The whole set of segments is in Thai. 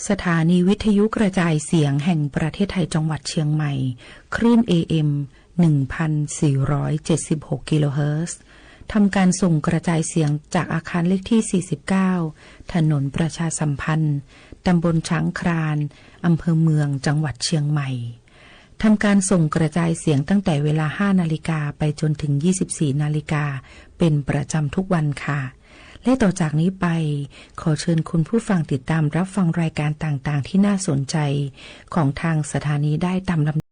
สถานีวิทยุกระจายเสียงแห่งประเทศไทยจังหวัดเชียงใหม่คลื่น AM 1476 กิโลเฮิรตซ์ทำการส่งกระจายเสียงจากอาคารเลขที่ 49 ถนนประชาสัมพันธ์ตำบลช้างครานอำเภอเมืองจังหวัดเชียงใหม่ทำการส่งกระจายเสียงตั้งแต่เวลา 5 นาฬิกาไปจนถึง 24 นาฬิกาเป็นประจำทุกวันค่ะและต่อจากนี้ไปขอเชิญคุณผู้ฟังติดตามรับฟังรายการต่างๆที่น่าสนใจของทางสถานีได้ตามลำดับ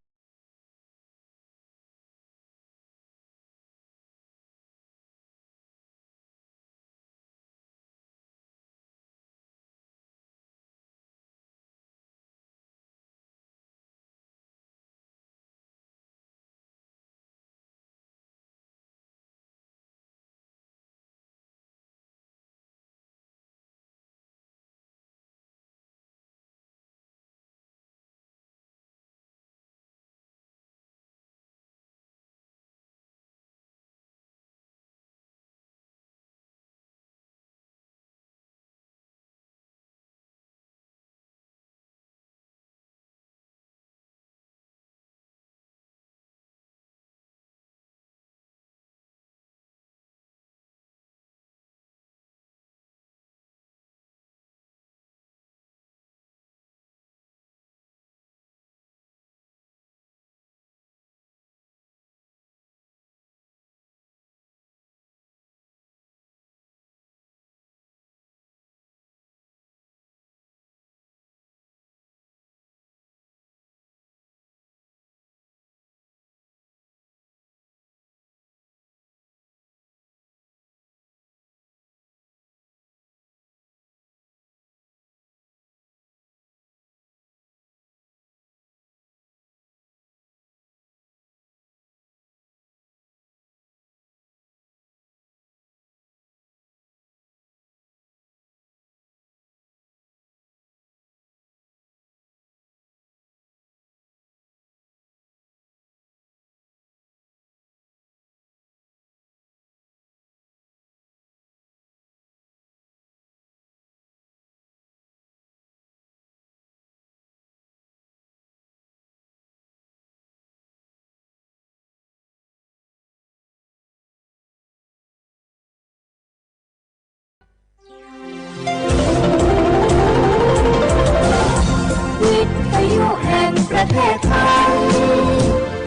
วิทยุแห่งประเทศไทย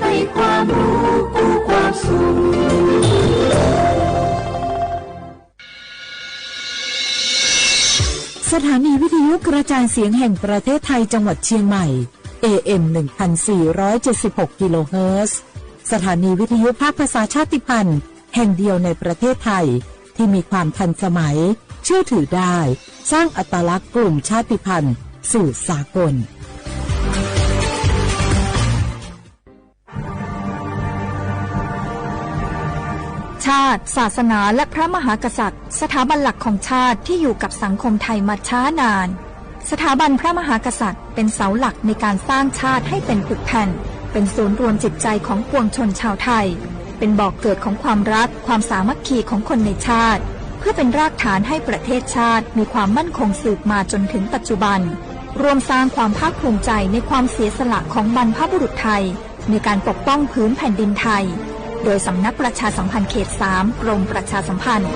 ให้ความรู้คู่ความสุขสถานีวิทยุกระจายเสียงแห่งประเทศไทยจังหวัดเชียงใหม่ AM 1476 กิโลเฮิรตซ์สถานีวิทยุภาคภาษาชาติพันธุ์แห่งเดียวในประเทศไทยที่มีความทันสมัยเชื่อถือได้สร้างอัตลักษณ์กลุ่มชาติพันธุ์สู่สากลชาติศาสนาและพระมหากษัตริย์สถาบันหลักของชาติที่อยู่กับสังคมไทยมาช้านานสถาบันพระมหากษัตริย์เป็นเสาหลักในการสร้างชาติให้เป็นปึกแผ่นเป็นศูนย์รวมจิตใจของปวงชนชาวไทยเป็นบ่อกเกิดของความรักความสามัคคีของคนในชาติเพื่อเป็นรากฐานให้ประเทศชาติมีความมั่นคงสืบมาจนถึงปัจจุบันรวมสร้างความภาคภูมิใจในความเสียสละของบรรพบุรุษไทยในการปกป้องพื้นแผ่นดินไทยโดยสำนักประชาสัมพันธ์เขต 3 กรมประชาสัมพันธ์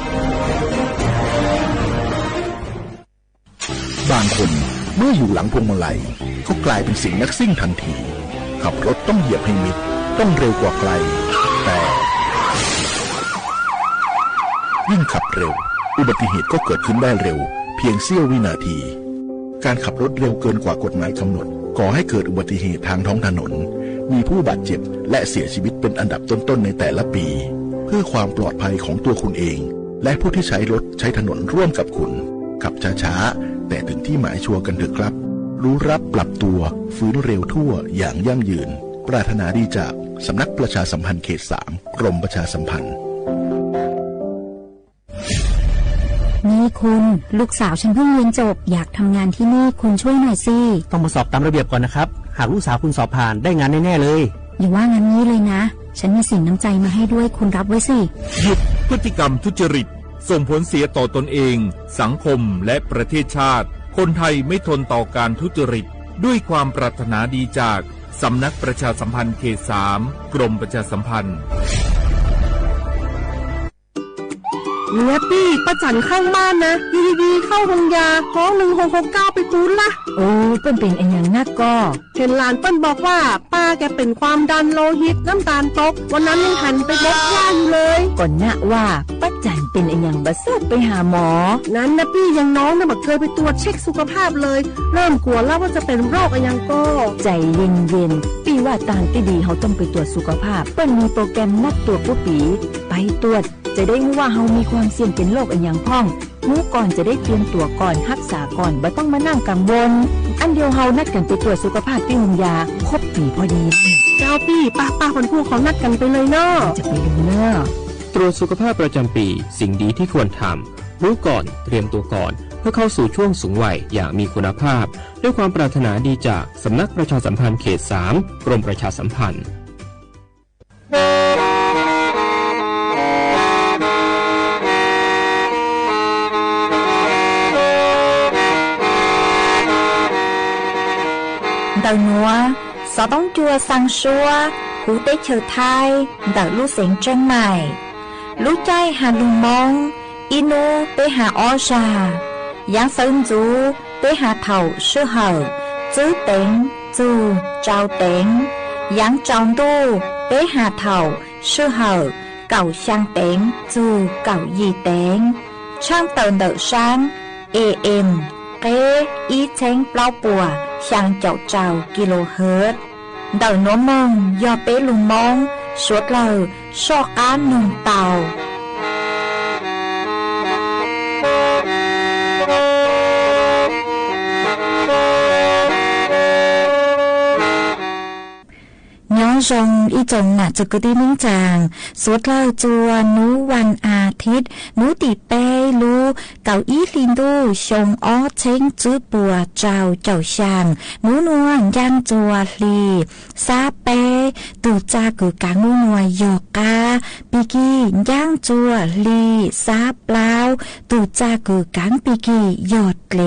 บางคนเมื่ออยู่หลังพวงมาลัยก็กลายเป็นสิ่งนักซิ่งทันทีขับรถต้องเหยียบให้มิดต้องเร็วกว่าใครแต่ยิ่งขับเร็วอุบัติเหตุก็เกิดขึ้นได้เร็วเพียงเสี้ยววินาทีการขับรถเร็วเกินกว่ากฎหมายกำหนดก่อให้เกิดอุบัติเหตุทางท้องถนนมีผู้บาดเจ็บและเสียชีวิตเป็นอันดับต้นๆในแต่ละปีเพื่อความปลอดภัยของตัวคุณเองและผู้ที่ใช้รถใช้ถนนร่วมกับคุณขับช้าๆแต่ถึงที่หมายชัวร์กันเถอะครับรู้รับปรับตัวฟื้นเร็วทั่วอย่างยั่งยืนปรารถนาดีจากสำนักประชาสัมพันธ์เขต 3 กรมประชาสัมพันธ์นี่คุณลูกสาวฉันเพิ่งเรียนจบอยากทำงานที่นี่คุณช่วยหน่อยสิต้องมาสอบตามระเบียบก่อนนะครับหากลูกสาวคุณสอบผ่านได้งานแน่ๆเลยอย่าว่างั้นนี้เลยนะฉันมีสินน้ำใจมาให้ด้วยคุณรับไว้สิหยุดพฤติกรรมทุจริตส่งผลเสียต่อตนเองสังคมและประเทศชาติ คนไทยไม่ทนต่อการทุจริตด้วยความปรารถนาดีจากสำนักประชาสัมพันธ์เขต 3 กรมประชาสัมพันธ์เนี่ยปี้ป้าจันข้างบ้านนะดีๆเข้าโรงยาท้อง1669ไปตูนละโอ้เปิ้นเป็นอันอย่างนักก็เห็นหลานเปิ้นบอกว่าป้าแกเป็นความดันโลหิตน้ำตาลตกวันนั้นยังหันไปลดยาอยู่เลยก่อนนะว่าป้าจันเป็นอันอย่างบัดเซิดไปหาหมอนั้นนะปี้ยังน้องนะบักเคยไปตรวจเช็คสุขภาพเลยเริ่มกลัวแล้วว่าจะเป็นโรคอันยังก็ใจเย็นๆปี้ว่าต่างที่ดีเขาต้องไปตรวจสุขภาพเปิ้นมีโปรแกรมนัดตรวจผู้ปีไปตรวจจะได้รู้ว่าเฮามีความเสี่ยงเป็นโรคอันยังพ้องรู้ก่อนจะได้เตรียมตัวก่อนรักษาก่อนบ่ต้องมานั่งกังวลอันเดียวเฮานัดกันไปตรวจสุขภาพที่โรงยาครบปีพอดีเจ้าปี้ป้าคนผู้เขานัดกันไปเลยเนาะจะไปดูเนาะตรวจสุขภาพประจำปีสิ่งดีที่ควรทำรู้ก่อนเตรียมตัวก่อนเพื่อเข้าสู่ช่วงสูงวัยอย่างมีคุณภาพด้วยความปรารถนาดีจากสำนักประชาสัมพันธ์เขต 3 กรมประชาสัมพันธ์Đầu núa, gió bóng chua sang xua, cú tế chờ thai, đợi lũ xén chân mày. Lũ chay hà lùng mong, inu tế hà o trà, giáng sơn chú tế hà thầu sư hở, chứ tính, chú trao tính, giáng trong tu tế hà thầu sư hở, cầu sang tính, chú cầu gì tính. Trang tờ nợ sáng, AM, kế ý chênh bao bùa, sang chậu trào kHz. Đời nổ mong do bé lùng mong, suốt lời so cá nồng tàu. Nhớ rằng ý chồng nạ cho cứ đi nâng chàng, suốt lời chùa núวันอาทิตย์นูตีเป้ลูเก่าอีลินดูชงอ้อเช้งจื้อปัวเจ้าเจ้าช่างนูนวลย่างจัวลีซาเป้ตูจ้ากือกางนูนวยหยอกกาปีกี้ย่างจัวลีซาเปล่าตูจ้ากือกางปีกี้หยอดเล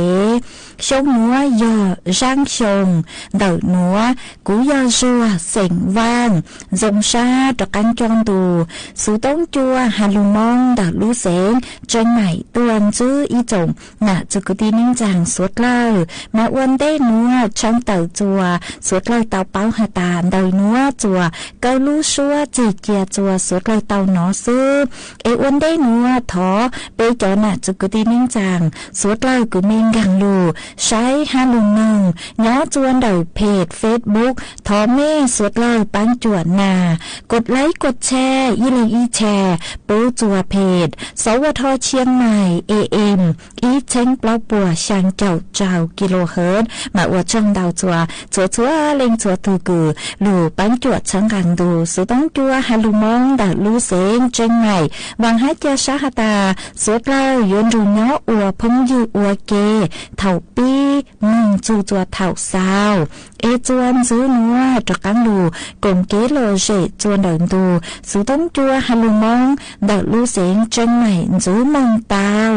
ชงนัวหยอร่างชงเดานัวกูยอจัวเสียงว่างจงชาตะกันจองดูสูต้องจัวฮาลุมองดาลูเสงจนไหนตัวจื้ออีจงน่ะจะกูดีนิ่งจางสวดเล่ามาอ้วนได้นัวช่างเต่าจัวสวดเล่าเต่าเป้าหาตาเดานัวจัวเกาลูชัวจีเกียจัวสวดเล่าเต่าหนอซื้อเออ้วนได้นัวถอไปจอน่ะจะกูดีนิ่งจางสวดเล่ากูเมงกังลูใช้ฮาลุงนึงย้อจวนเดาเพจเฟซบุ๊กถอเม่สวดเล่าปังจวดนากดไลค์กดแชร์ยี่เลยอีแชร์ปูจัวเพจสวทเชียงใหม่ AM อีเช้งเปล่าปัวช่างเจ้าkHz มาอวดช่างดาวจัวเล็งจัวตูกือหลู่ปังจวดช่างกังดูสุต้องจัวฮาลุมองดาลูเซงเชียงใหม่วางให้เจ้าชาฮตาสวดเล่ายนดูเนาะอัวพงยูอัวเกเถ่าปีมึงจูจัวเถ่าซาวเอจวนซื้อนัวตะกังดูกงเกโลเจจวนเดินดูสุต้องจัวฮาลุมองดาลูเซงเชียงใหม่จูมองตาว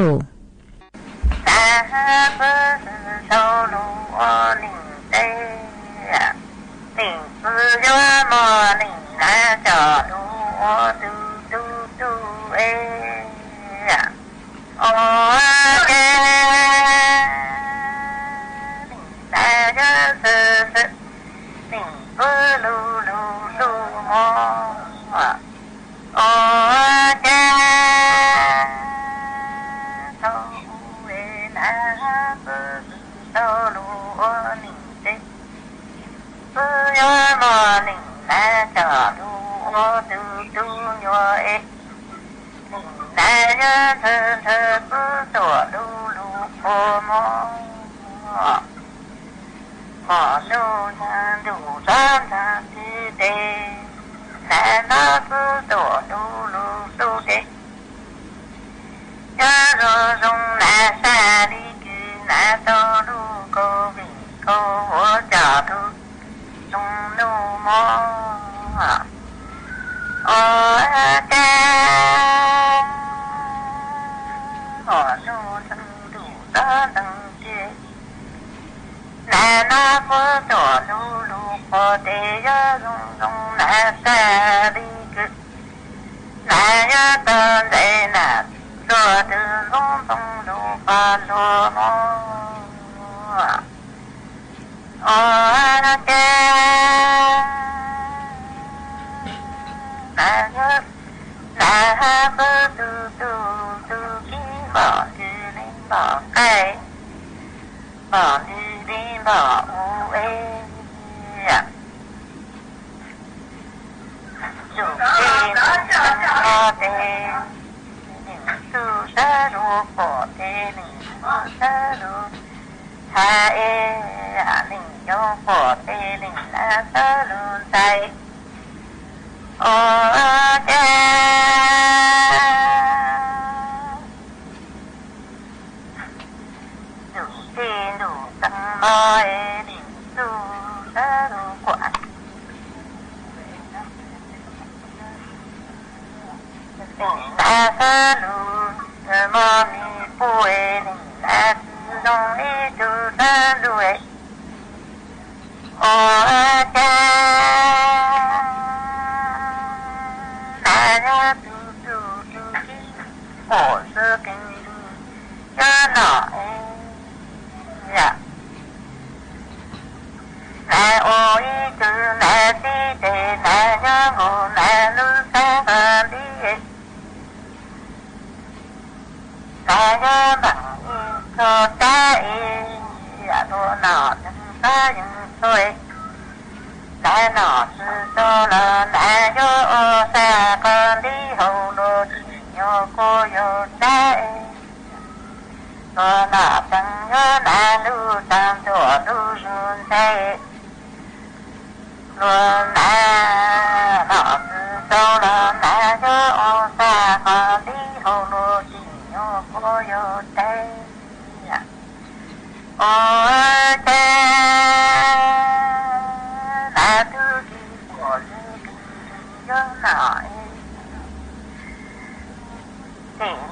Hãy subscribe cho kênh Ghiền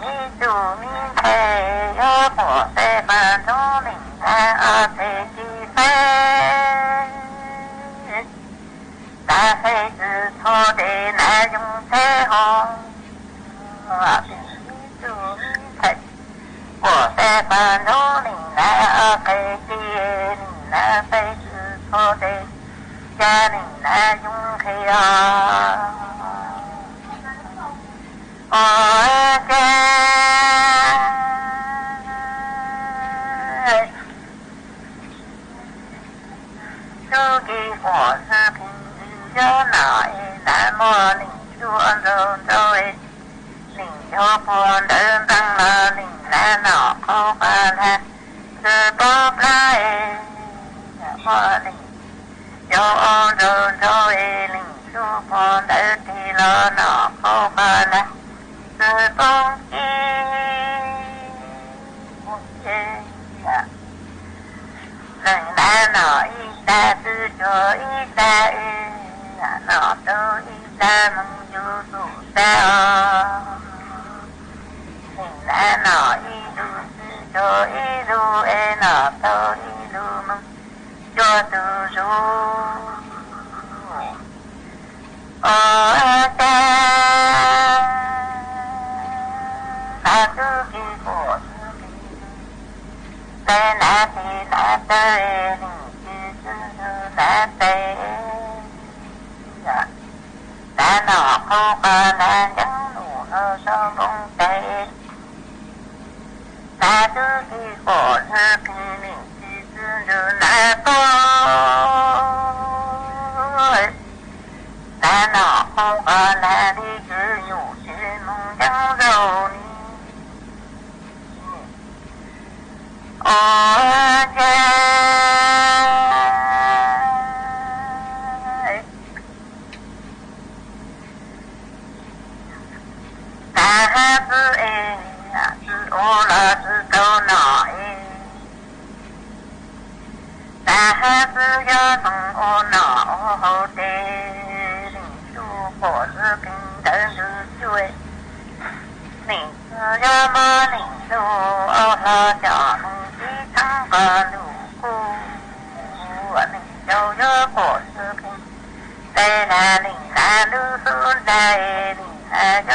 Mì Gõ để không bỏ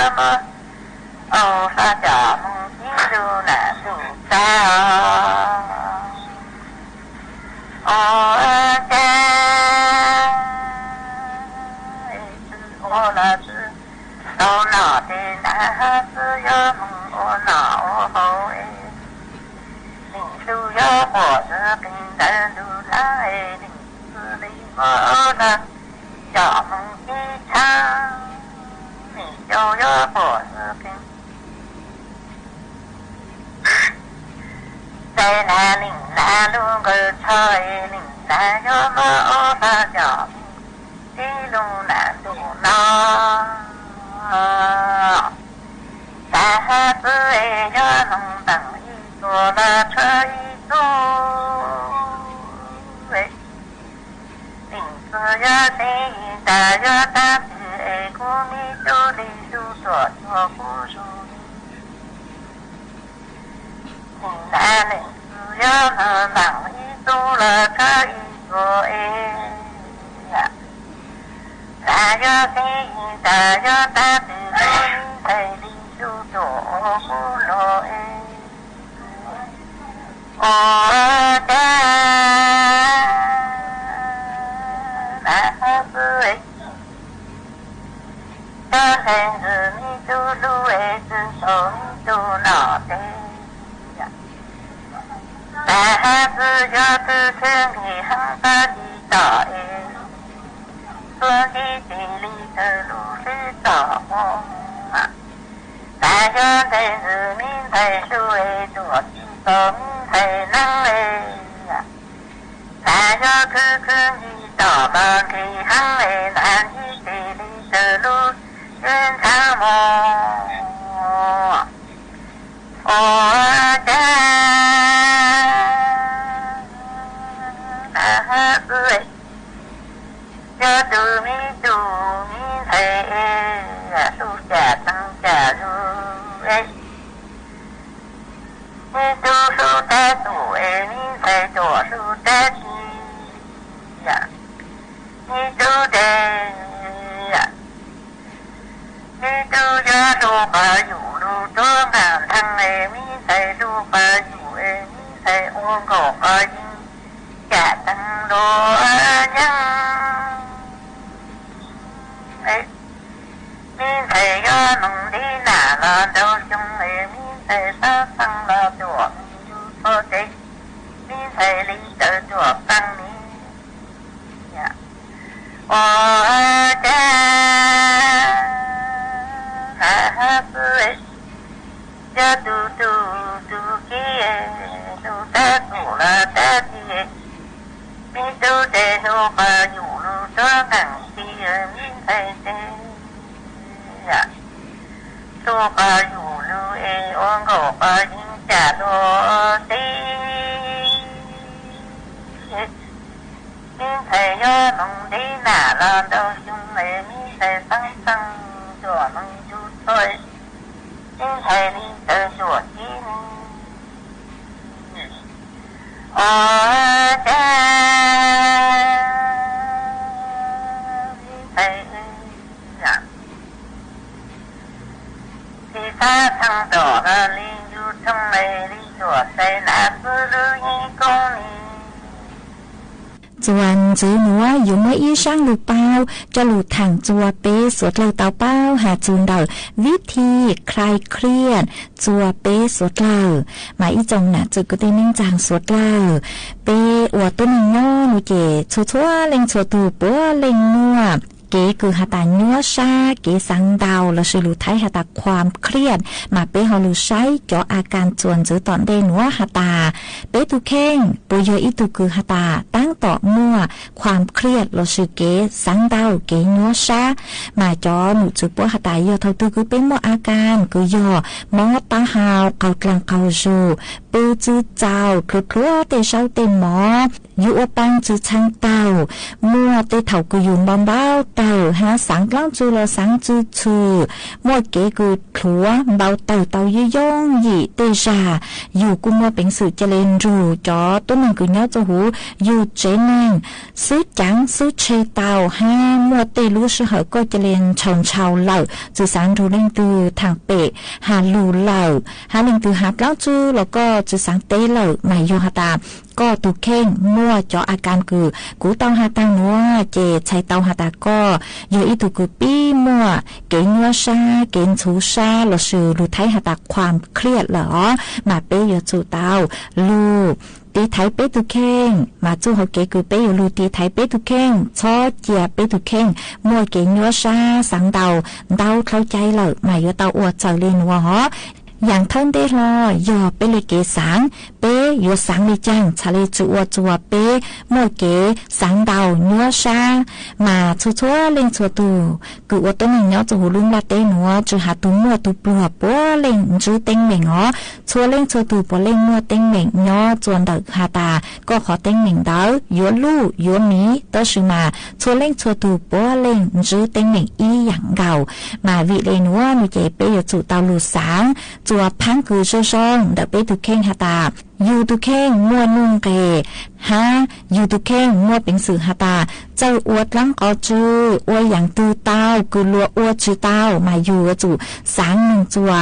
lỡ sa cha mong chi du na su sa cha là sư đâu nọ thì đã sư yo mong nọ hồ đình sư yo bỏ ra kinh đã du lại đình sư đi mở ra cho mong chi cha đình cho yo bỏ ra kinh đây là đình là luôn cơ trời đình là yo mở ra cho đi luôn là đủ nó ta hát với cho lòng bằng ý của là trời tu tình xưa ya thế ta ya ta tự ấy của mi tu đi tu tuột của cô su tình là tình xưa ya là bằng ý tu là trời của ấy ta yo thế ta yo ta tự nhiên thầy đi du chỗ cô lộ cha đã vui ta thầy người mi tu lu tư số tu nọ thế ta vui cho tư thương thì hắn ta đi tỏ phương đi tỷ lý thơ lũ sư tỏ mong ta cho thầy dự minh thầy su ê tuột tóm thầy năng ê ta cho khư khương đi tỏ bằng thì hăng ê nạn đi tỷ lý thơ lũ duyên tháng mong cha ta ơi cho tu mi thầy tu trà tăng trà ru ấy mi tu su ta tu ấy mi thầy tu su ta chi ya mi tu đề ya mi tu ya tu ba yu lu tu ngàn thăng ấy mi thầy tu ba yu ấy mi thầy ôn cổ ba yin trà tăng đồ nhân min thầy yo nung đi nà là đâu chung ấy min thầy sa tăng là chuột du thô tê min thầy lý tự chuột tăng mi cha ha cười cho tu kia tu ta tu là ta kia mi tu tê tu ba yu lu cho càng kia min thầy tê tu ba yu lu e ong go ba yin cha do ti min thầy yo nung đi nà la đâu chung e min thầy tăng tăng cho nung chu thôi min thầy đi tự chuột chi cha thầy thì ta thăng đỏ ra li du trong này li chuột thầy là sư lưu nhi công ni ส่วนจื้อหนัวอยู่ไม่อี้ช่างลูกเป้าจะหลุดถังจัวเป้สวดเลยเตาเป้าหาจูนเดาวิธีคลายเครียดจัวเป้สวดเล่าหมายอีจงน่ะจื้อก็ได้นิ่งจางสวดเล่าเป้อวดต้นน้อหนูเก๋ชัวเล็งชัวตูปัวเล็งนัวเก๋คือหาตาเนื้อชาเก๋สังดาวและชื่อลูไทยหาตาความเครียดมาเป้ฮอลูใช้เจาะอาการจวนจื้อตอนเดนัวหาตาเป้ตุเข่งปุยอีตุคือหาตาตั้งต่อมั่วความเครียดและชื่อเก๋สังดาวเก๋เนื้อชามาจอหนูจื้อปัวหาตายอเท่าตือคือเป็นมั่วอาการคือยอมอตาหาวเกากลางเกาจูปื้อจื้อเจ้าคลัวเตเช้าเตหมอยูอปังจื้อช่างเต้ามั่วเตเถ่าคืออยู่บ้าต เต่าหาสังกลางจูโลสังจูชูมัวเกกูคลัวเบาเต่ายี่ย่องหยี่เตจาอยู่กุมัวเป็นสื่อเจริญรูจอต้นหนึ่งกูเนื้อจะหูอยู่เจนังซื้อจังซื้อเชเต่าห้ามัวเตรู้สื่อเหอก็เจริญชงชาวเหล่าสื่อสารรู้เล่งตือทางเปะหาลูเหล่าหาเล่งตือหาเล่าจูแล้วก็สื่อสารเตเหล่าหมายโยฮาตาก็ตุเข่งมั่วเจาะอาการคือกูเตาหาตังนัวเจใช้เตาหาตาก็อยู่อีตุคือปี้มั่วเกณนัวชาเกณชูชาหรือสื่อรู้ไทยหาตาความเครียดเหรอมาเปอยู่จูเตาลูตีไทยเปตุเข่งมาจูเขาเกคือเปอยู่ลูตีไทยเปตุเข่งชอเจียเปตุเข่งมั่วเกณนัวชาสังเดาเข้าใจเหรอมาอยู่เตาอวดเจาเรียนว่าฮะอย่างท่านได้รอยอเปเลเกสังเปอยู่สังลิจังชาเลจัวเปโมเกสังดาวนัวชามาชัวเล่งชัวตูกูว่าตัวหนึ่งเนาะจะหูลุงลาเตนัวจะหาตัวมัวตัวปลัวปัวเล่งจูเต็งเหม่งอ๋อชัวเล่งชัวตูปัวเล่งมัวเต็งเหม่งเนาะจวนเด็กหาตาก็ขอเต็งเหม่งดาวยัวลู่ยัวมีตัวชื่อมาชัวเล่งชัวตูปัวเล่งจูเต็งเหม่งอีอย่างเก่ามาวิเลนัวนูเจเปอยู่จูเตาลูสางจัวพังคือช่องเดเปตุเข่งหาตายูตุเข่งมัวนุ่งเกฮะยูตุเข่งมัวเป็นสื่อหาตาเจ้าอวดลังก็จื้ออวยอย่างตือเต้าคือลัวอวดจื้อเต้ามาอยู่จู่สางหนึ่งจัว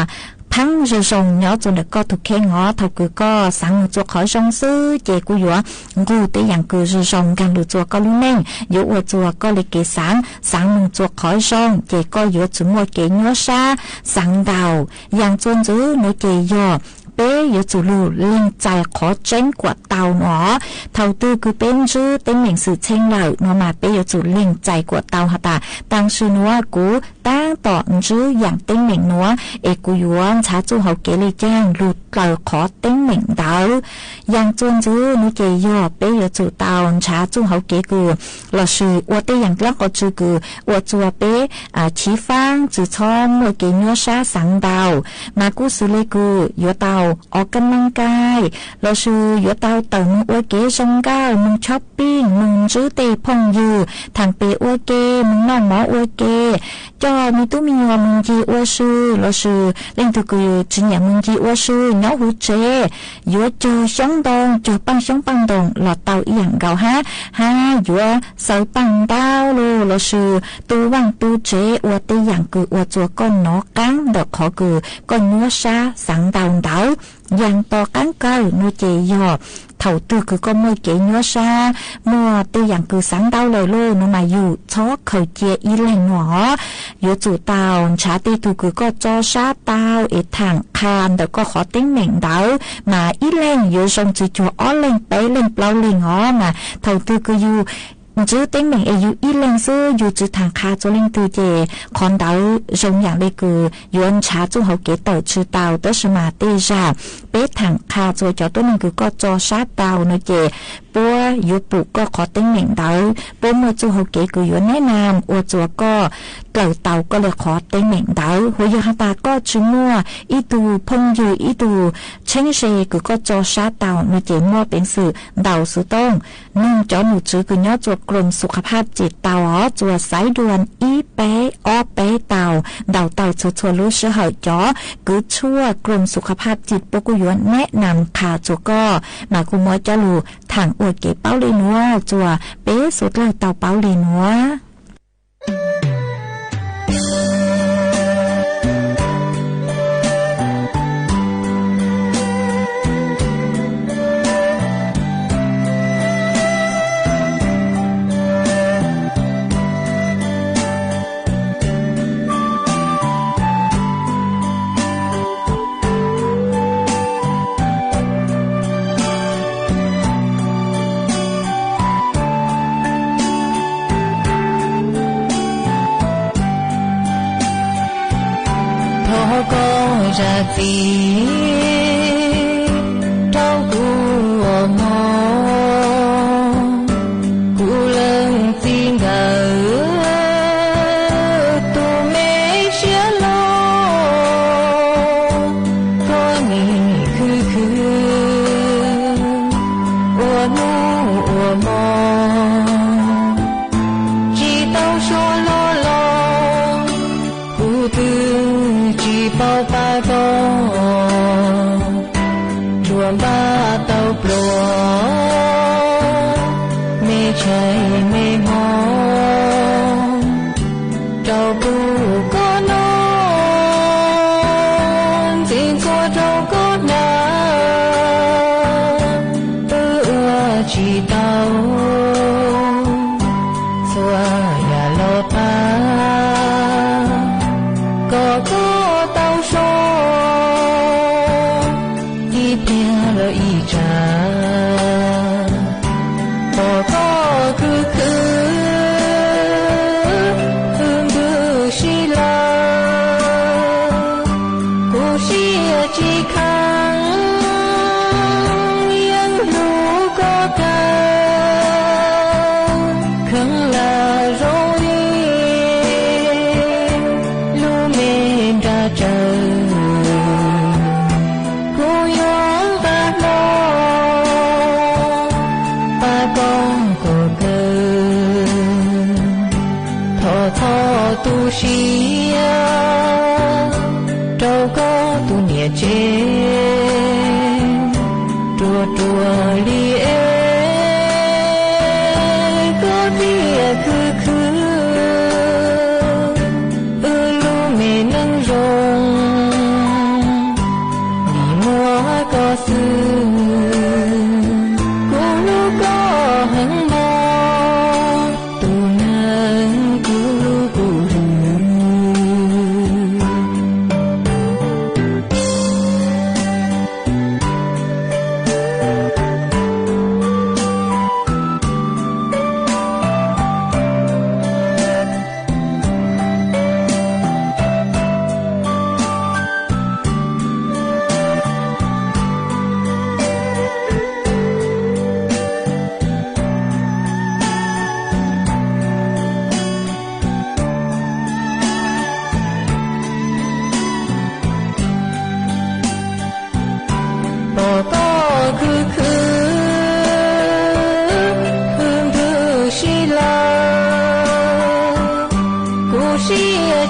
พังจะส่งเนาะจนเด็กก็ถูกเข่งอ๋อเท่าคือก็สังจัวขอส่งซื้อเจกูหยัวกูแต่อย่างคือจะส่งกันหรือจัวก็รู้แน่อยู่อวดจัวก็เลยเกสังหนึ่งจัวขอส่งเจก็อยู่จุ่มมัวเกยัวซาสังดาวอย่างจนจื้อหนูเจยอเป้ยจูลูเล่งใจขอเจ้งกว่าเตาหนอเท่าตื้อคือเป็นชื่อเต็งเหม่งสื่อเช่งเหล่าหนอมาเป้ยจูเล่งใจกว่าเตาหาตาตั้งชื่อนัวกูตั้งต่อชื่ออย่างเต็งเหม่งนัวเอกูยวนช้าจูเขาเกลีแจ้งหลุดเกล่าขอเต็งเหม่งดาวอย่างจวนจื้อนุเจยอเป้ยจูเตาช้าจูเขาเกกูเราชื่อว่าเตอย่างลักก็ชื่อกูว่าจัวเป้ชีฟังจื้อช้อมมัวเกยนัวชาสังดาวมากูสุเลกูยัวเตาออกกำลังกายเราชื่อยัวเตาเติมอวยเกชงก้าวมึงช้อปปิ้งมึงซื้อเตะพงยูทางเปอวยเกมึงน้องหมออวยเกจอมีตู้มีว่ามึงจีอวยชื่อเราชื่อเล่นตุกุยจีอย่างมึงจีอวยชื่อน้องหูเจยัวเจอช่องดงเจอปังดงหลอดเตาอีหยังเก่าฮะยัวใส่ปังดาวโลเราชื่อตู้ว่างตู้เจอวยเตอย่างคืออวยจัวก้นนอกังเด็กขอคือก้นนัวชาสังดาวอย่างต่อกันเก่านูเจยอเท่าตื้อคือก็ไม่เก๋นัวชามัวตีอย่างคือสังดาวเลยโลนูมาอยู่ชอเขาเจียอีแหลงหนออยู่จู่เตาชาตีตูคือก็จอชาเตาเอทางคานแต่ก็ขอติ้งเหม่งดาวมาอีแหลงอยู่ทรงจู่จัวอ้อเล่งไปเล่งเปล่าเล่งอ๋อมาเท่าตื้อคืออยู่จื้อเต็งเหม่งอายุอีเล่งซื้ออยู่จื้อทางคาโจเล่งตือเจคอนดาวทรงอย่างเลยคือยวนชาจู่เขาเกตเตอชื่อเตาเตอสมาเตจาเป๊ะทางคาโจจอตัวนึงคือก็จอชาเตาเนเจปัวอยู่ปุกก็ขอเต็งเหม่งดาวปัวเมื่อจู่เขาเกคือยวนแนะนำอวจัวก็เก่าเตาก็เลยขอเต็งเหม่งดาวหัวยาตาก็ชื่อมัวอีตูพงอยู่อีตูเช่งเชคือก็จอชาเตาเนเจมัวเป็นสื่อดาวสุต้องนึ่งจอหนูจื้อคือเนื้อจวกรมสุขภาพจิตเตาอ๋อจัวสายด่วนอีเป๊ะอ้อเป๊ะเตาดาวเตาชัวรู้เชื่อเหรอคือชั่วกรมสุขภาพจิตปกุยวนแนะนำข่าวจัวก็มาคุมอจลูทางอวดเก็บเป้าเลยนัวจัวเป๊ะสุดเลยเตาเป้าเลยนัวra gì trong của mò cụ lần xin gỡ tu mê chia lo có nghĩ khư ua nu ua mò chỉ tao cho lo trong có na tư chỉ tao xóa nhà lo pa có tao số đi theo lời trả có cứ thương đưa xí la cô xí chỉ khăn yên lu có cao khăn là rồi lu men ra trời cô nhón ta lo ta con cô cơ thọ tu xí đâu có tu nhẹ chế trùa li có tia khứ lu mê nâng rong ni mua có sư cô lu có hứng mò tu nâng cu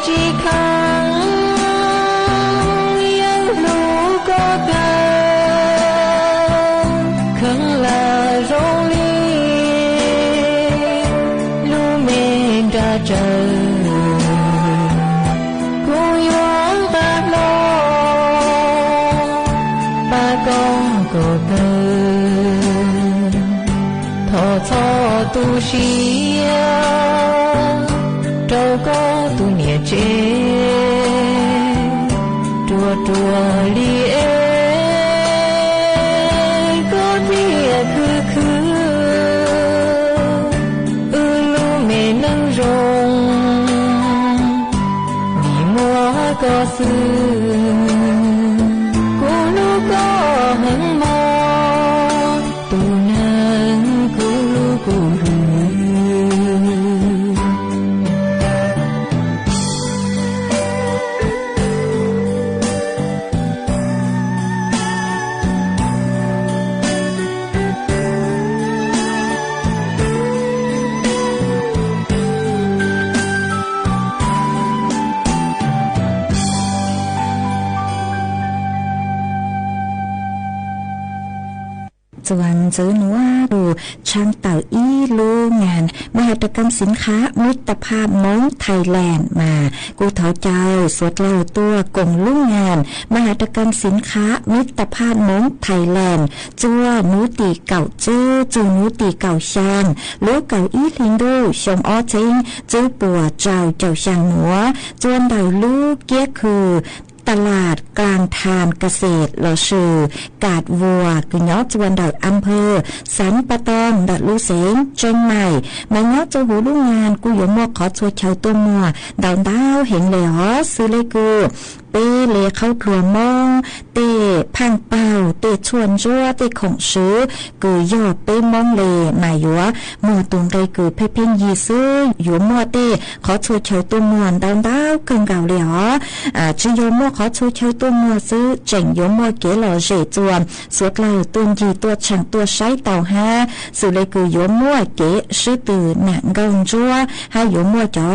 chỉ khăn yên lu có cao khăn là rồi lu men ra trời cô nhón ta lo ba con cô cơ thọ tu xí đâu có tu nhẹ chế trùa li có tia khứ lu mê nâng rong ni mua có sư cô lu có hứng mò tu nâng cuส่วนซื้อหนูดูช่างเต่าอี้ลูงานมหกรรมสินค้ามิตรภาพมงไทยแลนด์มากูเถาเจ้าสวดเล่าตัวกงลูกงานมหกรรมสินค้ามิตรภาพมงไทยแลนด์จัวนูตีเก่าจื้อจูนูตีเก่าช่างลูกเก่าอี้ลิงดูชมอ้อจิงจื้อปัวเจ้าช่างหนัวจวนเดาลูกเกี้ยคือตลาดกลางทานเกษตรลอชื่อกาดวัวกุยอจวนดอกอำเภอสันปะตองดัดลูเสงเชียงใหม่มายอเจ้าหูลูกงานกูอยู่มัวขอช่วยชาวตัวมัวดาวดาวเห็นเลยฮะซื้อเลยกูเป้เลเข้าครัวมองเตะพังเป่าเตะชวนจั่วเตะของซื้อกูยอเป้มองเลมาอยู่วะมัวตุงไรกูเพ่งยีซื้ออยู่มัวเตะขอช่วยชาวตัวมัวดาวดาวเกินเก่าเลยฮะชื่อโยมัวขอช่วยชาวตัวมัวซื้อเจ๋งโยมัวเก๋หล่อเจ๋จวนสวดเลยตัวยีตัวฉังตัวใช้เต่าฮะซื้อเลยกูโยมัวเก๋ซื้อตื่นหนังเกินจั่วให้โยมัวจ๋อ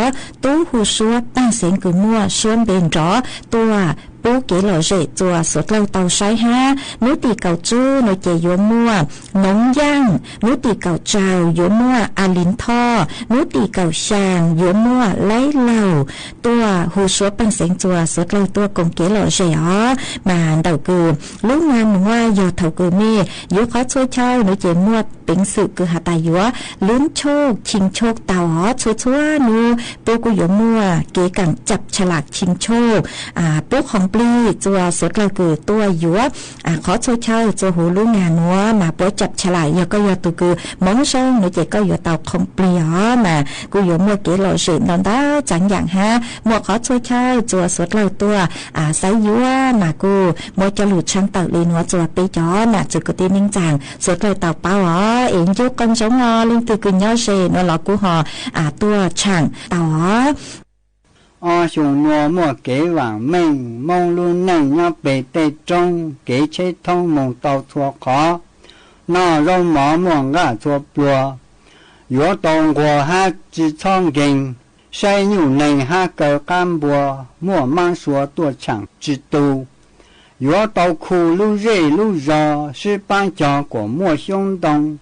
ตู้หูซัวตั้งเสียงกูมัวชวนเบนจ๋อตัวเป bố kế lò rễ chùa suốt lâu tàu sái ha nú tì cầu chú nú chè yếu mua nóng giang nú tì cầu trào yếu mua lín tho nú tì cầu sàng yếu mua lấy lầu tua hù số bằng sáng chùa suốt lâu tua cùng kế lò rễ ó mà đầu cừ lúc ngang ngoài giờ thầu cừ mê yếu khó chơi chơi nú chè mua tính sự cừ hạ tài yếu lớn chô chiên chô tàu ó chúa chúa nú bố cô yếu mua kế cẳng chậpฉลากชิงโชคปุ๊กของปลีจัวสุดเลยคือตัวยัวขอช่วยเช่าจัวหูรู้งานนัวมาปุ๊กจับฉลากยก็ยตัวคือมองช่องหนูเจก็ยเตาของปลีอ๋อมากูยมัวเกลอยสินอนด้าจังอย่างฮะมัวขอช่วยเช่าจัวสุดเลยตัวไซยัวมากูมัวจะหลุดช่างเต่าลีนัวจัวปีจ๋อมาจุกตีนิ่งจังสุดเลยเต่าเป้าอ๋อเอ็งยุกกันสงอลิงตือกุญย่อเซนวหลอกกูหอตัวช่างเต่า熊摸摸给往命，梦路能要背得中，给切通梦到错考，那让毛毛啊做多，若当过哈只苍劲，谁有能哈个干波，莫忙说多强之都，若到苦路热路热，是帮家过莫凶动，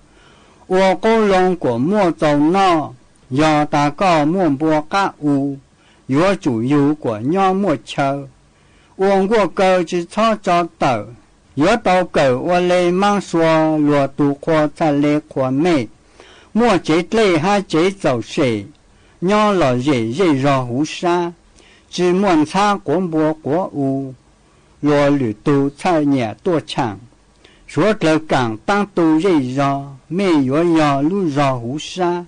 我个龙过莫走闹，要大个莫波嘎乌。若主有果鸟莫求，我狗只操找到，若到狗我来忙说，若度过才来过美，莫这类还这走谁，鸟老热热热胡沙，只莫差广播国务，若旅途才也多长，说了港当都热热，没有要路热胡沙，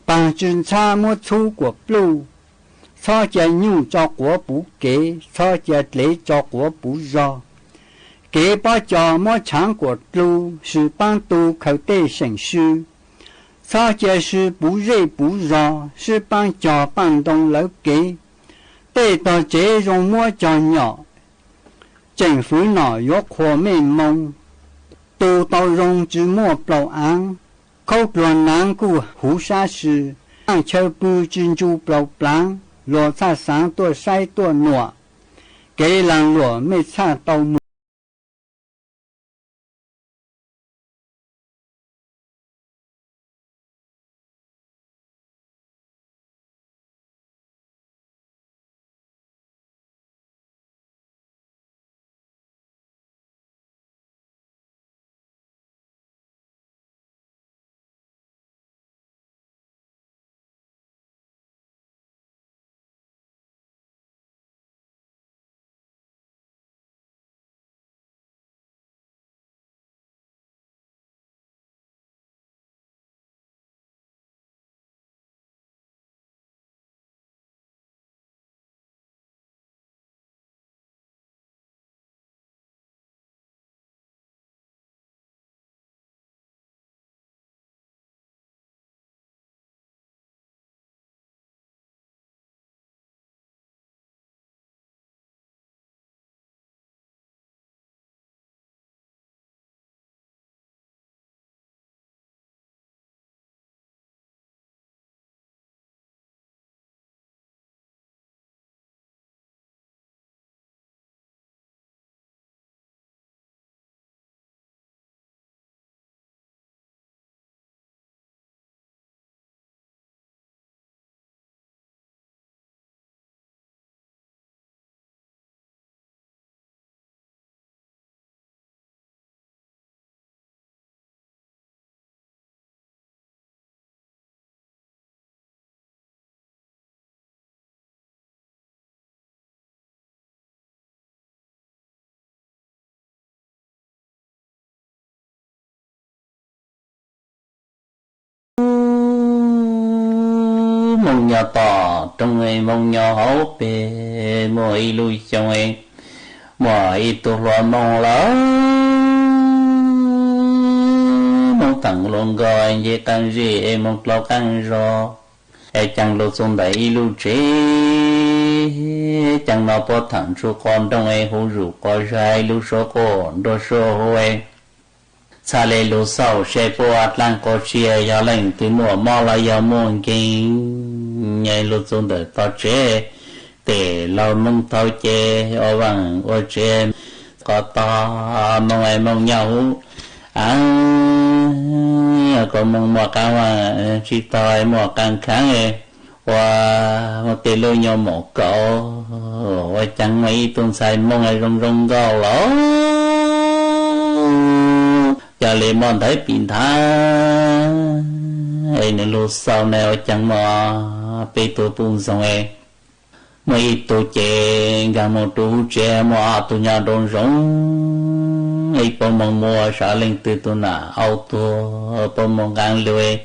帮军差莫出国路。cho cha nhu cho của bú kế cho cha lấy cho của bú rò kế bao cho mỗi tháng của tu sự ban tu khẩu tê sinh sư cho cha sư bú rê bú rò sự ban cho ban đông lỡ kế tê tờ chế rong mua cho nhỏ chính phủ nọ yếu khổ mênh mông tu tàu rong chỉ mua bảo án khâu đoàn nắng của hú sa sư ăn chơi bù chân chu bảo blanc lúa cha sáng tua say tua nọ, cái làng lúa mới cha tàu mù. mong nhỏ tỏ trong người mong nhỏ hậu bề mỗi lui trong người mỗi tu lo mong lỡ mong thằng luôn gọi về tăng gì em mong lo căng rồi em chẳng lo xuống đấy lưu trí chẳng nó bỏ thằng số con trong người hú rủ có dài lưu số con đôi số hô em xa lê lưu sau sẽ bỏ lăng có chia do lệnh từ mùa mò là do muôn kinh nhảy lưu xuống đời tỏ chế để lâu mong thâu chê ô bằng ô chê có to mong ai mong nhau có mong mò cao mà chỉ tòi mò càng kháng ấy và một tỷ lôi nhau một cậu và chẳng mấy tuần sai mong ai rong rong gạo lỗ cho lên mòn thấy bình thá ấy nên lúc sau này chẳng mò bị tụi bùn xong ấy mấy tụi trẻ gặp một tụi trẻ mò tụi nhà đồn rong ấy bọn mong mua sợ lên từ tụi nào áo tụi bọn mong gan lười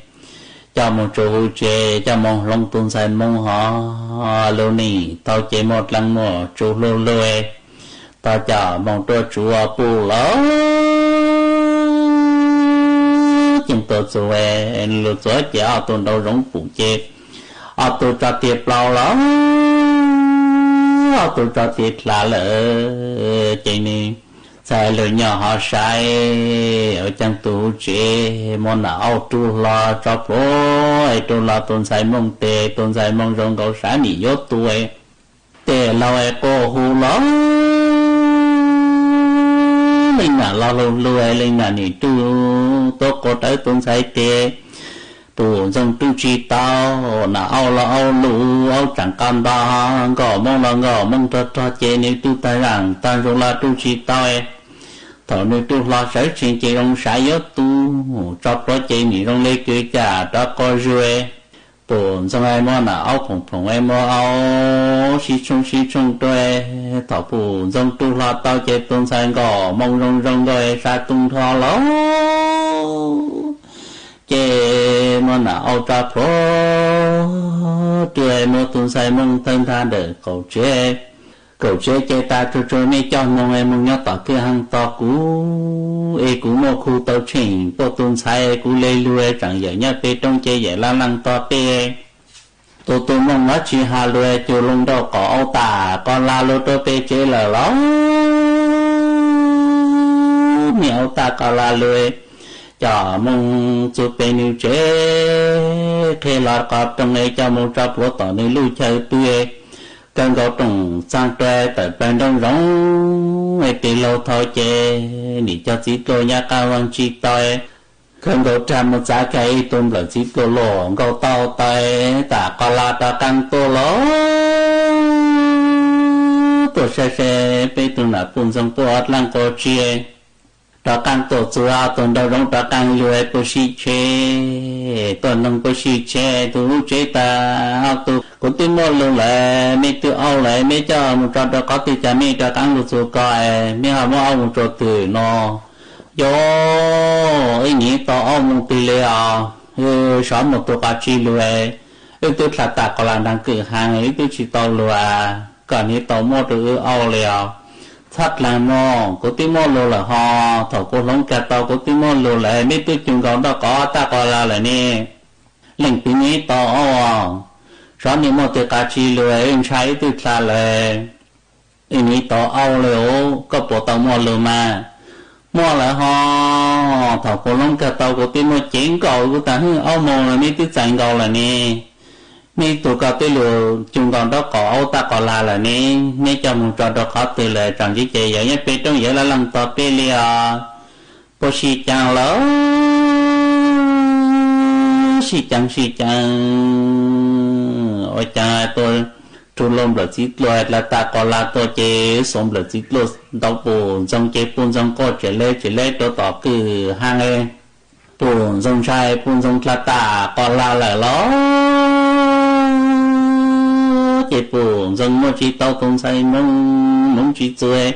cho một tụi trẻ cho mong long tuần sai mong họ lâu nỉ tao trẻ một lần mua tụi lâu lười tao cho mong tụi chúa bù lỡ chúng tôi rồi lựa chọn chỉ ở tuần đầu rong phụ chết ở tuần cho tiệp lao lắm ở tuần cho tiệp là lỡ chỉ này sai lỡ nhỏ họ sai ở trong tủ chế món nào tu lo cho bố tu lo tuần sai mong tê tuần sai mong rong cầu sáng nghỉ dốt tuổi tê lao ai cô hù lắm linh là lo lâu lười linh là nỉ tu tốt có tới tuần sai tê tu dòng tu chi tao là ao là ao lũ ao chẳng can ba gõ mong cho chế nếu tu tai rằng ta rồi là tu chi tao thọ nếu tu lo sở chuyện chế ông sai yếu tu cho có chế nỉ rong lê cười trả đó có rồi buồn trong ai mò là ao phồng em mò ao xí chung tôi thọ buồn trong tu lo tao chế tuần sai gõ mong rong rồi sa tung thọ lắm chế mà nào tra phô tuổi một tuần sai mong thân tha để cầu chế chế ta cho mấy cho mong em mong nhớ tỏ kia hàng tỏ cũ e cũ một khu tàu chỉnh bộ tuần sai cũ lê lùi chẳng dễ nhớ về trong chế dễ la lăng tỏ tê tôi mong nó chỉ hà lùi chiều lông đâu có âu tả con la lô tôi bê chế là lắm nhiều ta có la lùi cho mong chụp bên yêu chế khi là có trong này cho mong cho bố tỏ này lưu chơi tuổi cần có trồng sang tre tại bên đông rong ngày tỷ lâu thôi chế để cho chỉ tôi nhà cao văn chi tôi cần có trăm một giá cây tôm là chỉ tôi lỗ cầu tao tay ta có là ta căng tôi lỗ tôi sẽ bây tôi là phun trong tôi lăng cô chia đó càng tổ chức tuần đầu đông đó càng lười bớt xí chế tuần đông bớt xí chế tu chế ta tu cũng tin mua luôn lại mấy tu ao lại mấy cho một trò đó có từ cha mấy cho càng lụt xuống coi mấy họ mua ao một trò từ nó do ấy nhỉ tao ao một từ lệ sáu một tổ cá chi lười tôi là ta còn làm đang cửa hàng ấy tôi chỉ tao lười còn như tao mua từ ao lệ thật là mò có tiếng mò lô là ho thầu cô lông cả tàu có tiếng mò lô lại mấy tôi chung gạo đó có ta có là nè lệnh tiếng ấy to sáng nay mò từ cá chi lô em sai tôi là em ấy to ao lô có bộ tàu mò lô mà mò là ho thầu cô lông cả tàu có tiếng mò chén gạo của ta hư ao mò là mấy tôi chén gạo là nè mấy tụi cao tới lừa chung còn đó có ta có là nè mấy cho một trò đó khó từ lời chẳng chỉ chạy vậy nhất trong vậy là lần tọt bê lia bố xì chàng lỡ xì chàng ôi chàng tôi trốn lông là xít loài là ta có là tôi chế sống là xít lô đau buồn trong chế buồn trong co chế lê tôi tỏ cứ hang em buồn trong trai buồn trong là ta có là lỡ chế buồn dân mua chi tao không say mong chi chơi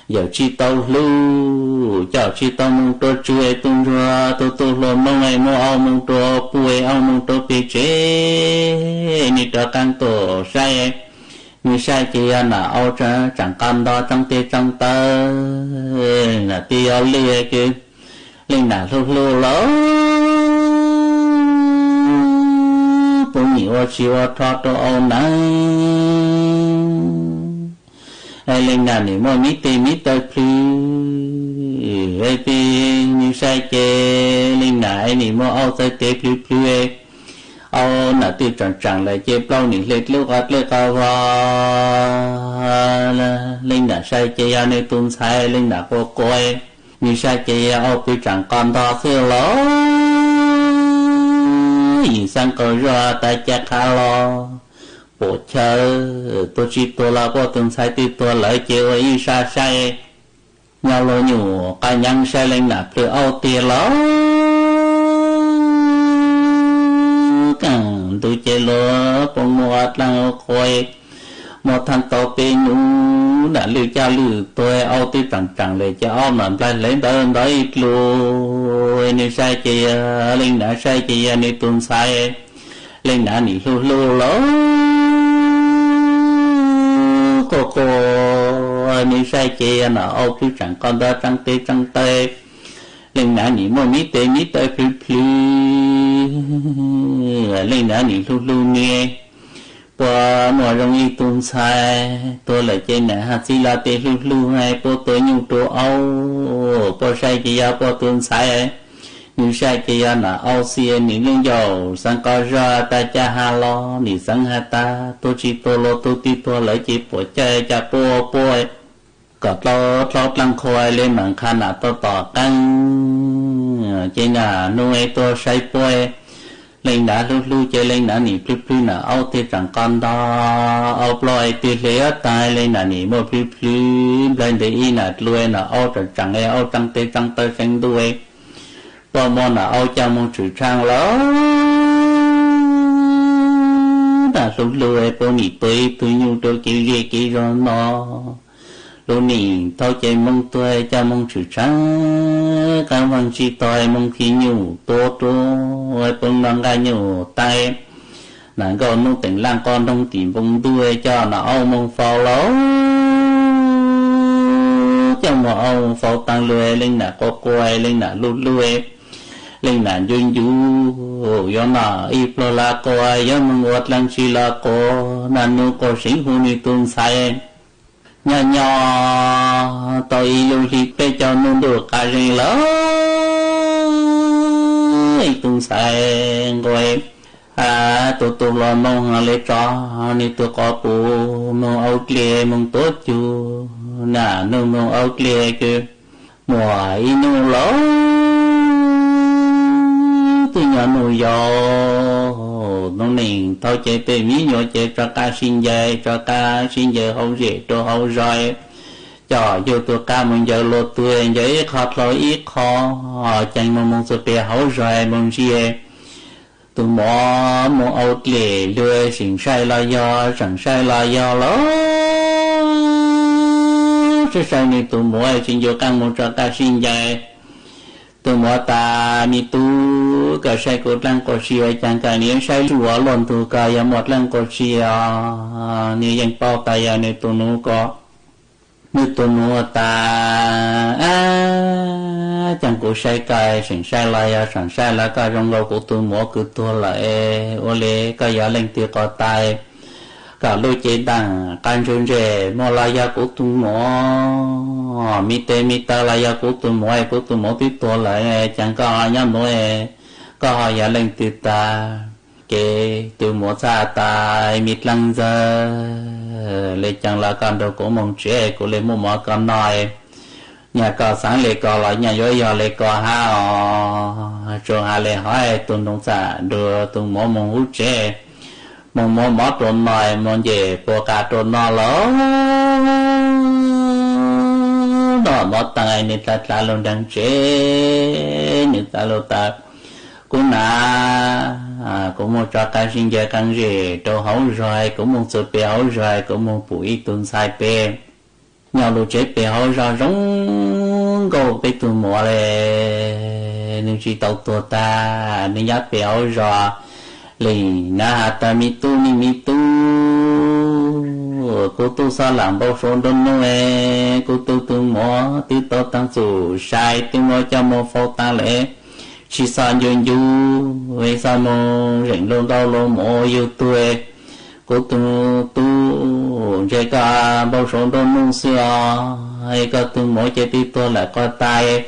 giờ chi tao lưu chào chi tao mong tôi chơi tung ra tôi luôn mong ngày mua ao mong tôi bùi ao mong tôi bị chế ni cho căn tổ sai ni sai chỉ là ao chẳng căn đó trong tê trong tơ là tê ao lia kia linh là lưu lỡ cũng nhiều chiều thoát cho ông này ai lên nào thì mua mít tơ phi ai phi như sai chê lên nào thì mua ao tơ tê phi ao nà tiêu chẳng lại chế bao nị lết lúc vào linh nà sai chế ao nị tuôn sai linh nà cô coi nị sai chế ao tiêu chẳng còn to xưa lỗ nhìn sang cầu ra ta chắc khá lo bộ chờ tôi chỉ tôi là có tuôn sai tiêu tôi lại chế ấy sa sai nhau lo nhủ cả nhang sai linh nà từ ao tiền lỗ càng tôi chơi lúa bông một lăng khôi một thằng tàu tê nhú đã lưu cha lưu tôi ao tê chẳng để cho ao nằm lại lấy đơn đấy lùi nếu sai chơi linh đã sai chơi nếu tuôn sai linh đã nỉ lu lố cô nếu sai chơi nào ao tê chẳng con đó trăng tê linh đã nỉ mua mít tê plu linh đã nỉ lu nghe qua mùa rong y tuôn sai tôi lại trên này hạt xí la tê lu hay po tôi nhung tô âu po sai chỉ ya po tuôn sai như sai chỉ ya là âu xia nỉ lương dầu sang co ra ta cha ha lo nỉ sang ha ta tôi chỉ tôi lo tôi ti tôi lại chỉ po chơi cha po có lo lăng khôi lên mảng khăn là tôi tỏ căng trên là nuôi tôi sai po linh đã lu chơi linh đã nỉ plu nà ao tê chẳng con đó ao ploi tê lé tai linh đã nỉ mò plu lên để y nà lui nà ao chẳng nghe ao trăng tê xanh đuôi po mo nà ao cha mong chữ trang ló đã lu po nỉ tôi nhu tôi kí rồi nó lu nỉ thâu chơi mong tôi cha mong chữ trang cảm ơn chi tôi mong khí nhu tốt ôi bông năng gai nhổ tay nàng con nông tỉnh lang con đông tìm bông đuôi cho nó ông mong phao lấu trong một ông phao tăng lưỡi lên là có quay lên là lút lưỡi lên là duyên du do nó iplo la coi do mong ngọt lang chi la co nan nu co sinh hu ni tuôn sai nhỏ tôi yêu hi pe cho nông được cả riêng lớn tuôn sai rồi tôi lo mong lấy cho nên tôi có bố mong áo kle mong tốt chú nà nông mong áo kle kia mùa inu lỗ tôi nhỏ nuôi gió nông nền thôi chơi về mí nhỏ chơi cho ca xin dây hậu rễ cho hậu rồi cho vô tôi ca mong giờ lột tôi giấy khó lối ít khó chẳng mong sự bè hậu rồi mong gì tôi mò áo kle lừa sỉnh sai la do lắm sai nên tôi mò xin vô căng mong cho ca xin dây tôi mò ta mi tu cả sai cột lăng cột xìa chẳng cả nếu sai chùa lon tu cả ya một lăng cột xìa nếuยังbao tay ya nếu tôi nu có nếu tôi nu ta chẳng có sai cái sỉnh sai la ya sẵn sai la cái trong đầu của tôi mò cứ tôi lại ô lê cái ya lên tiêu có tay cả lối chế đằng can chôn rể mò la ya của tôi mò mi ta la ya của tôi mò tí tôi lại chẳng có nhắm nói có ya lên tiêu ta cái tôi mò xa ta mi lăng giờ lấy chẳng là can đầu của mong trẻ của lấy mò con nói nhà cò sáng lấy cò lại nhà gió lấy cò ha cho ha lấy hỏi tuần đông xã đưa tuần mò mong hút trẻ mong mò trộn nồi mong về bộ cả trộn nò lỡ đó mò tay nên ta luôn đang chế nên ta luôn ta cũng cũng một trò cá sinh giờ càng rể trâu hấu rồi cũng một sự béo rồi cũng một bụi tuần sai bê nhau đồ chế béo rồi giống gầu bê tuần mùa lệ nên chỉ tàu tua ta nên nhát béo rồi lì na ta mi tu cô tu sa làm bao số đông nè cô tu mò tí tao tăng chủ sai tí mò cho mò phao ta lệ chỉ san yun yu về sa mò rèn lông đau lông mò yêu tuổi cô tu chơi cả bao số đông nung xưa hay cả tu mò chơi tí tôi lại có tay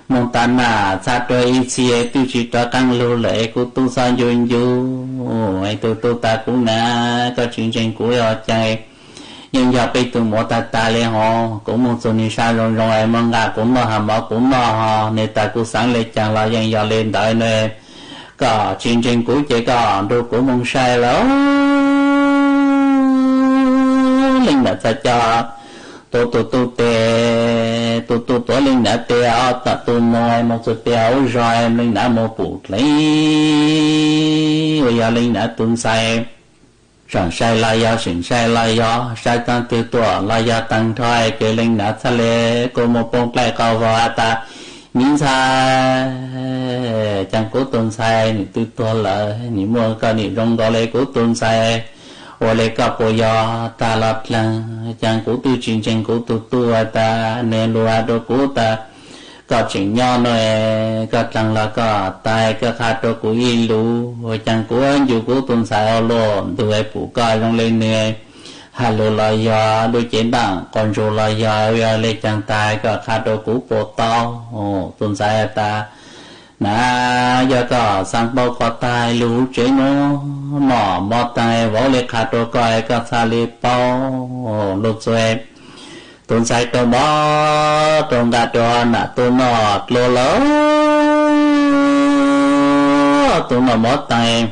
mong ta nà xa trời chia tu chỉ cho căng lưu lệ của tu sa duyên du ai tu ta cũng nà có chuyện trên của ở chạy nhưng giờ bây tu mua ta lên họ cũng mong số ni sa rồi ai mong ngà cũng mong hàm bảo cũng mong họ nên ta cũng sáng lên chẳng là dân giờ lên đợi này có chuyện trên của chỉ có đồ của mong sai lắm linh đã sa cho tu tê tu linh đã tê ở ta tu nói một số tiêu rồi linh đã một bụt lấy bây giờ linh đã tuân sai rằng sai là doสิ่งsai là do sai tăng tiêu tuổi là do tăng thôi cái linh đã sa lê cô một bông lại cầu vào ta miễn sai chẳng cố tuân sai ni tu tuổi là ni mua cái ni rong gọi lấy cố tuân sai và lấy cả bộ do ta lọt là chẳng cố tu chuyện chẳng cố tu ta nên lúa đồ cố ta có chuyện nhỏ nói có chẳng là có tài có khát đồ cố y lú và chẳng cố anh dù cố tuần sai ở lộn từ ấy phụ coi trong lên nè hà lô là do đôi chén bằng còn dù là do lấy chẳng tài có khát đồ cố bộ to tuần sai ta nà do có sang bao có tai lú chế nó mỏ mò tai võ lệ khát đồ coi có xa lì bao lục xuê tuần sai tôi bỏ trong gà trò nà tôi nọt lô lỡ tôi nọt mò tai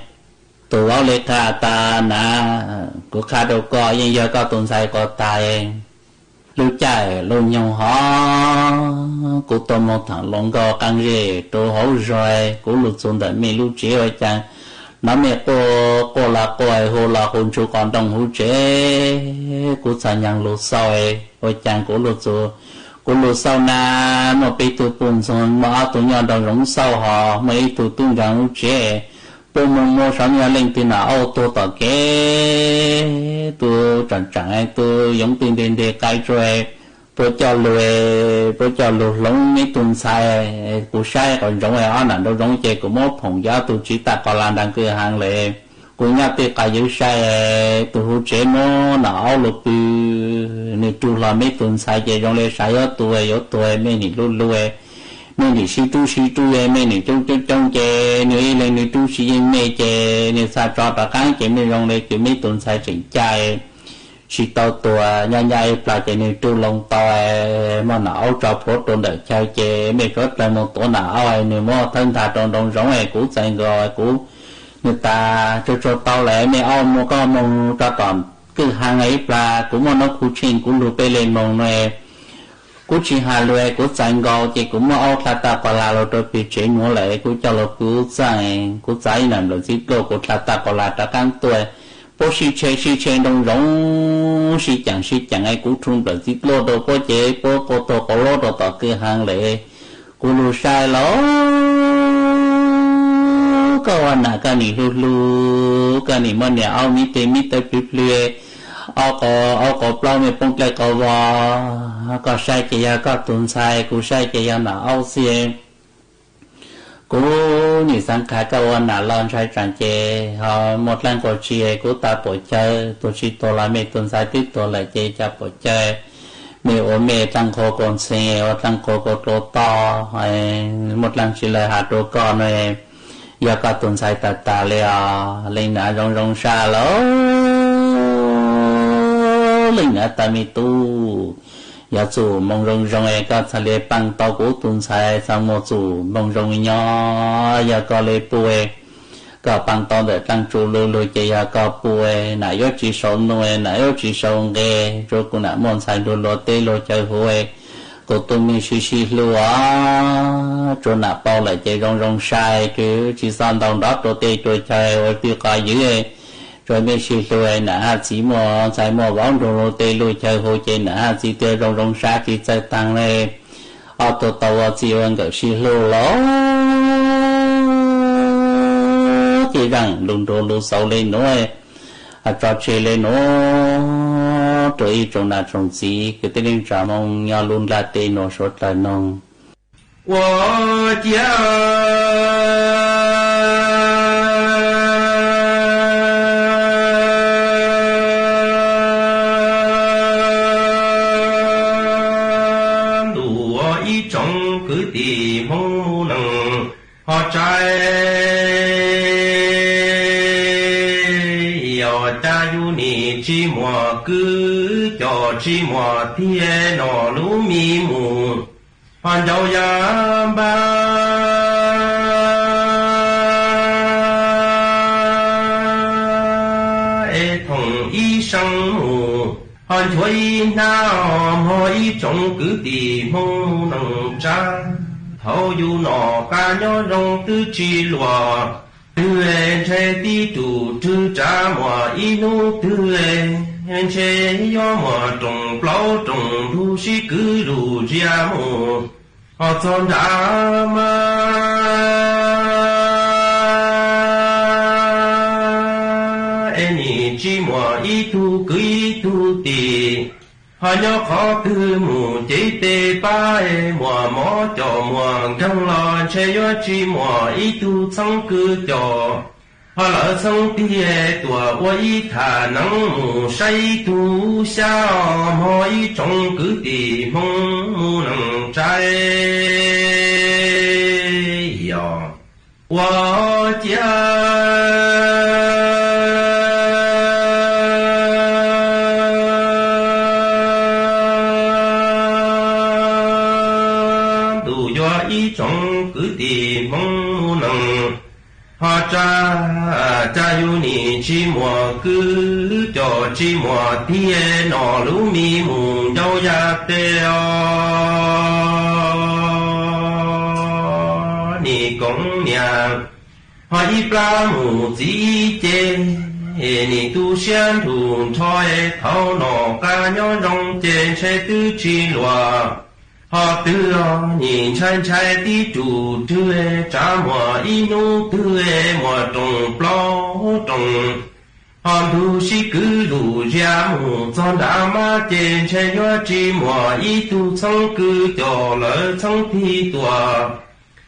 tôi võ lệ khát ta nà của khát đồ coi nhưng do có tuần sai có tai lưu chạy lưu nhau họ của tôi một thằng lông gò căng rể tôi hấu rồi của lục xuống để mình lưu chế ở chàng nó mẹ cô là cô ấy hồ là hôn chú còn đồng hú chế của sản nhang lục sau ấy ở chàng của lục xuống của lục sau na mà bị tụi bùn xong mà tụi nhau đồng rống sau họ mấy tụi tung rằng hú chế tôi mua sáng nhà lên từ nào ô tô tỏ kế tôi chẳng ai tôi giống tiền để cái rồi tôi cho lùi lông mấy tuần sai của sai còn giống ai ăn đâu giống chơi của mốt phòng giáo tôi chỉ ta còn làm đang cửa hàng lệ của nhà tôi cả giữ sai tôi hỗ trợ nó nào lục từ nên tôi làm mấy tuần sai chơi giống lệ sai ở tuổi mấy nị lùi nên đi si tu em nên đi trong chè người lên đi tu si em mê chè nên sao cho ta cái chè mình rong lên chè mấy tuần sai chỉnh chai si tao tua nhai plà chè nên tu lông tao mà não cho phốt tuần để chai chè mấy rất là một tổ não ai nên mà thân thà trong đồng giống này cũng dành rồi cũng người ta cho tao lại mấy ông mà có mong cho toàn cứ hàng ấy plà cũng mà nó khu trình cũng lùiไปlên mong này cú chỉ hà lùi cú dành gò chỉ cũng mà ao thà ta còn là lo tôi bị chế nhổ lại cú cho lo cú dành làm lo gì lo cú thà ta còn là ta căng tuổi bố si chế đông giống si chẳng ai cú trung lo gì lo đâu bố chế bố cô tô có lo đâu tao cứ hàng lệ cú lu sai lo có anh nào cái này lu cái này mà nhà ao mi tê lùi ao có plau mi phong cái cầu có sai cái ya có tuần sai cú sai cái ya nào ao xie cú nhị sang khai cái anh nào lon sai chẳng chê họ một lần có chia cú ta bỏ chơi tôi chỉ tôi làm mấy tuần sai tiếp tôi lại chơi cho bỏ chơi mẹ ôm mẹ tăng khó còn xe tăng khó có đồ to một lần chỉ là hạt đồ con này ya có tuần sai ta lên đã rong xa lắm linh ở tại mi tu, giờ chủ mong rong ấy có thể lấy bằng tàu của tuần sai sang một chủ mong rong nhỏ giờ có lấy bùi có bằng tàu để tăng chủ lùi chỉ giờ có bùi nãy giờ chỉ sống nuôi nãy giờ chỉ sống ghê rồi cũng nãy món sai lùi tê lùi chơi huề cô tôi mi xí lùa rồi nãy bao lại chơi rong sai chứ chỉ sang đồng đó rồi tê rồi chơi rồi tiêu coi dữ rồi mấy sư tôi nãy chỉ mua sai mua bóng rồi tê lùi chơi hồ trên nãy chỉ tê rong sát chỉ chơi tăng này ở tổ tàu chỉ ăn cái sư lô ló chỉ rằng lùn sâu lên nữa cho chơi lên nữa rồi trong là trong gì cái tên trả mong nhau luôn là tên nó sốt là nông 我家路一种 cứ tì mong nâng họ trai yo cha yu ni chi mùa cứ cho chi mùa thiên nọ lú mi mù hoàn đầu ya ba e thong y sang mù hoàn thuy nào mỗi trong cứ tì mong nâng cha thâu yu nọ ca nhớ rong tư chi lùa tư en che ti tu tư cha mùa inu tư en che yo mùa trồng plau trồng thu si cứ lu chia mù họ chọn đã mà en ni chi mùa itu cứ itu ti họ nhớ khó tư mù chế tê ba mùa mó cho mùa trong lo che yo chi mùa ý tu xong cứ cho họ lỡ xong tia tua quay thả nắng mù say tu sao mỗi trong cứ tì mong mù nắng trái yo wa cha trong cứ tì mong nâng họ cha yu ni chi mùa cứ cho chi mùa thiên nọ lú mi mù đâu ya tê ni công nhà họ y pla mù dĩ chê ni tu xian thùn thôi thâu nọ ca nhó rong chê che tư chi lùa họ tư nhìn chân trái tí chủ tư trả mùa inu tư mùa trồng plau trồng họ thu si cứ đủ ra mù cho đã ma trên che yo chi mùa y tu xong cứ cho lỡ xong thi tòa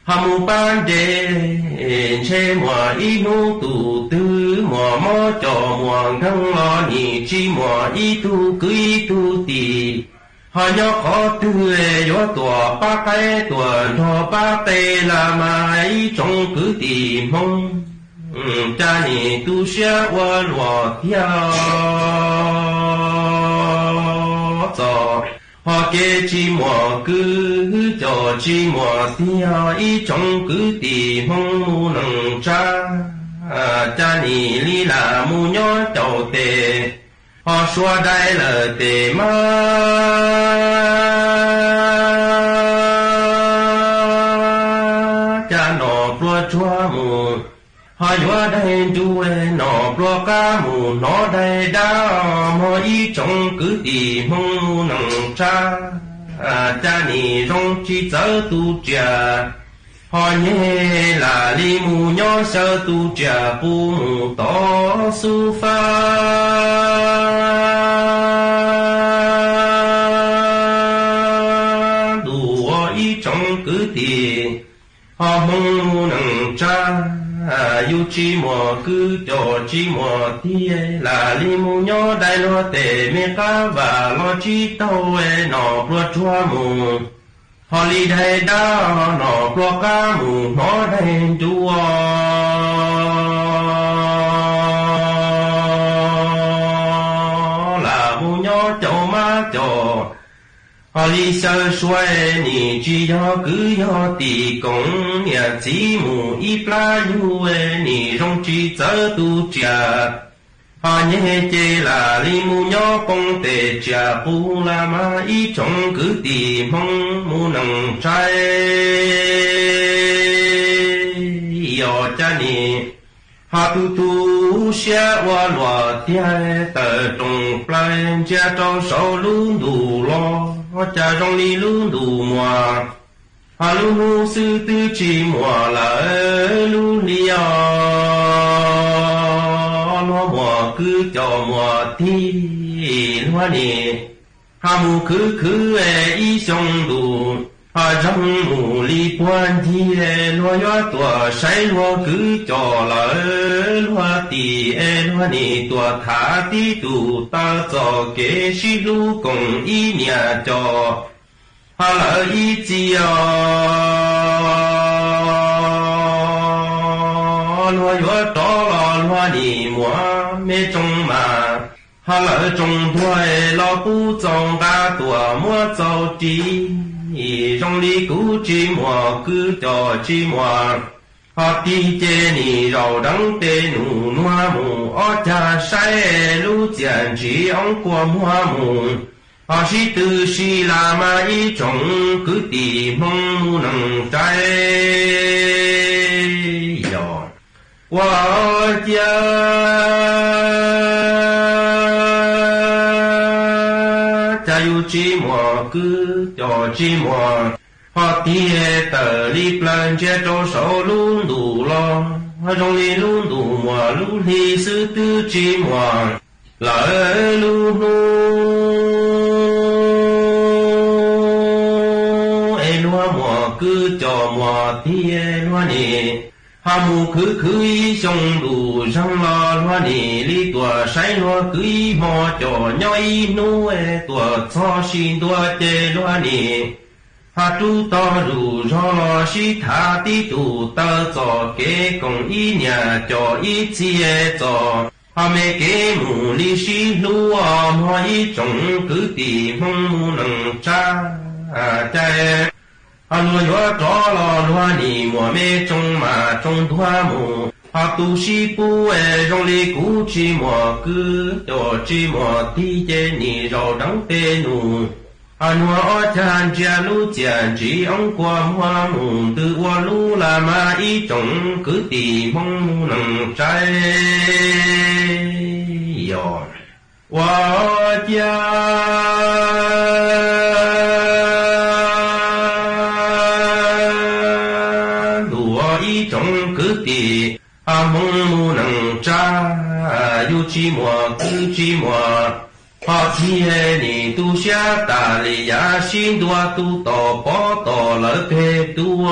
họ mù ban đề che mùa inu tu tư mùa mò cho mùa găng lo nhị chi mùa y tu cứ y tu tì họ nhớ khó tư yo tua ba cái tua thọ ba tê là mai trong cứ tì mong cha ni tu xia wa lùa theo cho họ kê chi mùa cứ cho chi mùa theo ý trong cứ tì mong nâng cha ni li là mu nhớ đầu tê họ xóa đại là tê ma cha nọ plua chua mù họ yo đây đuôi nọ plua cá mù nọ đây đá mò ý trong cứ tì mong nằng cha ni rong chi chở tu trà họ nhé là li mù nhó sơ tu trà pu mù to su pha đủ ý trong cứ tì họ mong nằng yu chi mùa cứ cho chi mùa tia là li mù nhó đại lo tề mê cá và lo chi tàu nọ plua chua mù họ li đại đá nọ plua cá mù nó đại đua là mù nhó chậu má chậu họ li sơ xoay ni chi yo cứ yo tì công nhà chỉ mù y pla yu ni rong chi chở tu trà họ nhé chê là li mù nhó công tề trà pu la ma y trong cứ tì mong mù nằng trái yo cha ni họ tu xia wa lùa tia tờ trồng plan cha trong sâu luôn đủ lo cha trong li luôn đủ mùa hà lu sư tư chi mùa là lu li nó mùa cứ cho mùa thi hoa nè hà mù cứ y sông đủ hà trong mù li quan thi lo yo tua sai lo cứ cho là lo tì lo nè tua thả tí tu ta cho kế si lu cùng y nhà cho họ lỡ ý chi loa yếu đó là loa đi mua mê trong mà họ lỡ trong thuê lo cú trong ta tuổi mua giàu trí trong đi cú chi mua cứ cho chi mua họ đi chê nì rau đắng tê nụ noa mù ó cha sai lũ tiền chỉ ông qua mua mù họ sĩ tư sĩ là mà ý trong cứ tìm mong mù nâng trái dò qua cha cha yu chi mua cứ cho chi mua họ tiề tờ li plan che cho số luôn đủ lo họ trong li luôn đủ mùa luôn li sư tư chi mùa lỡ luôn e loa mùa cứ cho mùa tiề loa nè họ mù cứ ý trong đủ răng lo loa nè li tua say loa cứ ý mò cho nhau ý nô e tua cho xin tua chê loa nè hà tu to rù cho lo sĩ thả tí tu tơ cho kế công ý nhà cho ý chia cho hà mê kế mù li sĩ lúa hoa ý trồng cứ tì mong mù nâng cha chạy hà lùa yếu cho lo loa nì mùa mê trông mà trông thoa mù hà tu sĩ bù e rong li cú chi mùa cứ cho chi mùa tí chê nì rau đắng tê nù anh hoa chan chia lu tiền chỉ ông qua hoa mùng từ hoa lu là ma ý trồng cứ tì mong nằng trái giò hoa cha lúa ý trồng cứ tì mong nằng trái yu chi mùa cứ chi mùa họ thiê ni tu xia ta li ya xin đua tu tò bó tò lỡ phê tu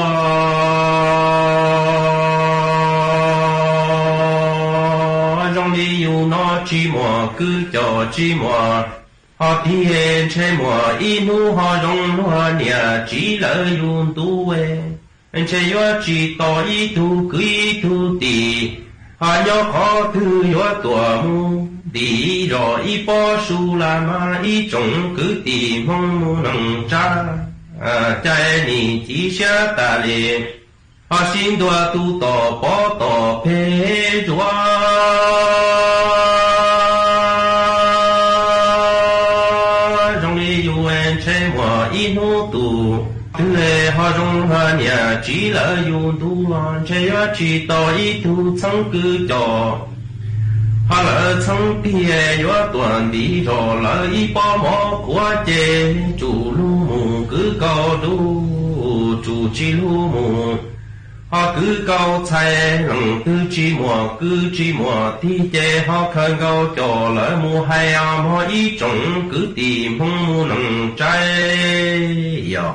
trong đi yu nó chi mùa cứ cho chi mùa họ thiê che mùa inu họ trong loa nhà chỉ lỡ yun tu e anh che yo chỉ tò y tu cứ y tu tì họ nhớ khó thư yo tua mu đi rồi y bó su là mà y trồng cứ tìm mong mù nâng cha chạy nì chỉ xa ta lệ họ xin đua tu tò bó tò phê chua trong đi yu en che mùa y nô tù tư lệ họ trong hoa nhà chỉ lỡ yu tu che yo chỉ tò y tu chẳng cứ cho họ lỡ chẳng bia yếu tuần đi rồi lỡ y bó mỏ của chê chủ lu mù cứ cầu đu chủ chi lu mù họ cứ cầu chạy lòng cứ chi mùa thì chê họ khẩn cầu cho lỡ mù hay họ y trồng cứ tìm không mù nâng trái dọ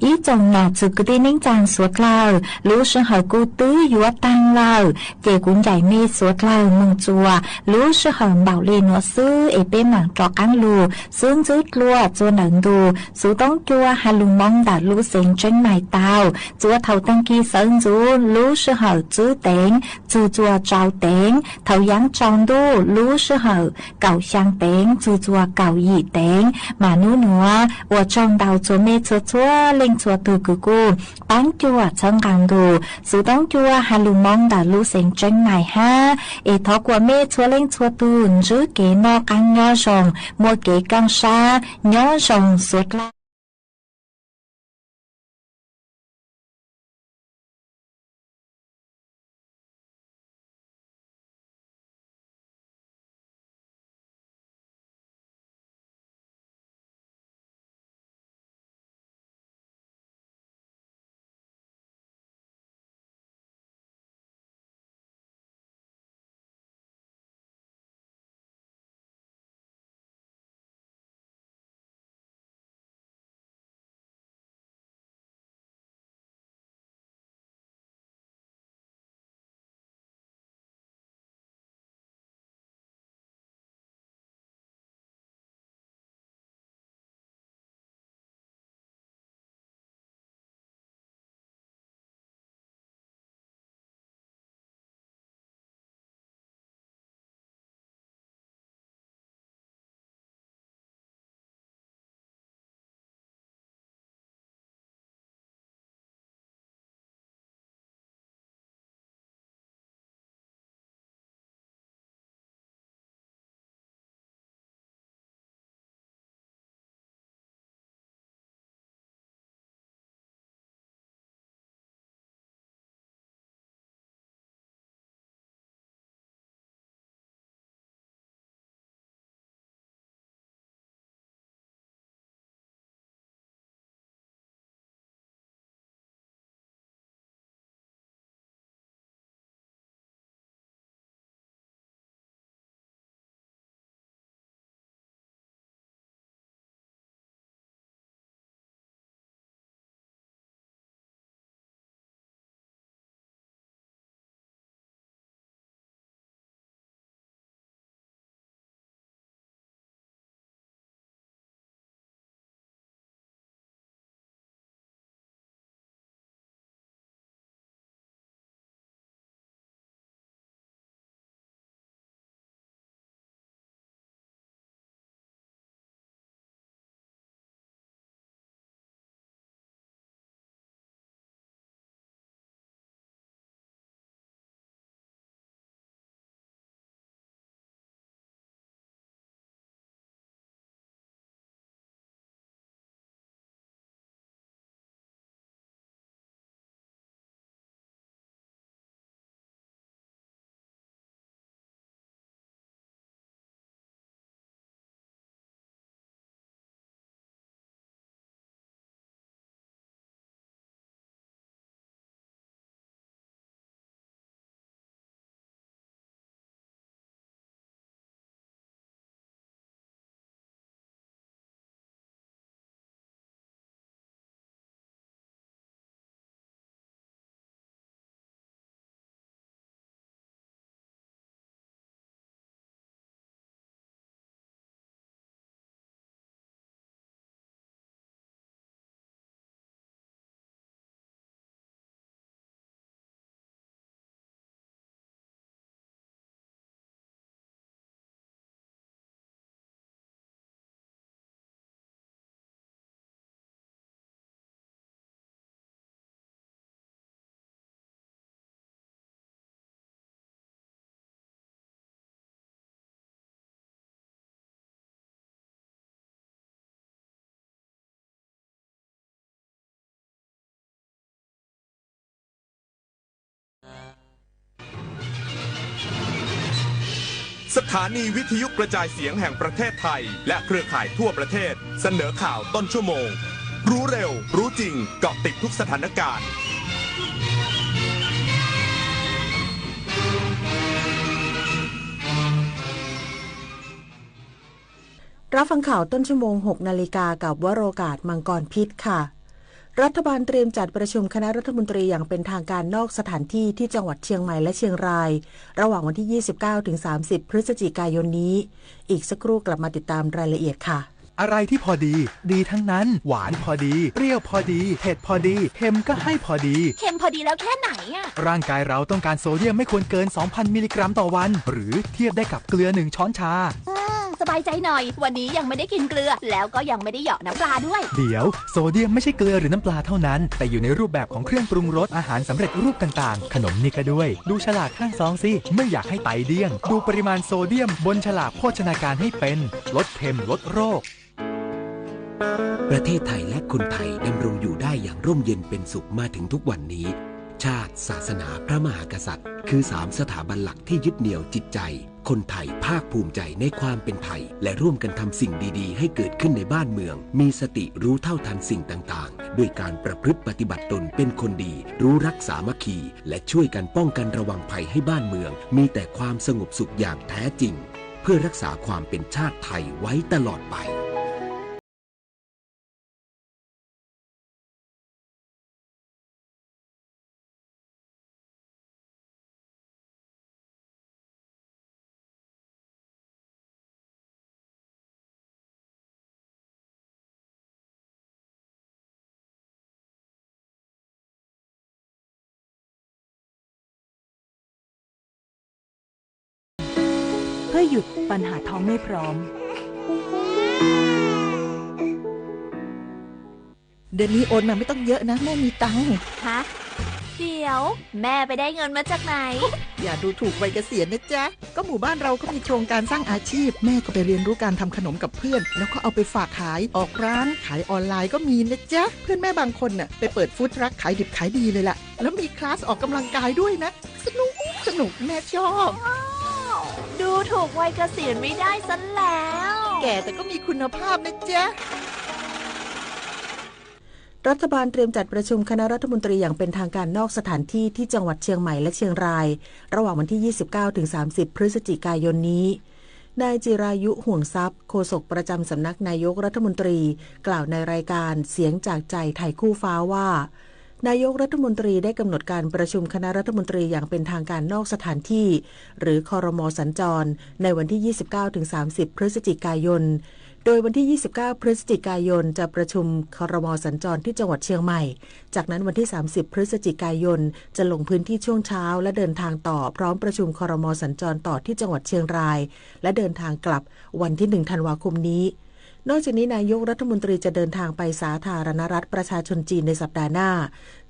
ý chồng nọ sự cứ tin nín chàng suốt lờ lũ sư hở cô tứ yếu tăng lờ chè cũng dạy mê suốt lờ mừng chùa lũ sư hở bảo lên nó sư ế bên mảng trọ cắn lù sướng rứt lùa chua nâng đù sú tông chua hà lù mong đã lũ xanh tranh mài tàu chua thầu tăng kỳ sơn rú lũ sư hở chữ tên chua trao tên thầu giáng tròn đu lũ sư hở cào sang tên chua cào dị tên mà nú núa của trong đầu chua mê chua chua từ cử cô bán chua chân càng đồ sự đóng chua hà lù mong đã lũ xanh tranh này ha ê thó của mê chua lên chua từ giữ kế no căng nhỏ rồng mua kế căng xa nhỏ rồng suốt la สถานีวิทยุกระจายเสียงแห่งประเทศไทยและเครือข่ายทั่วประเทศเสนอข่าวต้นชั่วโมงรู้เร็วรู้จริงเกาะติดทุกสถานการณ์รับฟังข่าวต้นชั่วโมง 6 นาฬิกากับวโรกาสมังกรพิษค่ะรัฐบาลเตรียมจัดประชุมคณะรัฐมนตรีอย่างเป็นทางการนอกสถานที่ที่จังหวัดเชียงใหม่และเชียงรายระหว่างวันที่ 29-30 พฤศจิกายนนี้อีกสักครู่กลับมาติดตามรายละเอียดค่ะอะไรที่พอดีดีทั้งนั้นหวานพอดีเปรี้ยวพอดีเผ็ดพอดีเค็มก็ให้พอดีเค็มพอดีแล้วแค่ไหนอะร่างกายเราต้องการโซเดียมไม่ควรเกิน 2,000 มิลลิกรัมต่อวันหรือเทียบได้กับเกลือ1ช้อนชาสบายใจหน่อยวันนี้ยังไม่ได้กินเกลือแล้วก็ยังไม่ได้เหยาะน้ำปลาด้วยเดี๋ยวโซเดียมไม่ใช่เกลือหรือน้ำปลาเท่านั้นแต่อยู่ในรูปแบบของเครื่องปรุงรสอาหารสำเร็จรูปต่างๆขนมนี่ก็ด้วยดูฉลากข้างซองสิไม่อยากให้ไตเดี้ยงดูปริมาณโซเดียมบนฉลากโภชนาการให้เป็นลดเค็มลดโรคประเทศไทยและคนไทยดำรงอยู่ได้อย่างร่มเย็นเป็นสุขมาถึงทุกวันนี้ชาติศาสนาพระมหากษัตริย์คือ3สถาบันหลักที่ยึดเหนี่ยวจิตใจคนไทยภาคภูมิใจในความเป็นไทยและร่วมกันทำสิ่งดีๆให้เกิดขึ้นในบ้านเมืองมีสติรู้เท่าทันสิ่งต่างๆด้วยการประพฤติปฏิบัติตนเป็นคนดีรู้รักสามัคคีและช่วยกันป้องกันระวังภัยให้บ้านเมืองมีแต่ความสงบสุขอย่างแท้จริงเพื่อรักษาความเป็นชาติไทยไว้ตลอดไปเพื่อหยุดปัญหาท้องไม่พร้อมเดือนนี้โอนมาไม่ต้องเยอะนะแม่มีตังค์ฮะเดี๋ยวแม่ไปได้เงินมาจากไหนอย่าดูถูกวัยเกษียณนะจ๊ะก็หมู่บ้านเราก็มีโครงการสร้างอาชีพแม่ก็ไปเรียนรู้การทำขนมกับเพื่อนแล้วก็เอาไปฝากขายออกร้านขายออนไลน์ก็มีนะจ๊ะเพื่อนแม่บางคนน่ะไปเปิดฟู้ดทรัคขายดิบขายดีเลยล่ะแล้วมีคลาสออกกำลังกายด้วยนะสนุกแม่ชอบดูถูกวัยเกษียณไม่ได้ซะแล้วแก่แต่ก็มีคุณภาพนะจ๊ะรัฐบาลเตรียมจัดประชุมคณะรัฐมนตรีอย่างเป็นทางการนอกสถานที่ที่จังหวัดเชียงใหม่และเชียงรายระหว่างวันที่ 29-30 พฤศจิกายนนี้นายจิรายุห่วงทรัพย์โฆษกประจำสำนักนายกรัฐมนตรีกล่าวในรายการเสียงจากใจไทยคู่ฟ้าว่านายกรัฐมนตรีได้กำหนดการประชุมคณะรัฐมนตรีอย่างเป็นทางการนอกสถานที่หรือครม.สัญจรในวันที่ 29-30 พฤศจิกายนโดยวันที่ 29 พฤศจิกายนจะประชุมครม.สัญจรที่จังหวัดเชียงใหม่จากนั้นวันที่ 30 พฤศจิกายนจะลงพื้นที่ช่วงเช้าและเดินทางต่อพร้อมประชุมครม.สัญจรต่อที่จังหวัดเชียงรายและเดินทางกลับวันที่ 1 ธันวาคมนี้นอกจากนี้นายกรัฐมนตรีจะเดินทางไปสาธารณรัฐประชาชนจีนในสัปดาห์หน้า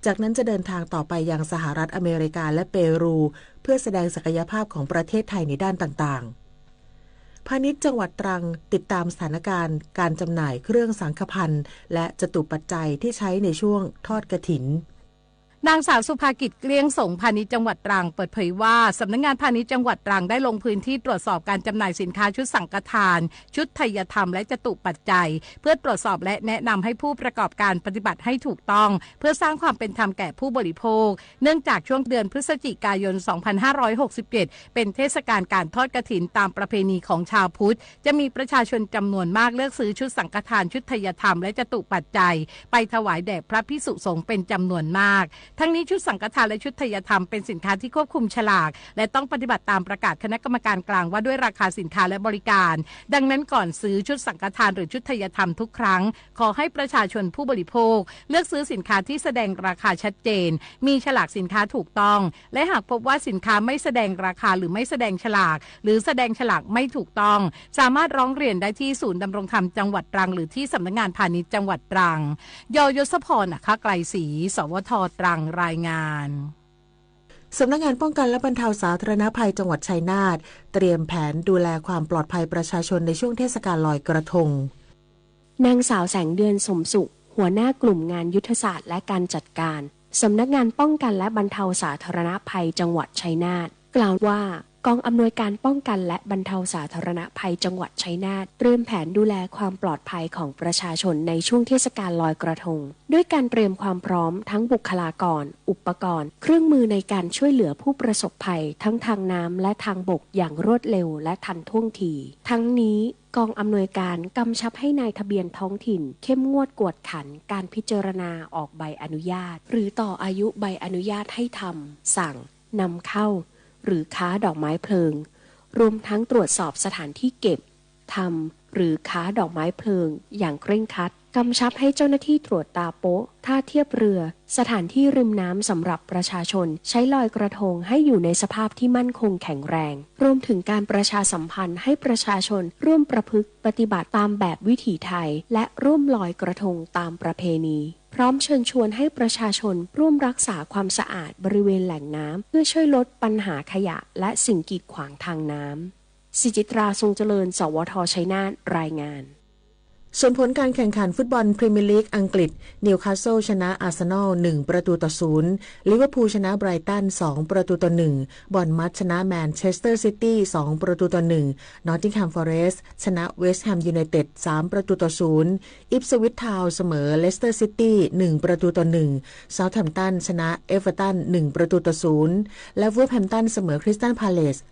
จากนั้นจะเดินทางต่อไปยังสหรัฐอเมริกาและเปรูเพื่อแสดงศักยภาพของประเทศไทยในด้านต่างๆพาณิชย์จังหวัดตรังติดตามสถานการณ์การจำหน่ายเครื่องสังฆพันธ์และจตุปัจจัยที่ใช้ในช่วงทอดกฐินนางสาวสุภากิจเกลี้ยงสงพาณิชย์จังหวัดตรังเปิดเผยว่าสำนักงานพาณิชย์จังหวัดตรังได้ลงพื้นที่ตรวจสอบการจำหน่ายสินค้าชุดสังฆทานชุดไทยธรรมและจตุปัจจัยเพื่อตรวจสอบและแนะนำให้ผู้ประกอบการปฏิบัติให้ถูกต้องเพื่อสร้างความเป็นธรรมแก่ผู้บริโภคเนื่องจากช่วงเดือนพฤศจิกายน 2567 เป็นเทศกาลการทอดกฐินตามประเพณีของชาวพุทธจะมีประชาชนจำนวนมากเลือกซื้อชุดสังฆทานชุดไทยธรรมและจตุปัจจัยไปถวายแด่พระภิกษุสงฆ์เป็นจำนวนมากทั้งนี้ชุดสังฆทานและชุดไทยธรรมเป็นสินค้าที่ควบคุมฉลากและต้องปฏิบัติตามประกาศคณะกรรมการกลางว่าด้วยราคาสินค้าและบริการดังนั้นก่อนซื้อชุดสังฆทานหรือชุดไทยธรรมทุกครั้งขอให้ประชาชนผู้บริโภคเลือกซื้อสินค้าที่แสดงราคาชัดเจนมีฉลากสินค้าถูกต้องและหากพบว่าสินค้าไม่แสดงราคาหรือไม่แสดงฉลากหรือแสดงฉลากไม่ถูกต้องสามารถร้องเรียนได้ที่ศูนย์ดำรงธรรมจังหวัดตรังหรือที่สำนักงานพาณิชย์จังหวัดตรังยศพร อัครไกรศรีสวท.ตรังรายงานสำนักงานป้องกันและบรรเทาสาธารณภัยจังหวัดชัยนาทเตรียมแผนดูแลความปลอดภัยประชาชนในช่วงเทศกาลลอยกระทงนางสาวแสงเดือนสมสุขหัวหน้ากลุ่มงานยุทธศาสตร์และการจัดการสำนักงานป้องกันและบรรเทาสาธารณภัยจังหวัดชัยนาทกล่าวว่าก กองอำนวยการป้องกันและบรรเทาสาธารณภัยจังหวัดชัยนาทเตรียมแผนดูแลความปลอดภัยของประชาชนในช่วงเทศกาลลอยกระทงด้วยการเตรียมความพร้อมทั้งบุคลากรอุปกรณ์เครื่องมือในการช่วยเหลือผู้ประสบภัยทั้งทางน้ำและทางบกอย่างรวดเร็วและทันท่วงทีทั้งนี้กองอำนวยการกำชับให้นายทะเบียนท้องถิ่นเข้มงวดกวดขันการพิจารณาออกใบอนุญาตหรือต่ออายุใบอนุญาตให้ทำสั่งนำเข้าหรือค้าดอกไม้เพลิงรวมทั้งตรวจสอบสถานที่เก็บทำหรือค้าดอกไม้เพลิงอย่างเคร่งครัดกำชับให้เจ้าหน้าที่ตรวจตาโป๊ะท่าเทียบเรือสถานที่ริมน้ำสำหรับประชาชนใช้ลอยกระทงให้อยู่ในสภาพที่มั่นคงแข็งแรงรวมถึงการประชาสัมพันธ์ให้ประชาชนร่วมประพฤติปฏิบัติตามแบบวิถีไทยและร่วมลอยกระทงตามประเพณีพร้อมเชิญชวนให้ประชาชนร่วมรักษาความสะอาดบริเวณแหล่งน้ำเพื่อช่วยลดปัญหาขยะและสิ่งกีดขวางทางน้ำสิจิตราทรงเจริญสวทชัยนาทรายงานส่วนผลการแข่งขันฟุตบอลพรีเมียร์ลีกอังกฤษนิวคาสเซิลชนะอาร์เซนอล1-0ลิเวอร์พูลชนะไบรตัน2-1บอร์นมัธชนะแมนเชสเตอร์ซิตี้2-1นอตติงแฮมฟอเรสต์ชนะเวสต์แฮมยูไนเต็ด3-0อิปสวิชทาวน์เสมอเลสเตอร์ซิตี้1-1เซาท์แฮมป์ตันชนะเอเวอร์ตัน1-0และวูล์ฟแฮมป์ตันเสมอคริสตัลพาเลซ2-2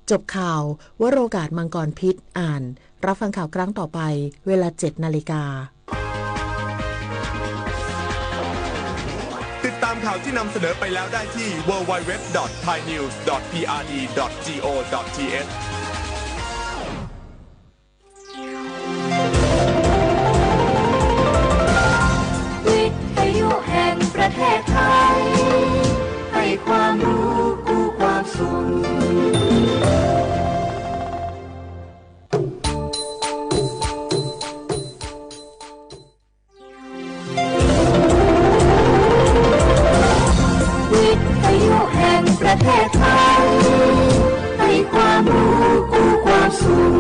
จบข่าววโรกาสมังกรพิษอ่านรับฟังข่าวครั้งต่อไปเวลา 7:00 น.ติดตามข่าวที่นำเสนอไปแล้วได้ที่ www.thainews.prd.go.th วิทยุแห่งประเทศไทยให้ความรู้คู่ความสุขประเทศไทยให้ความรู้คู่ความสุข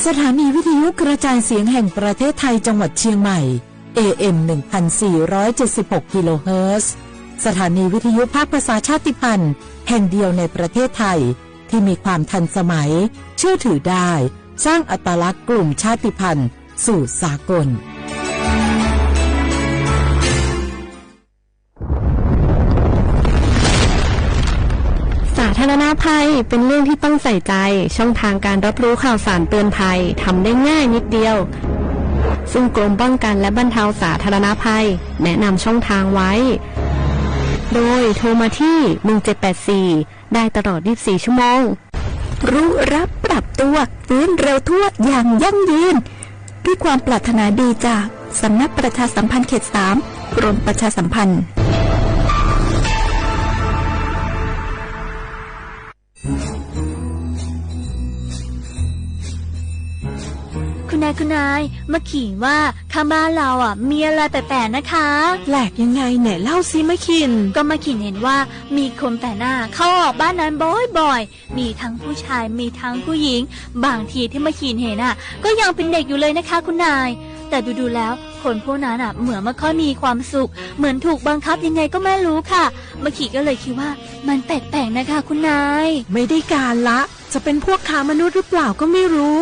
สถานีวิทยุกระจายเสียงแห่งประเทศไทยจังหวัดเชียงใหม่ AM 1476 กิโลเฮิรตซ์สถานีวิทยุภาคภาษาชาติพันธุ์แห่งเดียวในประเทศไทยที่มีความทันสมัยเชื่อถือได้สร้างอัตลักษณ์กลุ่มชาติพันธุ์สู่สากลสาธารณภัยเป็นเรื่องที่ต้องใส่ใจช่องทางการรับรู้ข่าวสารเตือนภัยทำได้ง่ายนิดเดียวซึ่งกรมป้องกันและบรรเทาสาธารณภัยแนะนำช่องทางไว้โดยโทรมาที่1784ได้ตลอด24ชั่วโมงรู้รับปรับตัวฟื้นเร็วทั่วอย่างยั่งยืนด้วยความปรารถนาดีจากสำนักประชาสัมพันธ์เขต 3 กรมประชาสัมพันธ์คุณนายมาขิงว่าข้างบ้านเรามีอะไรแปลกๆนะคะแปลกยังไงไหนเล่าซิมะขินก็มาขินเห็นว่ามีคนแปลกหน้าเข้าออกบ้านนั้นบ่อยๆมีทั้งผู้ชายมีทั้งผู้หญิงบางทีที่มาขินเห็นก็ยังเป็นเด็กอยู่เลยนะคะคุณนายแต่ดูๆแล้วคนพวกนั้นเหมือนไม่ค่อยมีความสุขเหมือนถูกบังคับยังไงก็ไม่รู้ค่ะมาขิก็เลยคิดว่ามันแปลกๆนะคะคุณนายไม่ได้การละจะเป็นพวกค้ามนุษย์หรือเปล่าก็ไม่รู้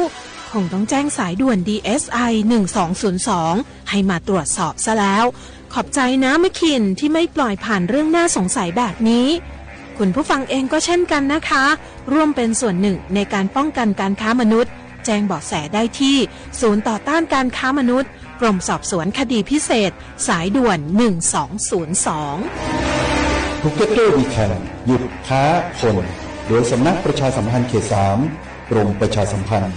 คงต้องแจ้งสายด่วน DSI 1202ให้มาตรวจสอบซะแล้วขอบใจนะมะขินที่ไม่ปล่อยผ่านเรื่องน่าสงสัยแบบนี้คุณผู้ฟังเองก็เช่นกันนะคะร่วมเป็นส่วนหนึ่งในการป้องกันการค้ามนุษย์แจ้งเบาะแสได้ที่ศูนย์ต่อต้านการค้ามนุษย์กรมสอบสวนคดีพิเศษสายด่วน1202 Together We Can หยุดค้าคนโดยสำนักประชาสัมพันธ์เขต 3 กรมประชาสัมพันธ์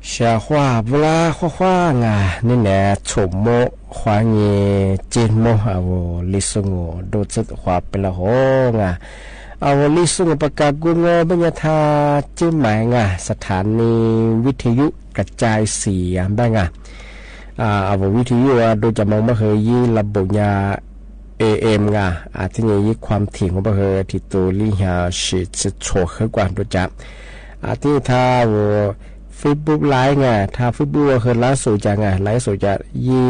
小花不啦花花啊，你呢宠物花叶节目啊，我历史我都知花不啦好啊。เอาลิสุงประกาศกุงบัญญัติจิ้มหมายงาสถานีวิทยุกระจายเสียงบ้างเอาวิทยุโดยจะมองมาเคยยี่ระบบยา AM งาที่ยี่ความถี่ของมาเคยที่ตัวลิฮาชิดโฉกขึ้นกว่าโดยจะที่ถ้าFacebook ไลฟ์ไงถ้า Facebook เคยไลฟ์สดจังไงไลฟ์สดจะยี่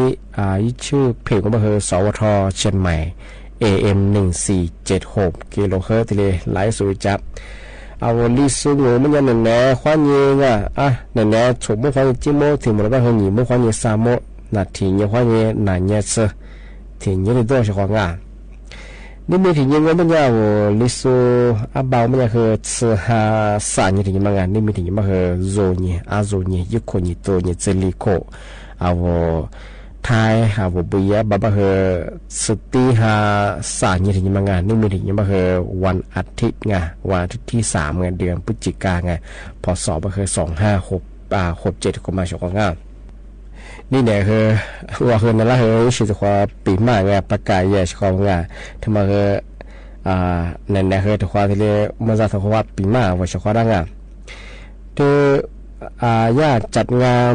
ชื่อเพจของมาเคยสวทเชียงใหม่AM 1476กิโลเฮิรตซ์เลยไลฟ์สุจับเอาลิสุงมันยังแน่ควานยิงแน่ฉบมุควานจิโมถึงมันก็เฮนี่มุควานยิง3โมนาทีเนี่ยควานยิงนาเนี่ยซะถึงยังได้ตัวชควางนี่มีถึงยังมันยังลิสุบ่าวมันยังคือ5 3นี่ถึงมันนี่มีถึงมันคือโซนี่โซนี่ยุคนี้ตัวนี่เจลิโกเอาไทยบุยบะบะเฮสติหาสาญถึงมางานนี่มีถึงบะเฮวันอาทิตย์ไงวันอาทิตย์ที่3ไงเดือนพฤศจิกายนไงพศบะเฮ2567ก็มาชกงานนี่เนี่ยคือว่าคือนั่นละเฮสิจะว่าปีใหม่ไงประกาศแย่ชกงานทำมาเฮนั่นเนี่ยเฮตะควาที่เลยมันจะตะควาปีใหม่ว่าชกได้ไงญาติจัดงาน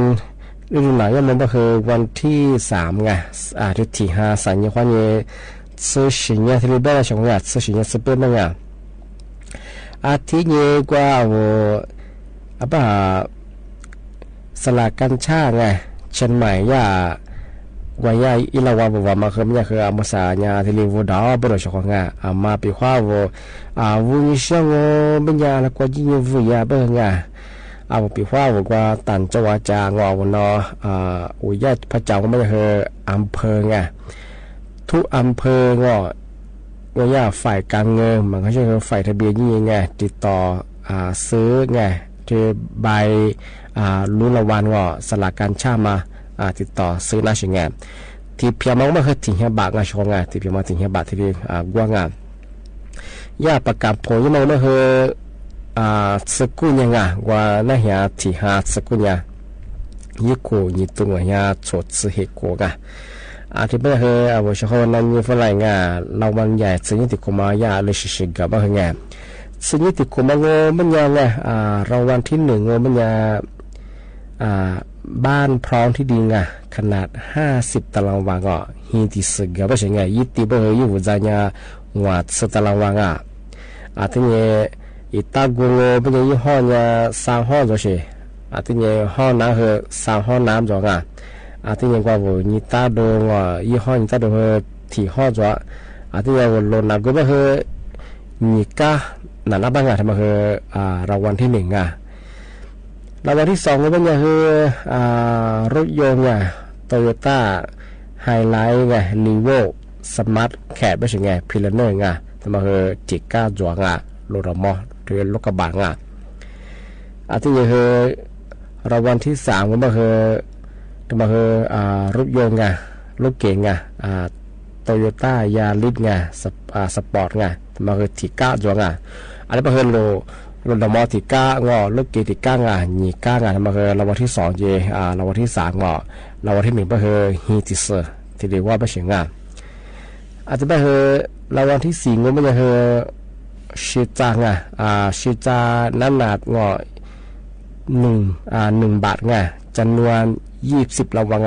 ฤดูหนาวมันก็คือวันที่3ไงที่ที่5สัญญาความเยซื้อสินยาที่เรียกว่าชงงานซื้อสินยาสเปิร์มั้งอาทิตย์เยกว่าว่าสลากกัญชาไงเชียงใหม่ย่าวายาอิลาวาบวามาคือมันคืออามาสายาที่เรียกว่าดาวบริสุทธิ์ไงมาปีข้าววุ้ยเชียงเป็นยาละกว่ายิ่งวุ้ยาเบิ่งไงเอาปีว่าบอกว่าตันจังหวัดจางอวนอุยพระเจ้าก็ไม่ใช่อำเภอไงทุกอำเภองอยฝ่ายการเงินมันก็ใช่ฝ่ายทะเบียนยี่ไงติดต่อซื้อไงที่ใบรุ่นละวันสลากการชามาติดต่อซื้อน่าชิงไงที่เพียงมันไม่เคยถึงเฮียบาทไงชงไงที่เพียงมาถึงเฮียบาทที่เรียกว่างานย่าประกาศผลยังไม่เคยสกุลยังว่าน่าเหี่ยที่5สกุลยังยี่กูยี่ตัวเหี่ยชดซื้อเหตุกูที่ไม่เคยว่าชาวนั้นยี่ฝรั่งเราวันใหญ่สิ่งที่กูมาย่าเลยสิกับว่าไงสิ่งที่กูมามันยังเราวันที่1มันยังบ้านพร้อมที่ดีขนาด50 ตารางวาฮีที่สึกกับว่าไงยี่ตีบ่อยู่หัวใจวัด10 ตารางวาที่เนี่ยอีตากูเป็นยี่ห้อเนี่ย3 ห้อจ้ะสิที่เนี่ยห้อน้ำคือ3 ห้อน้ำจ้ะที่เนี่ยกว่าว่ายี่ตาดูยี่ห้อยี่ตาดูที่ห้อจ้ะที่เนี่ยว่าลงน้ำก็ไม่คือยี่ก้านั่นละบ้างทำไมคือรางวัลที่1รางวัลที่2ก็เป็นอย่างคือรถยนต์โตโยต้าไฮไลท์ลีโวสมาร์ทแคปไม่ใช่พิลเนอร์ทำไมคือจิก้าจ้ะรถมอหรือรถกระบะที่นี่คือรางวัลที่3ก็มาคือรถยนต์รถเก๋งโตโยต้ายาริสสปอร์ตมาคือที่ก้าจ้ะอันนี้มาคือรถมอที่ก้ารถเก๋งที่ก้ยี่ก้มาคือรางวัลที่2รางวัลที่3รางวัลที่1ก็คือฮีติเซอร์ที่เรียกว่าไม่ใช่อาจจะมาคือรางวัลที่4ก็ไม่ใช่ชิจางชิจาน้ำหนัก1 บาทจำนวน20 รางวัล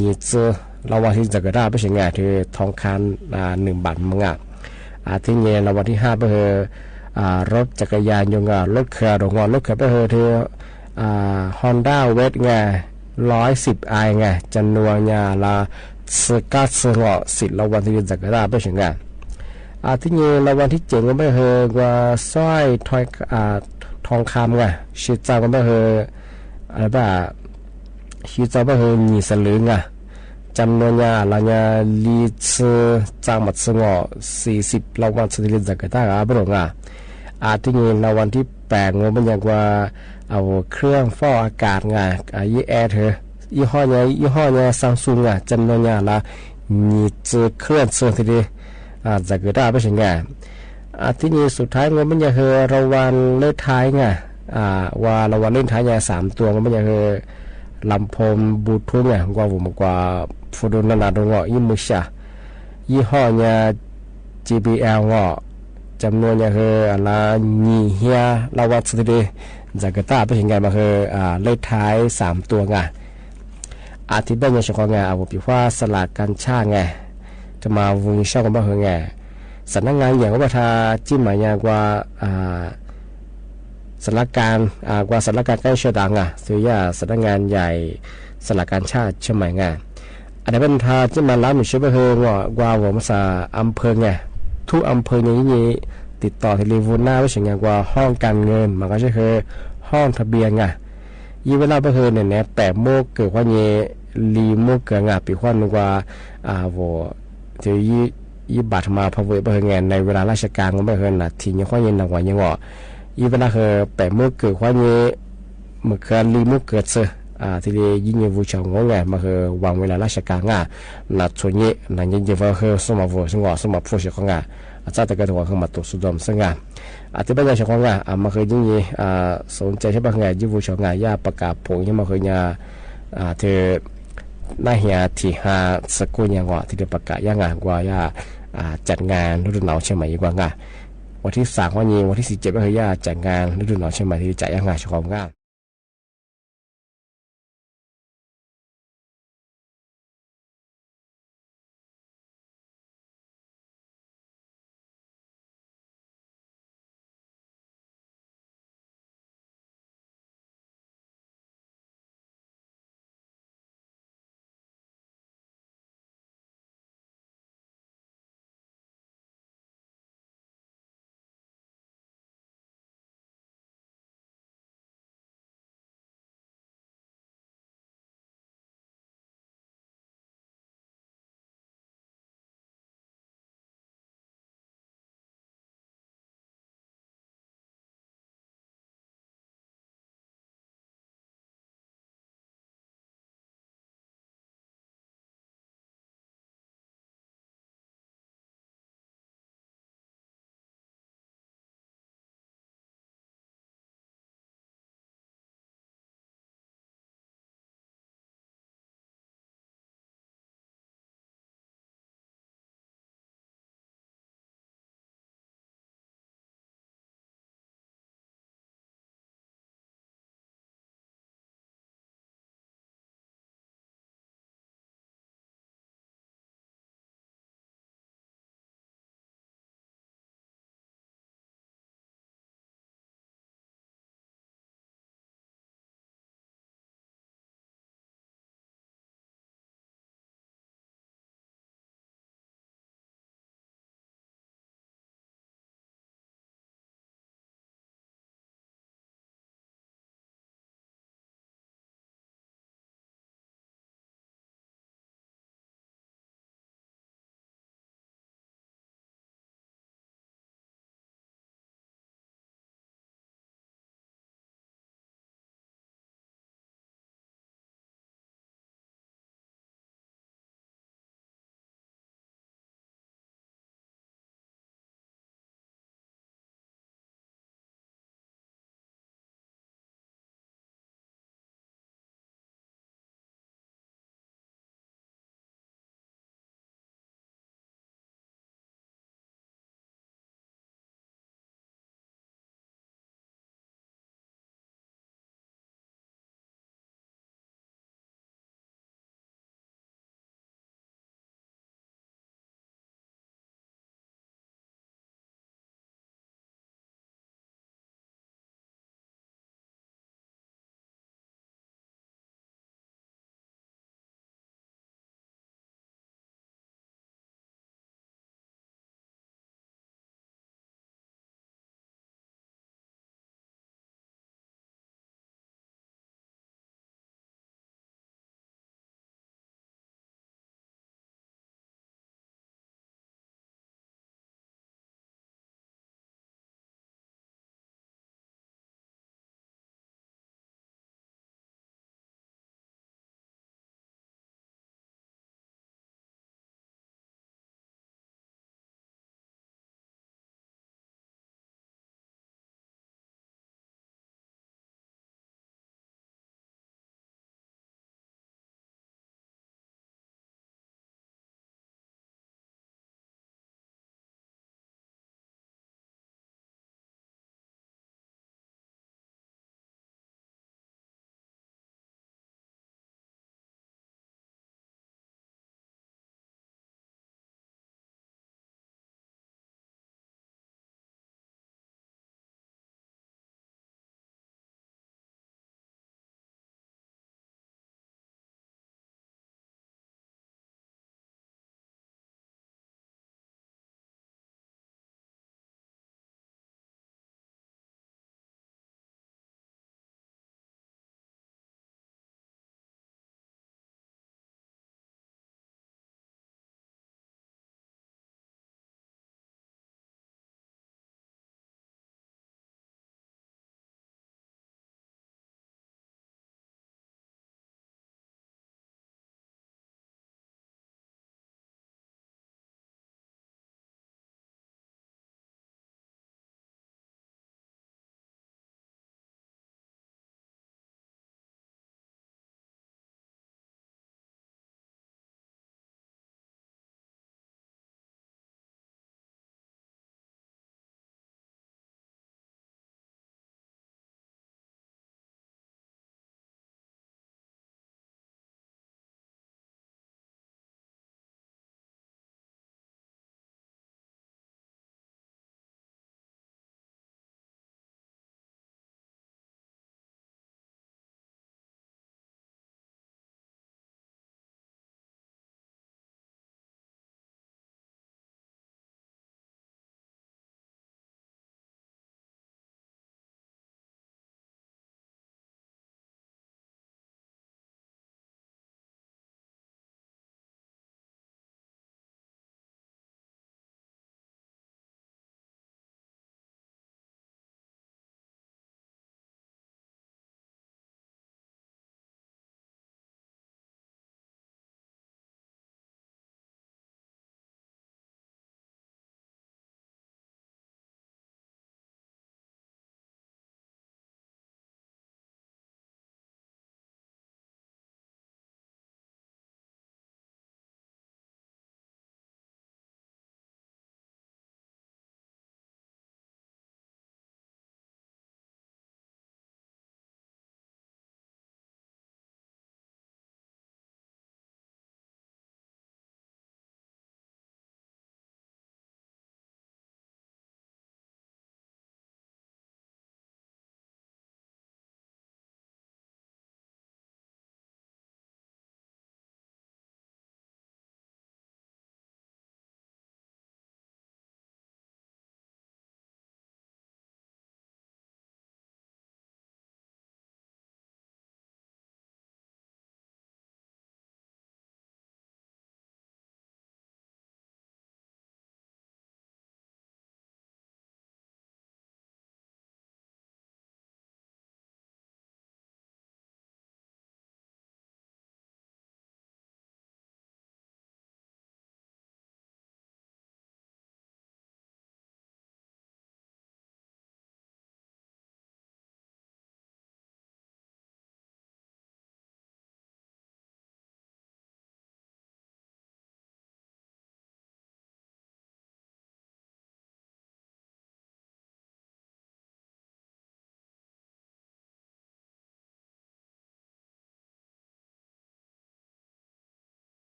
ยี่เจอรางวัลที่จะกระได้ไม่ใช่ที่ทองคำ1 บาทมั้งที่เนี่ยรางวัลที่5ก็คือรถจักรยานยนต์รถเครือรถเครือก็คือที่Honda West 110ไอจำนวนละ10 รางวัลที่จะกระได้ไม่ใช่ที่นี่รางวัลที่7ก็ไม่เคยว่าสร้อยทองคำชิจาก็ไม่เคยอะไรบ้าชิจาไม่เคย20 สลึงจำนวนละลีจางมัดสง40 รางวัลสถิติจากกระต่ายบรองที่นี่รางวัลที่8ก็เป็นอย่างว่าเอาเครื่องฟอกอากาศยี่แอร์เธอยี่ห้อซัมซุงจำนวนละ20 เครื่องสถิติจากกระต่ายไม่ใช่ที่นี่สุดท้ายมันจะคือรางวัลเลขท้าย ว่าเราว่าเล่นท้ายยา3ตัวมันยังคือลำโพงบลูทูธไงกว่าผมกว่าฟูดนานาดงยี่มือชายี่ห้อเนี่ย JBL ก็จำนวนเนี่ยคืออะไรนี่เฮียเราว่าสุดที่จากตาไปถึงไงมาคือเลขท้าย3ตัวไงอาทิตย์เป็นยังเฉพาะไงเอาผมว่าสลากการชาไงจะมาวุ่นเช่ากันบ้างไงสำนักงานอย่างว่าถ้าจิ้มหมายอย่างว่าสำนักการกว่าสำนักการใกล้เชื่อดังซื้อยาสำนักงานใหญ่สลากการชาติเชื่อหมายไงอันนี้เป็นท่าจิ้มมาแล้วมีชื่อว่าคือกว่าผมสาอำเภอไงทุกอำเภออย่างนี้ติดต่อเทเลโฟนหน้าไว้เฉยๆว่าห้องการเงินมันก็จะคือห้องทะเบียนไงยี่เวลาไปคือเนี่ยแปะโมกเกิดว่าเนี่ยรีโมกเกิดปีควันกว่าจะยี่บาทมาพะเวไปคือไงในเวลาราชการก็ไม่เคยนะทีนี้ว่าเนี่ยหนักกว่ายังยี่เวลาคือแปะโมกเกิดว่าเนี่ยเมื่อคืนรีโมกเกิดเสือทีนี้ยิ่งยิ่งวูชงงไงมาคือวางเวลาราชการนัดชนยี่นั่นยิ่งยิ่งว่าคือสมัครวูชงสมัครผู้เชี่ยวชาญอาจารย์ตะเกียบตัวขึ้นมาตัวสุดยอดซึ่งที่เป็นอย่างเช่นว่ามาเคยยิ่งยี่สนใจใช่ป่ะไงยิ่งวูชงย่าประกาศผลที่มาเคยเนี่ยเธอหน้าเหียที่หาสกุลยังว่าที่เธอประกาศยังไงว่าย่าจัดงานฤดูหนาวเชียงใหม่กว่าไงวันที่3วันนี้วันที่17ก็คือย่าจัดงานฤดูหนาวเชียงใหม่ที่จัดยังไงชมกัน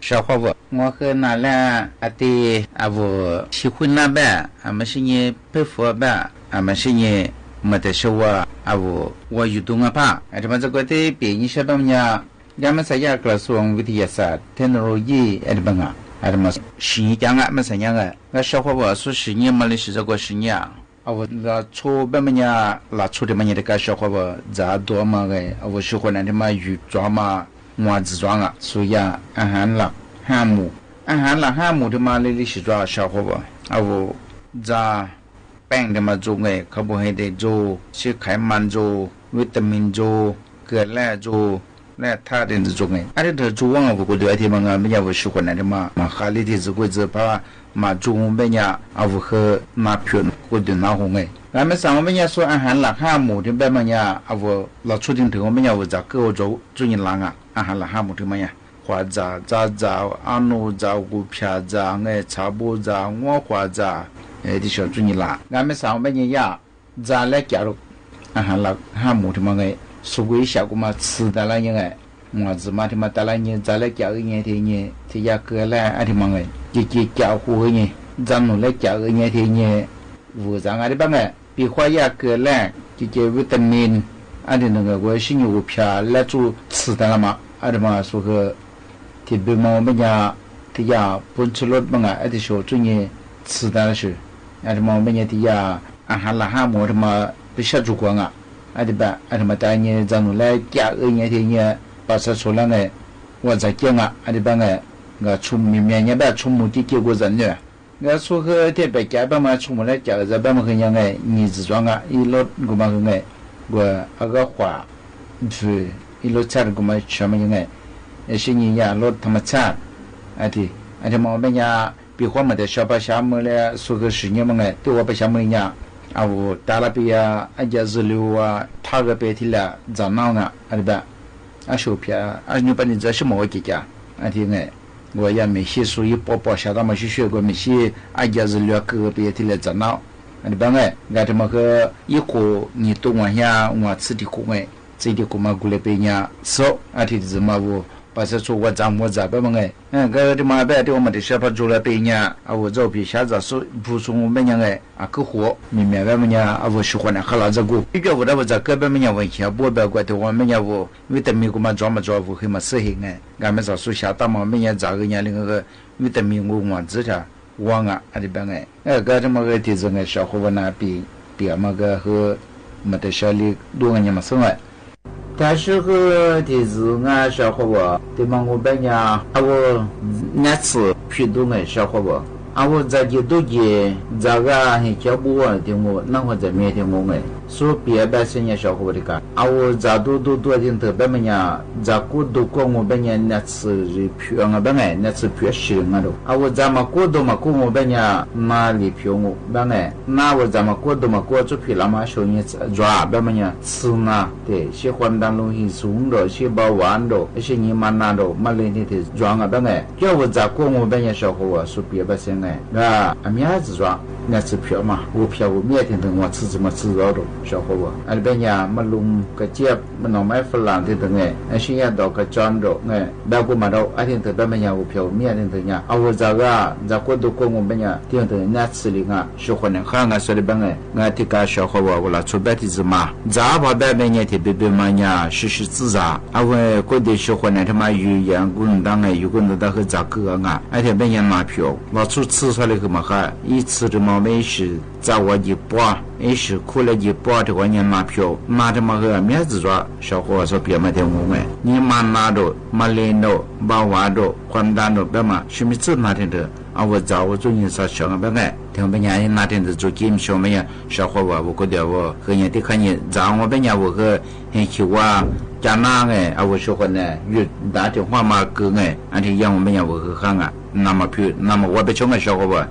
小伙子，我和那俩阿弟阿我喜欢那边，俺们是你佩服吧，俺们是你没得说阿我有动啊怕，俺这么这个的别人说吧么呀，俺们在家กระทรวงวิทยาศาสตร์เทคโนโลยีอะไรบ้างอ่ะ俺们10年俺们3年个，俺小伙子说10年没的是这个10年。我那初半么年，那初的么年的个小伙子，咋多嘛个？我喜欢那的嘛鱼抓嘛，我自抓啊，所以啊，俺喊了汉姆的嘛，那里是抓小伙子，我咋病的嘛做个，可不还得做，是开满做，维他命做，铬来做。那他的做个，而且他做完我觉得而且嘛，俺们家我喜欢那的嘛，哈里的是鬼子怕。嘛中边呀，我和那片我的那红哎，俺们上边呀说俺喊拉哈姆的边嘛呀，我老出定头我们呀我咋给我做你啷啊，俺喊拉哈姆的嘛呀，花咋阿奴咋股票咋哎茶布咋我花咋的小做你啷，俺们上边呀咋来加入，俺喊拉哈姆的嘛哎，说过一下个嘛吃的那样哎。我子嘛的嘛，打来你再来教个年天呢，这家过来阿的嘛个，就教活呢，咱们来教个年天呢，午上阿的吧个，比花呀过来，就维他命，阿的那个我是牛皮来做吃的了嘛，阿的嘛说个，特别嘛我们家，这家本吃肉嘛个，阿的说做呢吃的是，阿的嘛我们家这家，阿哈拉哈么的嘛不晓做光啊，阿的吧，阿的嘛带呢咱们来教个年天呢。把这出来呢，我在讲啊，阿里边个，我出明年边出目的结果人呢，我说和特别家边嘛出门来教这边嘛很样个，你自装啊，一路我嘛个，我那个话，是一路差的我嘛什么样个，也是你呀路他妈差，阿弟嘛我们呀，比花么的小把项目嘞，说个10年嘛个，对我把项目呀，啊我打了比呀，俺家日流啊，他个白天了，早闹呢，阿里边。啊，手片啊，你把你这什么我给讲？啊，听哎，我也没写书，一包晓得嘛去学过没写，俺家是两个别的来热闹。啊，你帮哎，俺这么个一个你懂我下，我吃的苦哎，这的苦嘛过来别人少，啊，听是嘛我。把这说我咋办嘛哎，个的嘛别的我们的小朋友来别人啊，我这边下子说不说我们人哎，啊个活，明白吧么呀？啊我喜欢的喝老这个，一个我那在个别么呀问题啊，不别怪的我们呀我，维他命我们抓我很嘛适应哎，俺们早说下大嘛么呀咋个年龄个维他命我知道，忘啊，啊的办哎，个这么个地子哎，小伙子那比么个和没得小李多个年嘛生哎。但是和的是俺小伙子，对嘛我本家我那次批动俺小伙子，我在这都去，这个还叫不完的我，那我在面前我哎，说别百姓家小伙子的干，我这都的特别么呀，这过都过我本家那次的批我本来那次批10个都，我这么过都嘛过我本家哪里批我本来，那我这么过都嘛过就批了嘛，说你抓本么呀，吃呢对，喜欢当东西送的，喜把玩的，一些你们拿的，嘛来的抓我本来，叫我这过我本家小伙子说别百姓啊，俺们还是抓。那次票嘛，我票我每天等我吃什么吃肉的，小伙子，俺边呀，嘛弄个接，嘛弄买弗兰的等哎，俺现在到个张着哎，包括嘛到，俺天头边呀，我票我每天等呀，我这个在国都过我们呀，天头那次里啊，喜欢的很啊，说的边哎，俺这个小伙子我来出白的是嘛，咋跑白边呀，特别嘛呀，实自然，我国的喜欢的他妈语言共当哎，有个人到和咋个啊，俺天边呀拿票，老出吃出来个嘛哈，一次的嘛。没事，在我一包，也是苦了一包的话，你拿票，拿的嘛个面子抓，小伙子说别么的我们，你嘛拿着，嘛来着，把娃着，混蛋着，别嘛，什么子拿的的，我找我做人啥小个别个，听别人拿的做game小么呀，小伙子我觉得我和人家看你，找我别人我和很喜欢。加拿哎，我喜欢呢，越打电话嘛个哎，俺这让我们家我和看啊，那么票，那么我别穷个小伙子。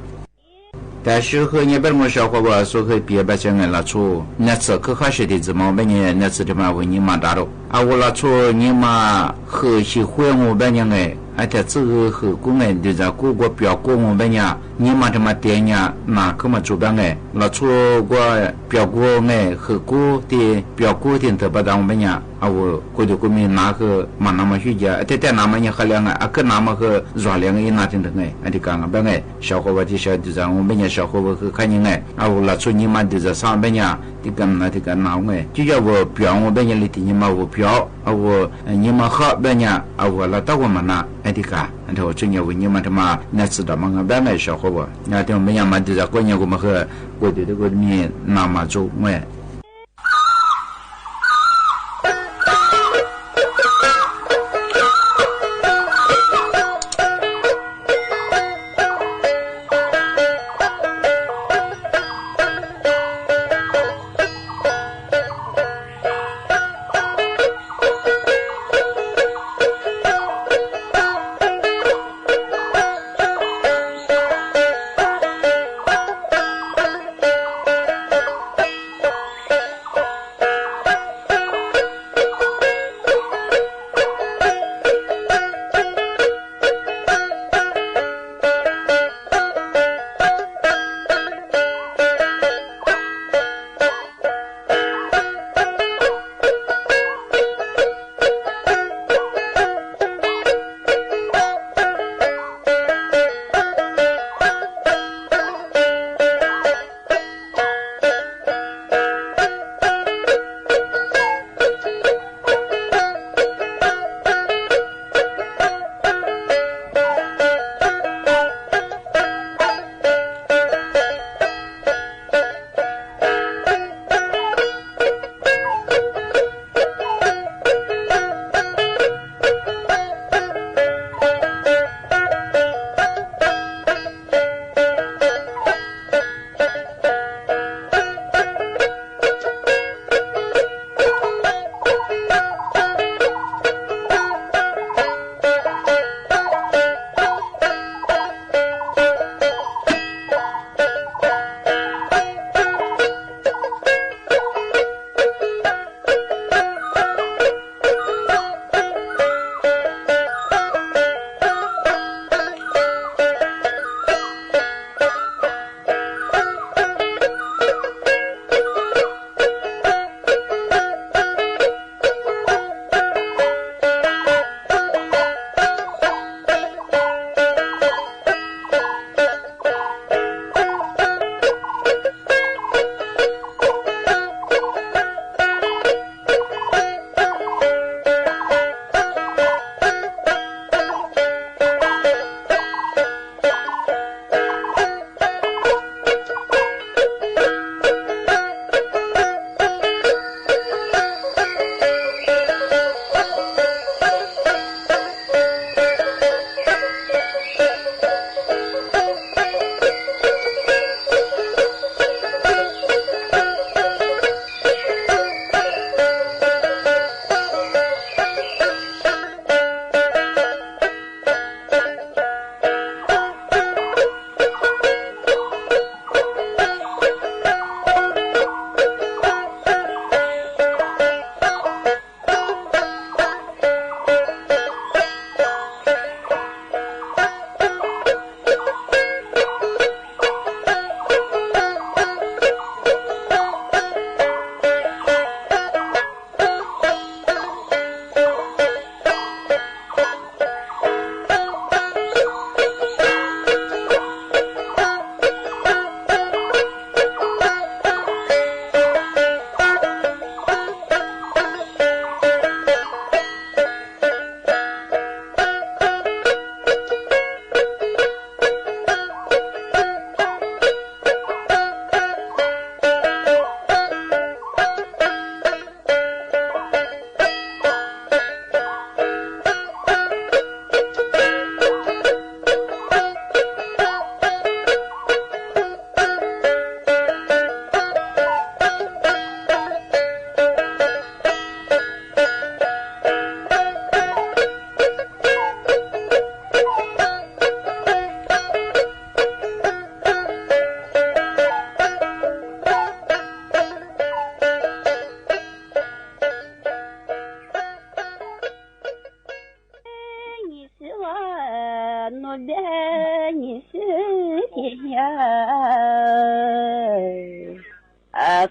但是和你本我小伙子说和别百姓人拉出，那次可开始的怎么办呢？那次的嘛为你嘛打了，我拉出你嘛和喜欢我本人哎，而且这个和工人就在各个表过我本人，你嘛他妈点呀，哪个嘛主办哎，拉出个表过哎和过的表过的特别当我本人，啊我过去过面拿个嘛那么去家แต่那么也好两啊个那么个热量也拿真的哎啊你讲啊ben哎小伙伴的小的咱我们也小伙伴去看人哎啊我拉出你嘛的在上边呀的跟那的跟那哎就要我表我ben也里的你嘛我表啊我你嘛好ben呀啊我拉到我们那哎的个然后真要为你们他妈那知道嘛ben哎小伙伴那的我们也嘛的在过年我们和过去的过面那么做哎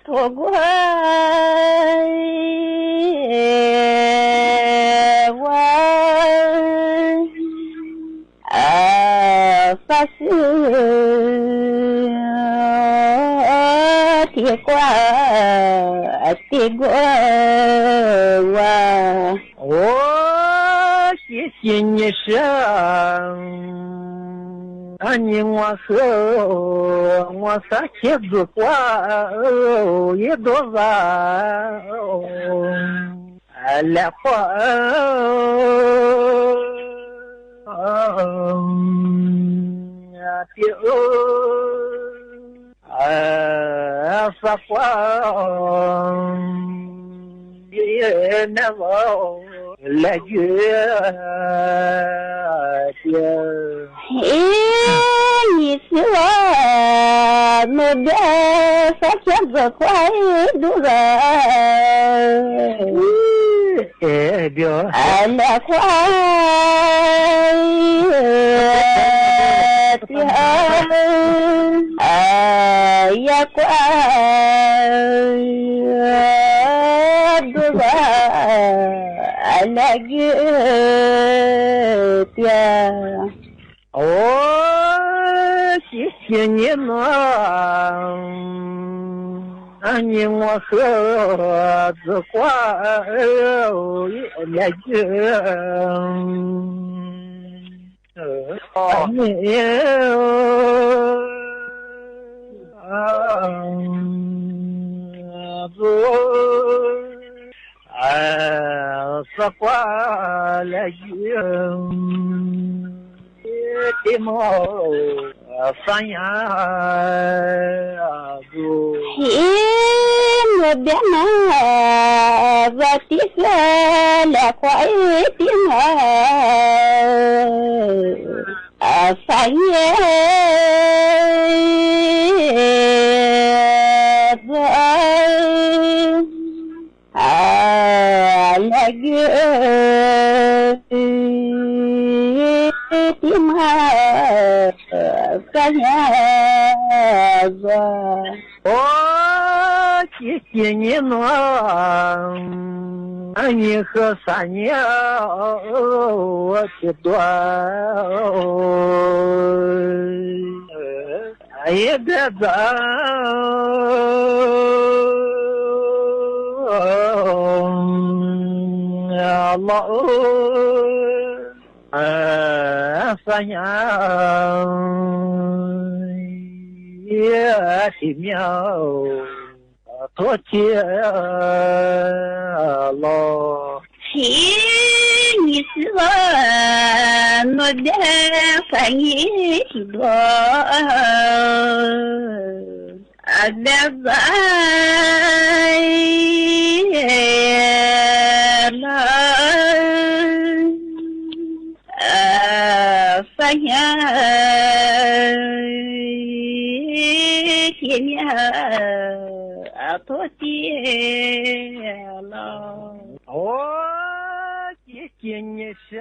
错过法师铁瓜铁瓜哇，我谢谢你生，你我和我三千子瓜一多万来花。发光也难忘来月你是我们的三千子快路人来快呀乖对吧那个的谢谢你们你我和子瓜来发瓜来的猫三呀我别拿我的手来快点三呀那个的嘛三呀子谢谢你们你和三年我的短也别走老三年也的苗多钱了你是我的反应多别在发现天面多见了谢谢你生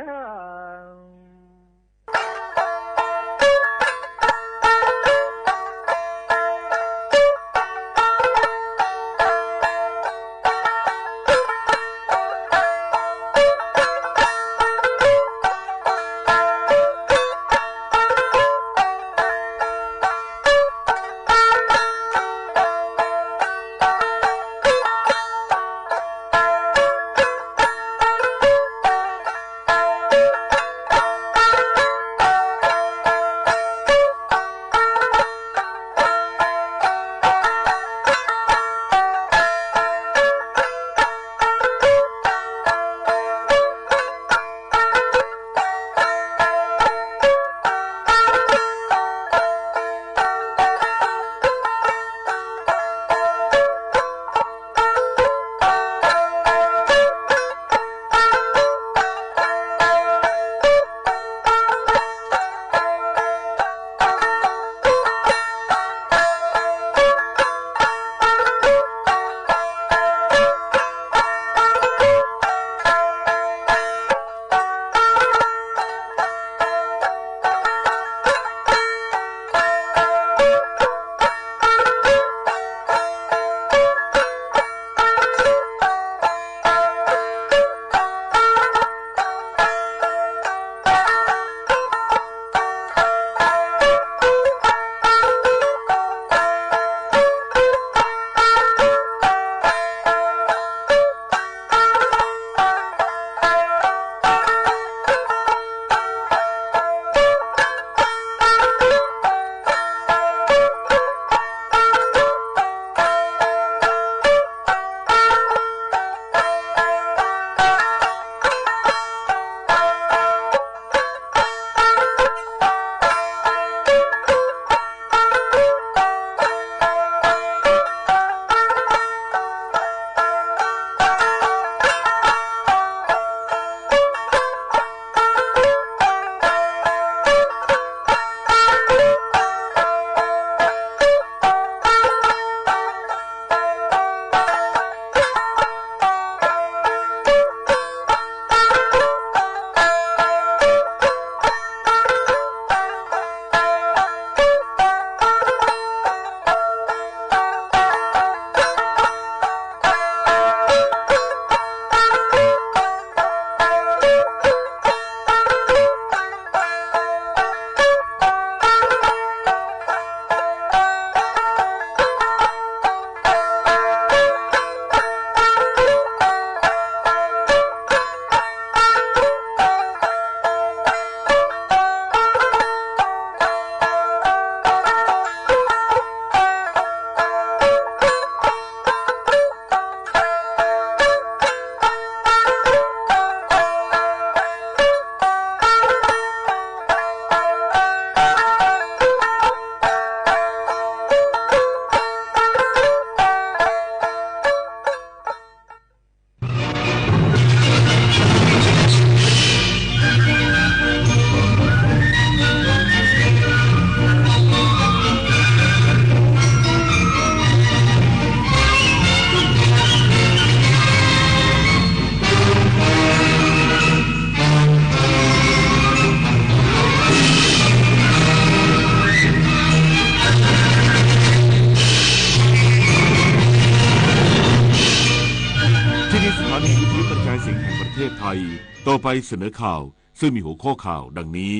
ายเสียงแห่งประเทศไทยต่อไปเสนอข่าวซึ่งมีหัวข้อข่าวดังนี้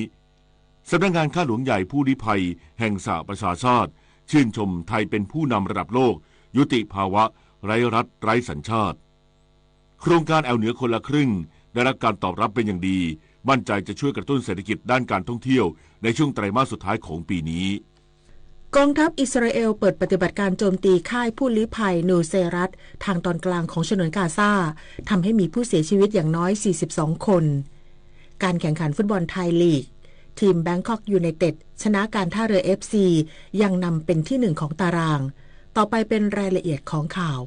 สำนักงานข้าหลวงใหญ่ผู้ลี้ภัยแห่งสหประชาชาติชื่นชมไทยเป็นผู้นำระดับโลกยุติภาวะไร้รัฐไร้สัญชาติโครงการแอลเหนือคนละครึ่งได้รับการตอบรับเป็นอย่างดีมั่นใจจะช่วยกระตุ้นเศรษฐกิจด้านการท่องเที่ยวในช่วงไตรมาสสุดท้ายของปีนี้กองทัพอิสราเอลเปิดปฏิบัติการโจมตีค่ายผู้ลี้ภัยนูเซรัตทางตอนกลางของฉนวนกาซาทำให้มีผู้เสียชีวิตอย่างน้อย42คนการแข่งขันฟุตบอลไทยลีกทีมแบงคอกยูไนเต็ดชนะการท่าเรือ FC ยังนำเป็นที่1ของตารางต่อไปเป็นรายละเอียดของข่าว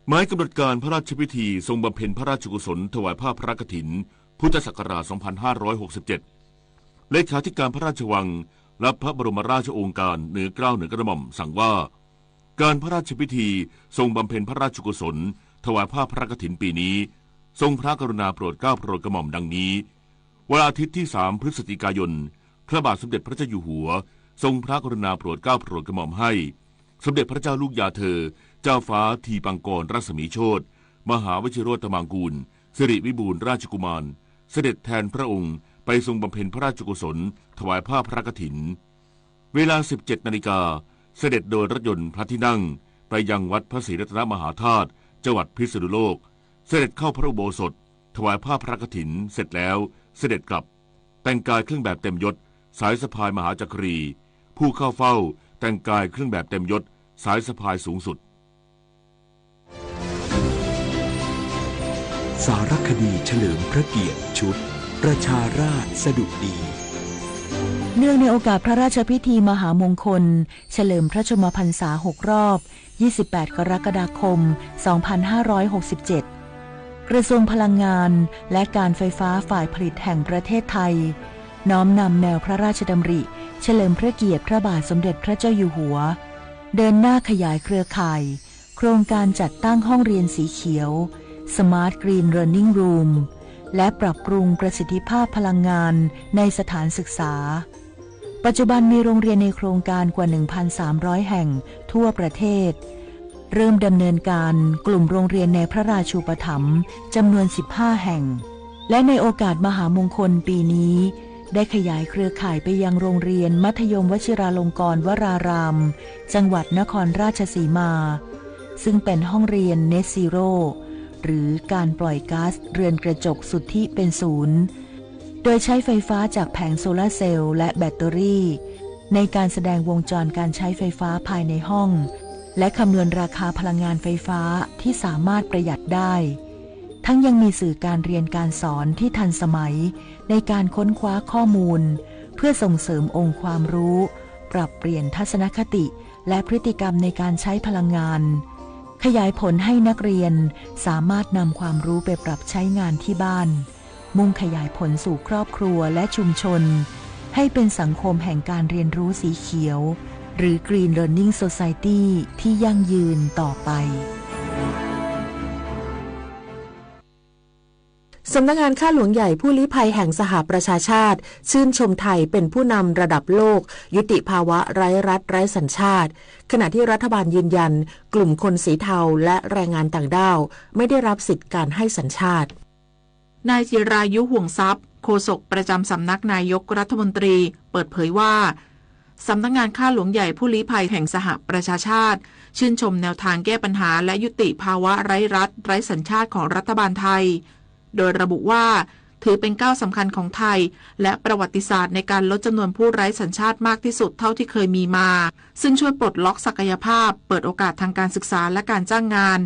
หมายกำหนดการพระราชพิธีทรงบำเพ็ญพระราชกุศลถวายผ้าพระกฐินพุทธศักราช 2567 เลขาธิการพระราชวังรับพระบรมราชโองการเหนือเกล้าเหนือกระหม่อมสั่งว่าการพระราชพิธีทรงบำเพ็ญพระราชกุศลถวายผ้าพระกฐินปีนี้ทรงพระกรุณาโปรดเกล้าโปรดกระหม่อมดังนี้วันอาทิตย์ที่3พฤศจิกายนพระบาทสมเด็จพระเจ้าอยู่หัวทรงพระกรุณาโปรดเกล้าโปรดกระหม่อมให้สมเด็จพระเจ้าลูกยาเธอเจ้าฟ้าทีปังกรรัศมีโชติมหาวชิโรธมังกูลสิริวิบูลย์ราชกุมารเสด็จแทนพระองค์ไปทรงบำเพ็ญพระราชกุศลถวายผ้าพระกฐินเวลา 17 นาฬิกาเสด็จโดยรถยนต์พระที่นั่งไปยังวัดพระศรีรัตนมหาธาตุจังหวัดพิษณุโลกเสด็จเข้าพระอุโบสถถวายผ้าพระกฐินเสร็จแล้วเสด็จกลับแต่งกายเครื่องแบบเต็มยศสายสะพายมหาจักรีผู้เข้าเฝ้าแต่งกายเครื่องแบบเต็มยศสายสะพายสูงสุดสารคดีเฉลิมพระเกียรติชุดประชาราษฎร์สดุดีเนื่องในโอกาสพระราชพิธีมหามงคลเฉลิมพระชนมพรรษา6รอบ28กรกฎาคม2567กระทรวงพลังงานและการไฟฟ้าฝ่ายผลิตแห่งประเทศไทยน้อมนำแนวพระราชดำริเฉลิมพระเกียรติพระบาทสมเด็จพระเจ้าอยู่หัวเดินหน้าขยายเครือข่ายโครงการจัดตั้งห้องเรียนสีเขียว Smart Green Learning Room และปรับปรุงประสิทธิภาพพลังงานในสถานศึกษาปัจจุบันมีโรงเรียนในโครงการกว่า 1,300 แห่งทั่วประเทศเริ่มดำเนินการกลุ่มโรงเรียนในพระราชูปถัมภ์จำนวน15แห่งและในโอกาสมหามงคลปีนี้ได้ขยายเครือข่ายไปยังโรงเรียนมัธยมวชิราลงกรณ์วรารามจังหวัดนครราชสีมาซึ่งเป็นห้องเรียน Net Zero หรือการปล่อยก๊าซเรือนกระจกสุทธิเป็นศูนย์โดยใช้ไฟฟ้าจากแผงโซลาร์เซลล์และแบตเตอรี่ในการแสดงวงจรการใช้ไฟฟ้าภายในห้องและคำนวณราคาพลังงานไฟฟ้าที่สามารถประหยัดได้ทั้งยังมีสื่อการเรียนการสอนที่ทันสมัยในการค้นคว้าข้อมูลเพื่อส่งเสริมองค์ความรู้ปรับเปลี่ยนทัศนคติและพฤติกรรมในการใช้พลังงานขยายผลให้นักเรียนสามารถนำความรู้ไปปรับใช้งานที่บ้านมุ่งขยายผลสู่ครอบครัวและชุมชนให้เป็นสังคมแห่งการเรียนรู้สีเขียวหรือ Green Learning Society ที่ยั่งยืนต่อไปสำนักงานข้าหลวงใหญ่ผู้ลี้ภัยแห่งสหประชาชาติชื่นชมไทยเป็นผู้นำระดับโลกยุติภาวะไร้รัฐไร้สัญชาติขณะที่รัฐบาลยืนยันกลุ่มคนสีเทาและแรงงานต่างด้าวไม่ได้รับสิทธิการให้สัญชาตินายจิรายุห่วงทรัพย์โฆษกประจำสำนักนายกรัฐมนตรีเปิดเผยว่าสำนักงานข้าหลวงใหญ่ผู้ลี้ภัยแห่งสหประชาชาติชื่นชมแนวทางแก้ปัญหาและยุติภาวะไร้รัฐไร้สัญชาติของรัฐบาลไทยโดยระบุว่าถือเป็นก้าวสำคัญของไทยและประวัติศาสตร์ในการลดจำนวนผู้ไร้สัญชาติมากที่สุดเท่าที่เคยมีมาซึ่งช่วยปลดล็อกศักยภาพเปิดโอกาสทางการศึกษาและการจ้างงาน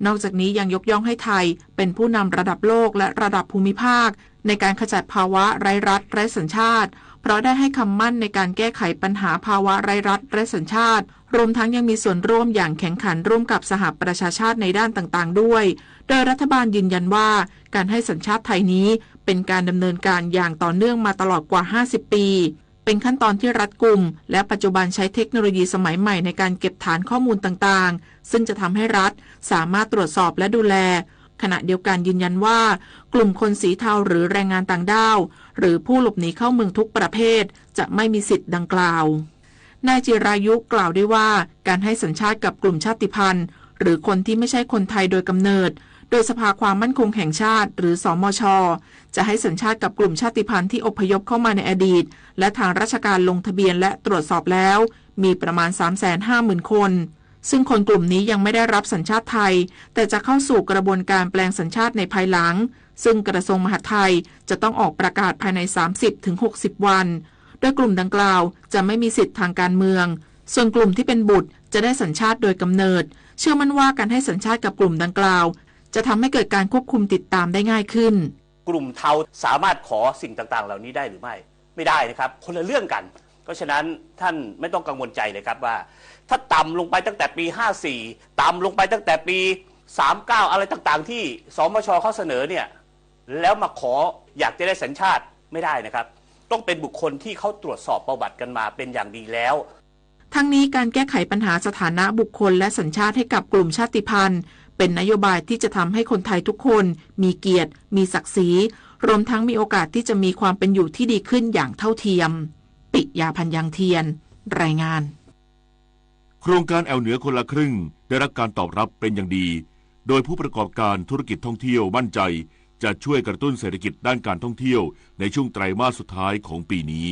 นอกจากนี้ยังยกย่องให้ไทยเป็นผู้นำระดับโลกและระดับภูมิภาคในการขจัดภาวะไร้รัฐไร้สัญชาติเพราะได้ให้คำมั่นในการแก้ไขปัญหาภาวะไร้รัฐไร้สัญชาติรวมทั้งยังมีส่วนร่วมอย่างแข็งขันร่วมกับสหประชาชาติในด้านต่างๆด้วยโดยรัฐบาลยืนยันว่าการให้สัญชาติไทยนี้เป็นการดำเนินการอย่างต่อเนื่องมาตลอดกว่า50ปีเป็นขั้นตอนที่รัดกุมและปัจจุบันใช้เทคโนโลยีสมัยใหม่ในการเก็บฐานข้อมูลต่างๆซึ่งจะทำให้รัฐสามารถตรวจสอบและดูแลขณะเดียวกันยืนยันว่ากลุ่มคนสีเทาหรือแรงงานต่างด้าวหรือผู้หลบหนีเข้าเมืองทุกประเภทจะไม่มีสิทธิ์ดังกล่าวนายจิรายุกล่าวด้วยว่าการให้สัญชาติกับกลุ่มชาติพันธุ์หรือคนที่ไม่ใช่คนไทยโดยกำเนิด โดยสภาความมั่นคงแห่งชาติหรือสมช.จะให้สัญชาติกับกลุ่มชาติพันธุ์ที่อพยพเข้ามาในอดีตและทางราชการลงทะเบียนและตรวจสอบแล้วมีประมาณ 350,000 คนซึ่งคนกลุ่มนี้ยังไม่ได้รับสัญชาติไทยแต่จะเข้าสู่กระบวนการแปลงสัญชาติในภายหลังซึ่งกระทรวงมหาดไทยจะต้องออกประกาศภายใน 30-60 วันโดยกลุ่มดังกล่าวจะไม่มีสิทธิทางการเมืองส่วนกลุ่มที่เป็นบุตรจะได้สัญชาติโดยกำเนิดเชื่อมั่นว่าการให้สัญชาติกับกลุ่มดังกล่าวจะทำให้เกิดการควบคุมติดตามได้ง่ายขึ้นกลุ่มเทาสามารถขอสิ่งต่างๆเหล่านี้ได้หรือไม่ได้นะครับคนละเรื่องกันเพราะฉะนั้นท่านไม่ต้องกังวลใจเลยครับว่าถ้าต่ำลงไปตั้งแต่ปี54ต่ำลงไปตั้งแต่ปี39อะไรต่างๆที่สมช.เขาเสนอเนี่ยแล้วมาขออยากจะได้สัญชาติไม่ได้นะครับต้องเป็นบุคคลที่เขาตรวจสอบประวัติกันมาเป็นอย่างดีแล้วทั้งนี้การแก้ไขปัญหาสถานะบุคคลและสัญชาติให้กับกลุ่มชาติพันธุ์เป็นนโยบายที่จะทำให้คนไทยทุกคนมีเกียรติมีศักดิ์ศรีรวมทั้งมีโอกาสที่จะมีความเป็นอยู่ที่ดีขึ้นอย่างเท่าเทียมปิยาพันธ์ยังเทียนรายงานโครงการแอวเหนือคนละครึ่งได้รับการตอบรับเป็นอย่างดีโดยผู้ประกอบการธุรกิจท่องเที่ยวมั่นใจจะช่วยกระตุ้นเศรษฐกิจด้านการท่องเที่ยวในช่วงไตรมาสสุดท้ายของปีนี้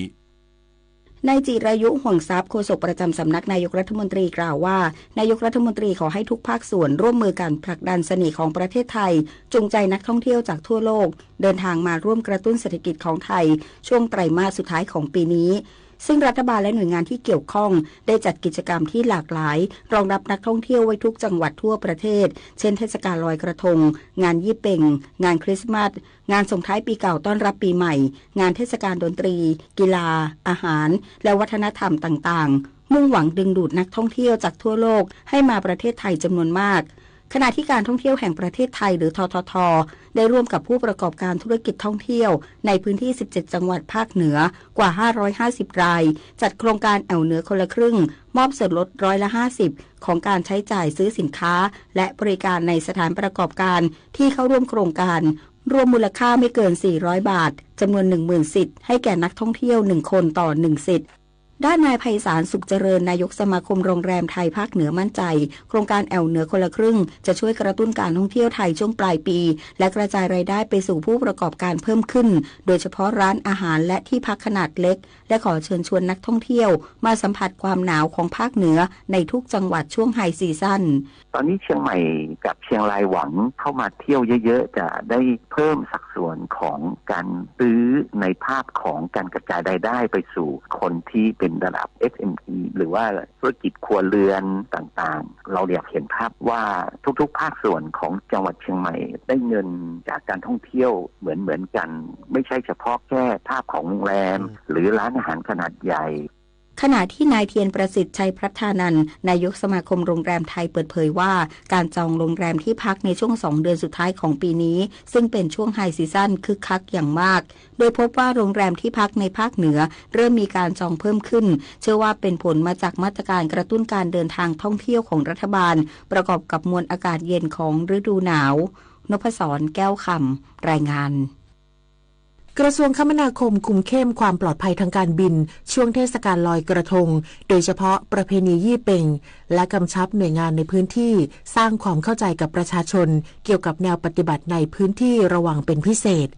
นายจิรายุห่วงทรัพย์โฆษกประจำสำนักนายกรัฐมนตรีกล่าวว่านายกรัฐมนตรีขอให้ทุกภาคส่วนร่วมมือกันผลักดันเสน่ห์ของประเทศไทยจูงใจนักท่องเที่ยวจากทั่วโลกเดินทางมาร่วมกระตุ้นเศรษฐกิจของไทยช่วงไตรมาสสุดท้ายของปีนี้ซึ่งรัฐบาลและหน่วยงานที่เกี่ยวข้องได้จัดกิจกรรมที่หลากหลายรองรับนักท่องเที่ยวไว้ทุกจังหวัดทั่วประเทศเช่นเทศกาลลอยกระทงงานยี่เป่งงานคริสต์มาสงานส่งท้ายปีเก่าต้อนรับปีใหม่งานเทศกาลดนตรีกีฬาอาหารและวัฒนธรรมต่างๆมุ่งหวังดึงดูดนักท่องเที่ยวจากทั่วโลกให้มาประเทศไทยจำนวนมากขณะที่การท่องเที่ยวแห่งประเทศไทยหรือททท.ได้ร่วมกับผู้ประกอบการธุรกิจท่องเที่ยวในพื้นที่17จังหวัดภาคเหนือกว่า550รายจัดโครงการแอวเหนือคนละครึ่งมอบส่วนลด50%ของการใช้จ่ายซื้อสินค้าและบริการในสถานประกอบการที่เข้าร่วมโครงการรวมมูลค่าไม่เกิน400บาทจำนวน 10,000 สิทธิ์ให้แก่นักท่องเที่ยว1คนต่อ1สิทธิ์ด้านนายไพศาลสุขเจริญนายกสมาคมโรงแรมไทยภาคเหนือมั่นใจโครงการแอวเหนือคนละครึ่งจะช่วยกระตุ้นการท่องเที่ยวไทยช่วงปลายปีและกระจายรายได้ไปสู่ผู้ประกอบการเพิ่มขึ้นโดยเฉพาะร้านอาหารและที่พักขนาดเล็กและขอเชิญชวนนักท่องเที่ยวมาสัมผัสความหนาวของภาคเหนือในทุกจังหวัดช่วงไฮซีซั่นตอนนี้เชียงใหม่กับเชียงรายหวังเข้ามาเที่ยวเยอะๆจะได้เพิ่มสัดส่วนของการซื้อในภาพของการกระจายรายได้ไปสู่คนที่เป็นระดับ SME หรือว่าธุรกิจครัวเรือนต่างๆเราอยากเห็นภาพว่าทุกๆภาคส่วนของจังหวัดเชียงใหม่ได้เงินจากการท่องเที่ยวเหมือนกันไม่ใช่เฉพาะแค่ภาพของโรงแรมหรือร้านอาหารขนาดใหญ่ขณะที่นายเทียนประสิทธิ์ชัยพัฒนันท์นายกสมาคมโรงแรมไทยเปิดเผยว่าการจองโรงแรมที่พักในช่วง2เดือนสุดท้ายของปีนี้ซึ่งเป็นช่วงไฮซีซั่นคึกคักอย่างมากโดยพบว่าโรงแรมที่พักในภาคเหนือเริ่มมีการจองเพิ่มขึ้นเชื่อว่าเป็นผลมาจากมาตรการกระตุ้นการเดินทางท่องเที่ยวของรัฐบาลประกอบกับมวลอากาศเย็นของฤดูหนาวนพศรแก้วคำรายงานกระทรวงคมนาคมคุมเข้มความปลอดภัยทางการบินช่วงเทศกาลลอยกระทงโดยเฉพาะประเพณียี่เป่งและกำชับหน่วยงานในพื้นที่สร้างความเข้าใจกับประชาชนเกี่ยวกับแนวปฏิบัติในพื้นที่ระวังเป็นพิเศษ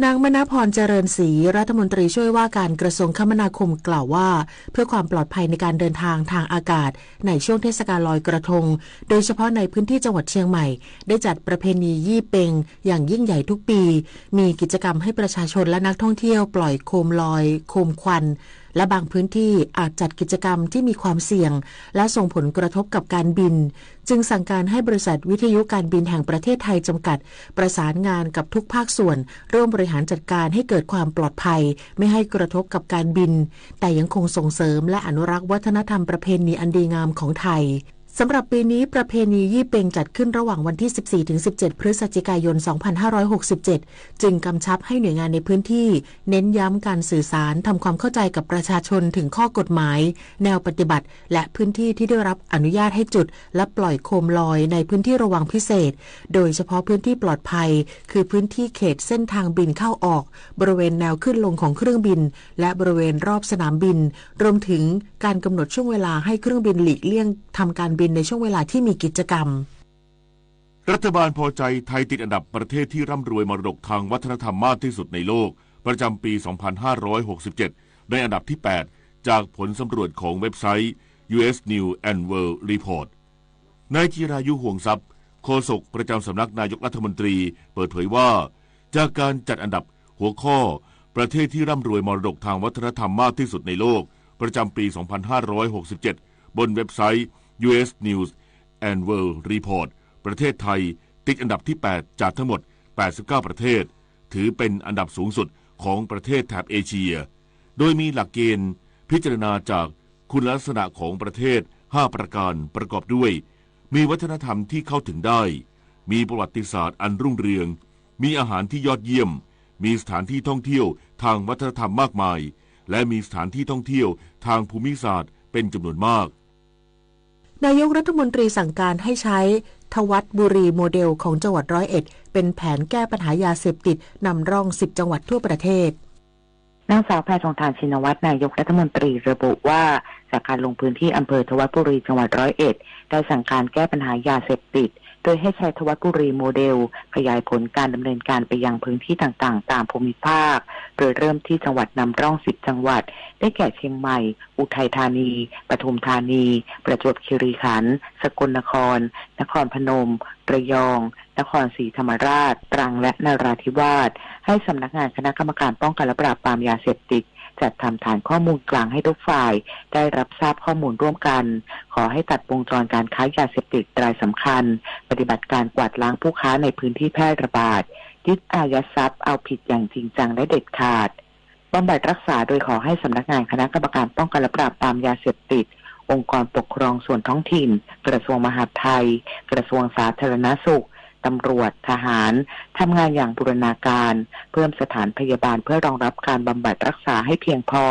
นางมณพรเจริญศรีรัฐมนตรีช่วยว่าการกระทรวงคมนาคมกล่าวว่าเพื่อความปลอดภัยในการเดินทางทางอากาศในช่วงเทศกาลลอยกระทงโดยเฉพาะในพื้นที่จังหวัดเชียงใหม่ได้จัดประเพณียี่เป่งอย่างยิ่งใหญ่ทุกปีมีกิจกรรมให้ประชาชนและนักท่องเที่ยวปล่อยโคมลอยโคมควันและบางพื้นที่อาจจัดกิจกรรมที่มีความเสี่ยงและส่งผลกระทบกับการบินจึงสั่งการให้บริษัทวิทยุการบินแห่งประเทศไทยจำกัดประสานงานกับทุกภาคส่วนร่วมบริหารจัดการให้เกิดความปลอดภัยไม่ให้กระทบกับการบินแต่ยังคงส่งเสริมและอนุรักษ์วัฒนธรรมประเพณีอันดีงามของไทยสำหรับปีนี้ประเพณียี่เป่งจัดขึ้นระหว่างวันที่ 14-17 พฤศจิกายน 2567 จึงกำชับให้หน่วยงานในพื้นที่เน้นย้ำการสื่อสารทำความเข้าใจกับประชาชนถึงข้อกฎหมายแนวปฏิบัติและพื้นที่ที่ได้รับอนุญาตให้จุดและปล่อยโคมลอยในพื้นที่ระวังพิเศษโดยเฉพาะพื้นที่ปลอดภัยคือพื้นที่เขตเส้นทางบินเข้าออกบริเวณแนวขึ้นลงของเครื่องบินและบริเวณรอบสนามบินรวมถึงการกำหนดช่วงเวลาให้เครื่องบินหลีกเลี่ยงทำการบินในช่วงเวลาที่มีกิจกรรม รัฐบาลพอใจไทยติดอันดับประเทศที่ร่ำรวยมรดกทางวัฒนธรรมมากที่สุดในโลกประจำปี 2567 ในอันดับที่ 8 จากผลสำรวจของเว็บไซต์ US News and World Report นายจิรายุห่วงทรัพย์โฆษกประจำสำนักนายกรัฐมนตรีเปิดเผยว่าจากการจัดอันดับหัวข้อประเทศที่ร่ำรวยมรดกทางวัฒนธรรมมากที่สุดในโลกประจำปี 2567 บนเว็บไซต์ US News and World Report ประเทศไทยติดอันดับที่ 8 จากทั้งหมด 89 ประเทศถือเป็นอันดับสูงสุดของประเทศแถบเอเชียโดยมีหลักเกณฑ์พิจารณาจากคุณลักษณะของประเทศ 5 ประการประกอบด้วยมีวัฒนธรรมที่เข้าถึงได้มีประวัติศาสตร์อันรุ่งเรืองมีอาหารที่ยอดเยี่ยมมีสถานที่ท่องเที่ยวทางวัฒนธรรมมากมายและมีสถานที่ท่องเที่ยวทางภูมิศาสตร์เป็นจำนวนมากนายกรัฐมนตรีสั่งการให้ใช้ทวัดบุรีโมเดลของจังหวัด101เป็นแผนแก้ปัญหายาเสพติดนำร่อง10จังหวัดทั่วประเทศนางสาวแพทองธารชินวัตรนายกรัฐมนตรีระบุว่าจากการลงพื้นที่อำเภอทวัดบุรีจังหวัด101ได้สั่งการแก้ปัญหายาเสพติดโดยให้ใช้ทวัดบุรีโมเดลขยายผลการดำเนินการไปยังพื้นที่ต่างๆตามภูมิภาคโดยเริ่มที่จังหวัดนำร่อง10จังหวัดได้แก่เชียงใหม่อุทัยธานีปทุมธานีประจวบคีรีขันธ์สกลนครนครพนมระยองนครศรีธรรมราชตรังและนราธิวาสให้สำนักงานคณะกรรมการป้องกันและปราบปรามยาเสพติดจัดทำฐานข้อมูลกลางให้ทุกฝ่ายได้รับทราบข้อมูลร่วมกันขอให้ตัดวงจรการค้ายาเสพติดรายสำคัญปฏิบัติการกวาดล้างผู้ค้าในพื้นที่แพร่ระบาดยึดอายัดทรัพย์เอาผิดอย่างจริงจังและเด็ดขาดบำบัดรักษาโดยขอให้สำนักงานคณะกรรมการป้องกันและปราบปรามยาเสพติดองค์กรปกครองส่วนท้องถิ่นกระทรวงมหาดไทยกระทรวงสาธารณสุขตำรวจทหารทำงานอย่างบูรณาการเพิ่มสถานพยาบาลเพื่อรองรับการบำบัดรักษาให้เพียงพอ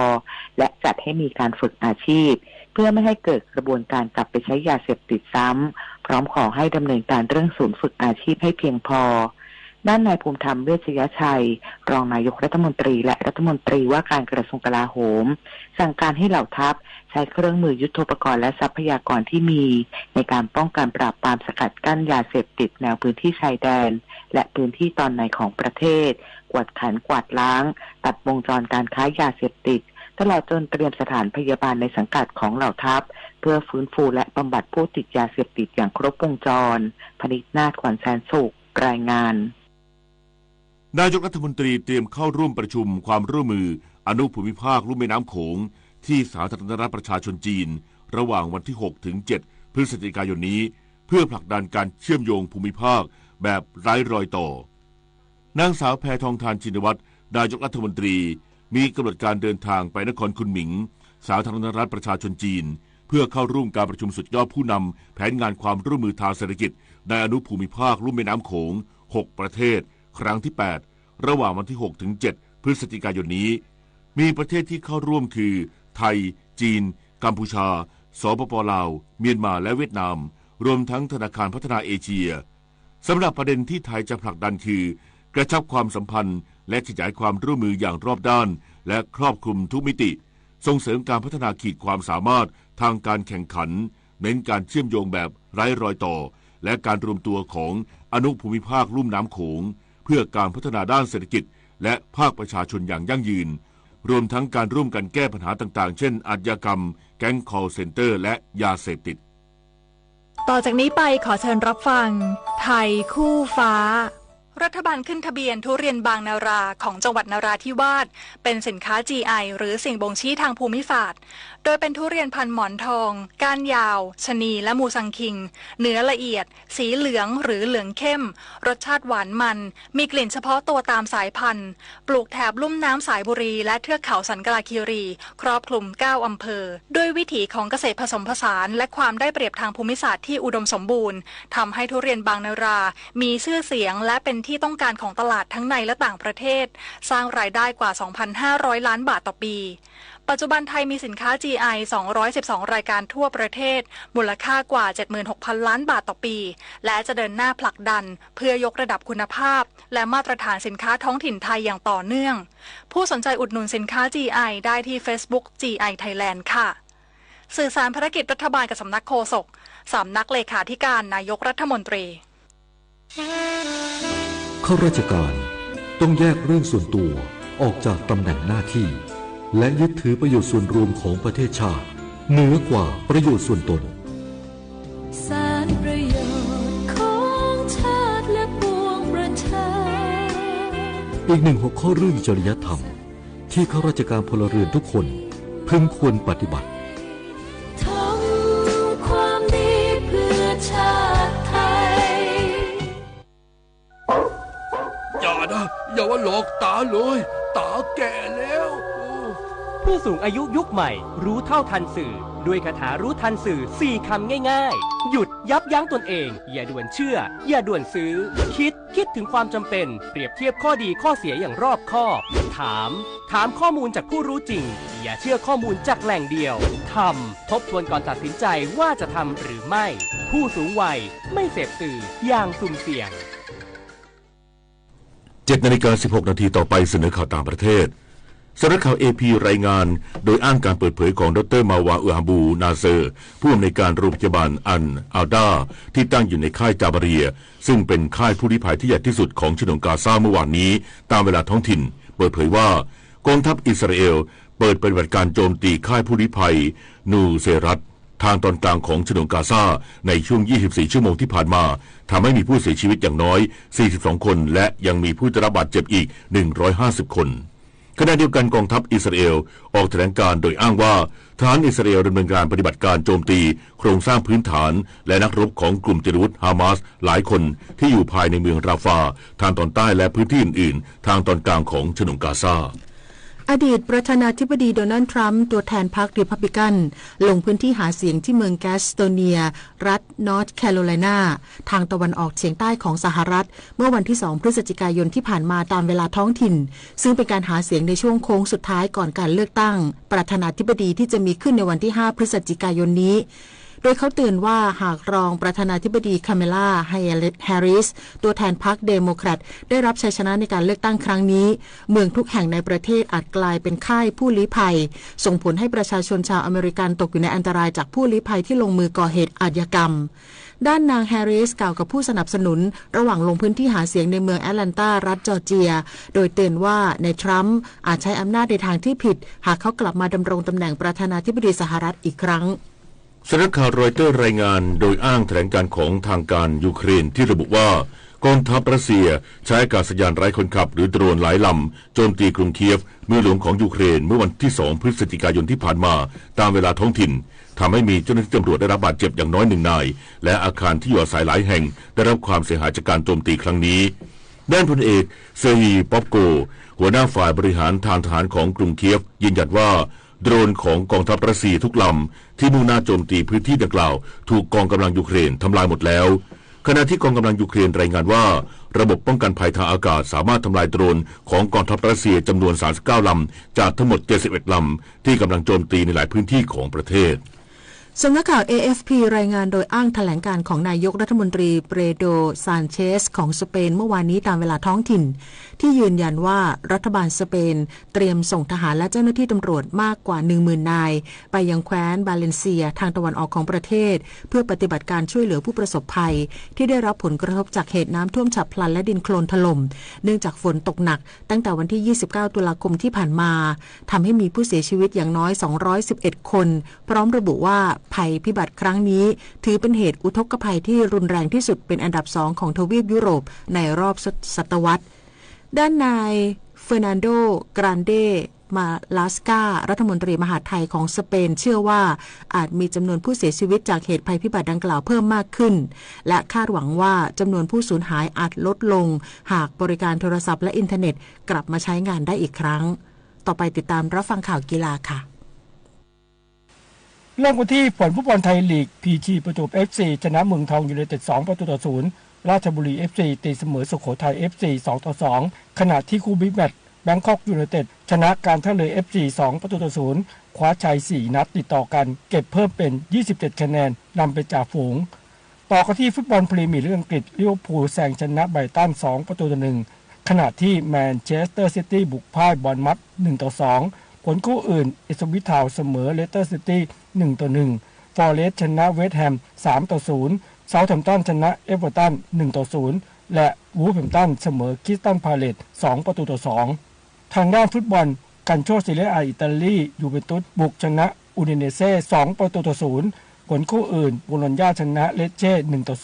และจัดให้มีการฝึกอาชีพเพื่อไม่ให้เกิดกระบวนการกลับไปใช้ยาเสพติดซ้ำพร้อมขอให้ดำเนินการเรื่องศูนย์ฝึกอาชีพให้เพียงพอด้านนายภูมิธรรมเวชยชัยรองนายกรัฐมนตรีและรัฐมนตรีว่าการกระทรวงกลาโหมสั่งการให้เหล่าทัพใช้เครื่องมือยุทโธปกรณ์และทรัพยากรที่มีในการป้องกันปราบปรามสกัดกั้นยาเสพติดแนวพื้นที่ชายแดนและพื้นที่ตอนในของประเทศกวดขันกวาดล้างตัดวงจรการค้ายาเสพติดตลอดจนเตรียมสถานพยาบาลในสังกัดของเหล่าทัพเพื่อฟื้นฟูและบำบัดผู้ติดยาเสพติดอย่างครบวงจรพนิษฐ์นาถ ขวัญแสนสุขรายงานนายกรัฐมนตรีเตรียมเข้าร่วมประชุมความร่วมมืออนุภูมิภาคลุ่มแม่น้ำโขงที่สาธารณรัฐประชาชนจีนระหว่างวันที่ 6 ถึง 7 พฤศจิกายนนี้เพื่อผลักดันการเชื่อมโยงภูมิภาคแบบไร้รอยต่อนางสาวแพทองธารชินวัตรนายกรัฐมนตรีมีกำหนดการเดินทางไปนครคุนหมิงสาธารณรัฐประชาชนจีนเพื่อเข้าร่วมการประชุมสุดยอดผู้นำแผนงานความร่วมมือทางเศรษฐกิจในอนุภูมิภาคลุ่มแม่น้ำโขง6ประเทศครั้งที่ 8 ระหว่างวันที่ 6 ถึง 7 พฤศจิกายนนี้มีประเทศที่เข้าร่วมคือไทยจีนกัมพูชาสปป.ลาวเมียนมาและเวียดนามรวมทั้งธนาคารพัฒนาเอเชียสำหรับประเด็นที่ไทยจะผลักดันคือกระชับความสัมพันธ์และขยายความร่วมมืออย่างรอบด้านและครอบคลุมทุกมิติส่งเสริมการพัฒนาขีดความสามารถทางการแข่งขันเน้นการเชื่อมโยงแบบไร้รอยต่อและการรวมตัวของอนุภูมิภาคลุ่มน้ำโขงเพื่อการพัฒนาด้านเศรษฐกิจและภาคประชาชนอย่างยั่งยืนรวมทั้งการร่วมกันแก้ปัญหาต่างๆเช่นอาชญากรรมแก๊งคอลเซ็นเตอร์และยาเสพติดต่อจากนี้ไปขอเชิญรับฟังไทยคู่ฟ้ารัฐบาลขึ้นทะเบียนทุเรียนบางนาราของจังหวัดนราธิวาสเป็นสินค้า GI หรือสิ่งบ่งชี้ทางภูมิศาสตร์โดยเป็นทุเรียนพันธุ์หมอนทองก้านยาวชะนีและมูซังคิงเนื้อละเอียดสีเหลืองหรือเหลืองเข้มรสชาติหวานมันมีกลิ่นเฉพาะตัวตามสายพันธุ์ปลูกแถบลุ่มน้ำสายบุรีและเทือกเขาสันกลาคีรีครอบคลุม9อำเภอด้วยวิถีของเกษตรผสมผสานและความได้เปรียบทางภูมิศาสตร์ที่อุดมสมบูรณ์ทำให้ทุเรียนบางนารามีชื่อเสียงและเป็นที่ต้องการของตลาดทั้งในและต่างประเทศสร้างรายได้กว่า 2,500 ล้านบาทต่อปีปัจจุบันไทยมีสินค้า GI 212 รายการทั่วประเทศมูลค่ากว่า 76,000 ล้านบาทต่อปีและจะเดินหน้าผลักดันเพื่อยกระดับคุณภาพและมาตรฐานสินค้าท้องถิ่นไทยอย่างต่อเนื่องผู้สนใจอุดหนุนสินค้า GI ได้ที่ Facebook GI Thailand ค่ะสื่อสารภารกิจรัฐบาลกับสำนักโฆษกสำนักเลขาธิการนายกรัฐมนตรี ข้าราชการต้องแยกเรื่องส่วนตัวออกจากตำแหน่งหน้าที่และยึดถือประโยชน์ส่วนรวมของประเทศชาติเหนือกว่าประโยชน์ส่วนตนสารประโยชน์ของชาติและปวงประชาอีกหนึ่งหัวข้อเรื่องจริยธรรมที่ข้าราชการพลเรือนทุกคนพึงควรปฏิบัติทำความดีเพื่อชาติไทยอย่าว่าหลอกตาเลยตาแก่แล้วผู้สูงอายุยุคใหม่รู้เท่าทันสื่อด้วยคาถารู้ทันสื่อ4 คำง่ายๆหยุดยับยั้งตนเองอย่าด่วนเชื่ออย่าด่วนซื้อคิดถึงความจำเป็นเปรียบเทียบข้อดีข้อเสียอย่างรอบคอบถามข้อมูลจากผู้รู้จริงอย่าเชื่อข้อมูลจากแหล่งเดียวทบทวนก่อนตัดสินใจว่าจะทำหรือไม่ผู้สูงวัยไม่เสพสื่ออย่างสุ่มเสี่ยง7:16 นาทีต่อไปเสนอข่าวต่างประเทศสำนักข่าว AP รายงานโดยอ้างการเปิดเผยของดร.มาวาอัลฮาบูนาเซอร์ผู้อำนวยการโรงพยาบาลอัลอาดาที่ตั้งอยู่ในค่ายจาบาเรียซึ่งเป็นค่ายผู้ลี้ภัยที่ใหญ่ที่สุดของฉนวนกาซาเมื่อวานนี้ตามเวลาท้องถิ่นเปิดเผยว่ากองทัพอิสราเอลเปิดปฏิบัติการโจมตีค่ายผู้ลี้ภัยนูเซรัตทางตอนกลางของฉนวนกาซาในช่วง24 ชั่วโมงที่ผ่านมาทำให้มีผู้เสียชีวิตอย่างน้อย42 คนและยังมีผู้ได้รับบาดเจ็บอีก150 คนขณะเดียวกันกองทัพอิสราเอลออกแถลงการโดยอ้างว่าทหารอิสราเอลดำเนินการปฏิบัติการโจมตีโครงสร้างพื้นฐานและนักรบของกลุ่มติรวุธฮามาสหลายคนที่อยู่ภายในเมืองราฟาทางตอนใต้และพื้นที่อื่นๆทางตอนกลางของฉนวนกาซาอดีตประธานาธิบดีโดนัลด์ทรัมป์ตัวแทนพรรครีพับลิกันลงพื้นที่หาเสียงที่เมืองแกสโตเนียรัฐนอร์ทแคโรไลนาทางตะวันออกเฉียงใต้ของสหรัฐเมื่อวันที่2 พฤศจิกายนที่ผ่านมาตามเวลาท้องถิ่นซึ่งเป็นการหาเสียงในช่วงโค้งสุดท้ายก่อนการเลือกตั้งประธานาธิบดีที่จะมีขึ้นในวันที่5 พฤศจิกายนนี้โดยเขาเตือนว่าหากรองประธานาธิบดีคาเมล่าแฮร์ริสตัวแทนพรรคเดโมแครตได้รับชัยชนะในการเลือกตั้งครั้งนี้เมืองทุกแห่งในประเทศอาจกลายเป็นค่ายผู้ลี้ภัยส่งผลให้ประชาชนชาวอเมริกันตกอยู่ในอันตรายจากผู้ลี้ภัยที่ลงมือก่อเหตุอาชญากรรมด้านนางแฮร์ริสกล่าวกับผู้สนับสนุนระหว่างลงพื้นที่หาเสียงในเมืองแอตแลนตารัฐจอร์เจียโดยเตือนว่าในทรัมป์อาจใช้อำนาจในทางที่ผิดหากเขากลับมาดำรงตำแหน่งประธานาธิบดีสหรัฐอีกครั้งสำนักข่าวรอยเตอร์รายงานโดยอ้างแถลงการของทางการยูเครนที่ระบุว่ากองทัพรัสเซียใช้อากาศยานไร้คนขับหรือโดรนหลายลำโจมตีกรุงเคียฟเมืองหลวงของยูเครนเมื่อวันที่2 พฤศจิกายนที่ผ่านมาตามเวลาท้องถิ่นทำให้มีเจ้าหน้าที่ตำรวจได้รับบาดเจ็บอย่างน้อย1 นายและอาคารที่อยู่อาศัยหลายแห่งได้รับความเสียหายจากการโจมตีครั้งนี้ด้านพลเอกเซอร์ฮีป๊อปโกหัวหน้าฝ่ายบริหารทางทหารของกรุงเคียฟยืนยันว่าโดรนของกองทัพรัสเซียทุกลำที่มุ่งหน้าโจมตีพื้นที่ดังกล่าวถูกกองกำลังยูเครนทำลายหมดแล้วขณะที่กองกำลังยูเครนรายงานว่าระบบป้องกันภัยทางอากาศสามารถทำลายโดรนของกองทัพรัสเซียจำนวน39 ลำจากทั้งหมด71 ลำที่กำลังโจมตีในหลายพื้นที่ของประเทศสำนักข่าว AFP รายงานโดยอ้างแถลงการของนายกรัฐมนตรีเปโดรซานเชสของสเปนเมื่อวานนี้ตามเวลาท้องถิ่นที่ยืนยันว่ารัฐบาลสเปนเตรียมส่งทหารและเจ้าหน้าที่ตำรวจมากกว่า 10,000 นายไปยังแคว้นบาเลนเซียทางตะวันออกของประเทศเพื่อปฏิบัติการช่วยเหลือผู้ประสบภัยที่ได้รับผลกระทบจากเหตุน้ำท่วมฉับพลันและดินโคลนถล่มเนื่องจากฝนตกหนักตั้งแต่วันที่29 ตุลาคมที่ผ่านมาทำให้มีผู้เสียชีวิตอย่างน้อย211 คนพร้อมระบุว่าภัยพิบัติครั้งนี้ถือเป็นเหตุอุทกภัยที่รุนแรงที่สุดเป็นอันดับ2ของทวีปยุโรปในรอบศตวรรษด้านนายเฟอร์นันโด กรานเด มาลาสการัฐมนตรีมหาดไทยของสเปนเชื่อว่าอาจมีจำนวนผู้เสียชีวิตจากเหตุภัยพิบัติดังกล่าวเพิ่มมากขึ้นและคาดหวังว่าจำนวนผู้สูญหายอาจลดลงหากบริการโทรศัพท์และอินเทอร์เน็ตกลับมาใช้งานได้อีกครั้งต่อไปติดตามรับฟังข่าวกีฬาค่ะเริ่มกันที่ผลฟุตบอลไทยลีก PG ประจวบ FC ชนะเมืองทองยูไนเต็ด2-0ราชบุรี FC ตีเสมอสุโขทัย FC 2-2ขณะที่คู่บิ๊กแมตช์แบงคอกยูไนเต็ดชนะการท่าเรือ FC 2-0คว้าชัย4นัดติดต่อกันเก็บเพิ่มเป็น27คะแนนนำไปจ่าฝูงต่อกันที่ฟุตบอลพรีเมียร์ลีกอังกฤษลิเวอร์พูลแซงชนะไบรตัน2-1ขณะที่แมนเชสเตอร์ซิตี้บุกพ่ายบอร์นมัธ 1-2ผลคู่อื่นอิสวิททาวน์เสมอเลสเตอร์ซิตี้ 1-1 ฟอเรสต์ชนะเวสต์แฮม 3-0 เซาท์แฮมป์ตันชนะเอเวอร์ตัน 1-0 และวูฟแฮมป์ตันเสมอคริสตัลพาเลซ2-2ทางด้านฟุตบอลกันโชซีเรียอาอิตาลียูเวนตุสบุกชนะอูดิเนเซ่2-0ผลคู่อื่นโบโลญญาชนะเลสเช่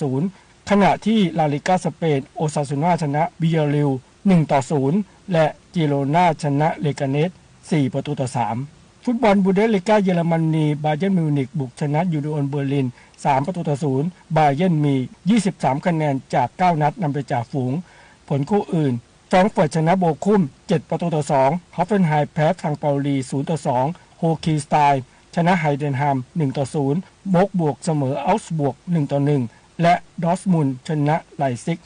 1-0 ขณะที่ลาลิก้าสเปนโอซาซูนาชนะบิยาริล 1-0 และจิโรนาชนะเลกาเนส 4-3 ฟุตบอลบูเดสลิก้าเยอรมนีบาเยิร์นมิวนิกบุกชนะยูนิโอนเบอร์ลิน 3-0 บาเยิร์นมี 23 คะแนนจาก 9 นัดนำไปจากฝูงผลคู่อื่นแฟรงก์เฟิร์ตชนะโบคุม 7-2 ฮอฟเฟนไฮม์แพ้ซังเปาลี 0-2 โฮคีสไตน์ชนะไฮเดนแฮม 1-0 โมกบวกเสมออัลส์บวก 1-1 และดอร์ทมุนด์ชนะไลป์ซิก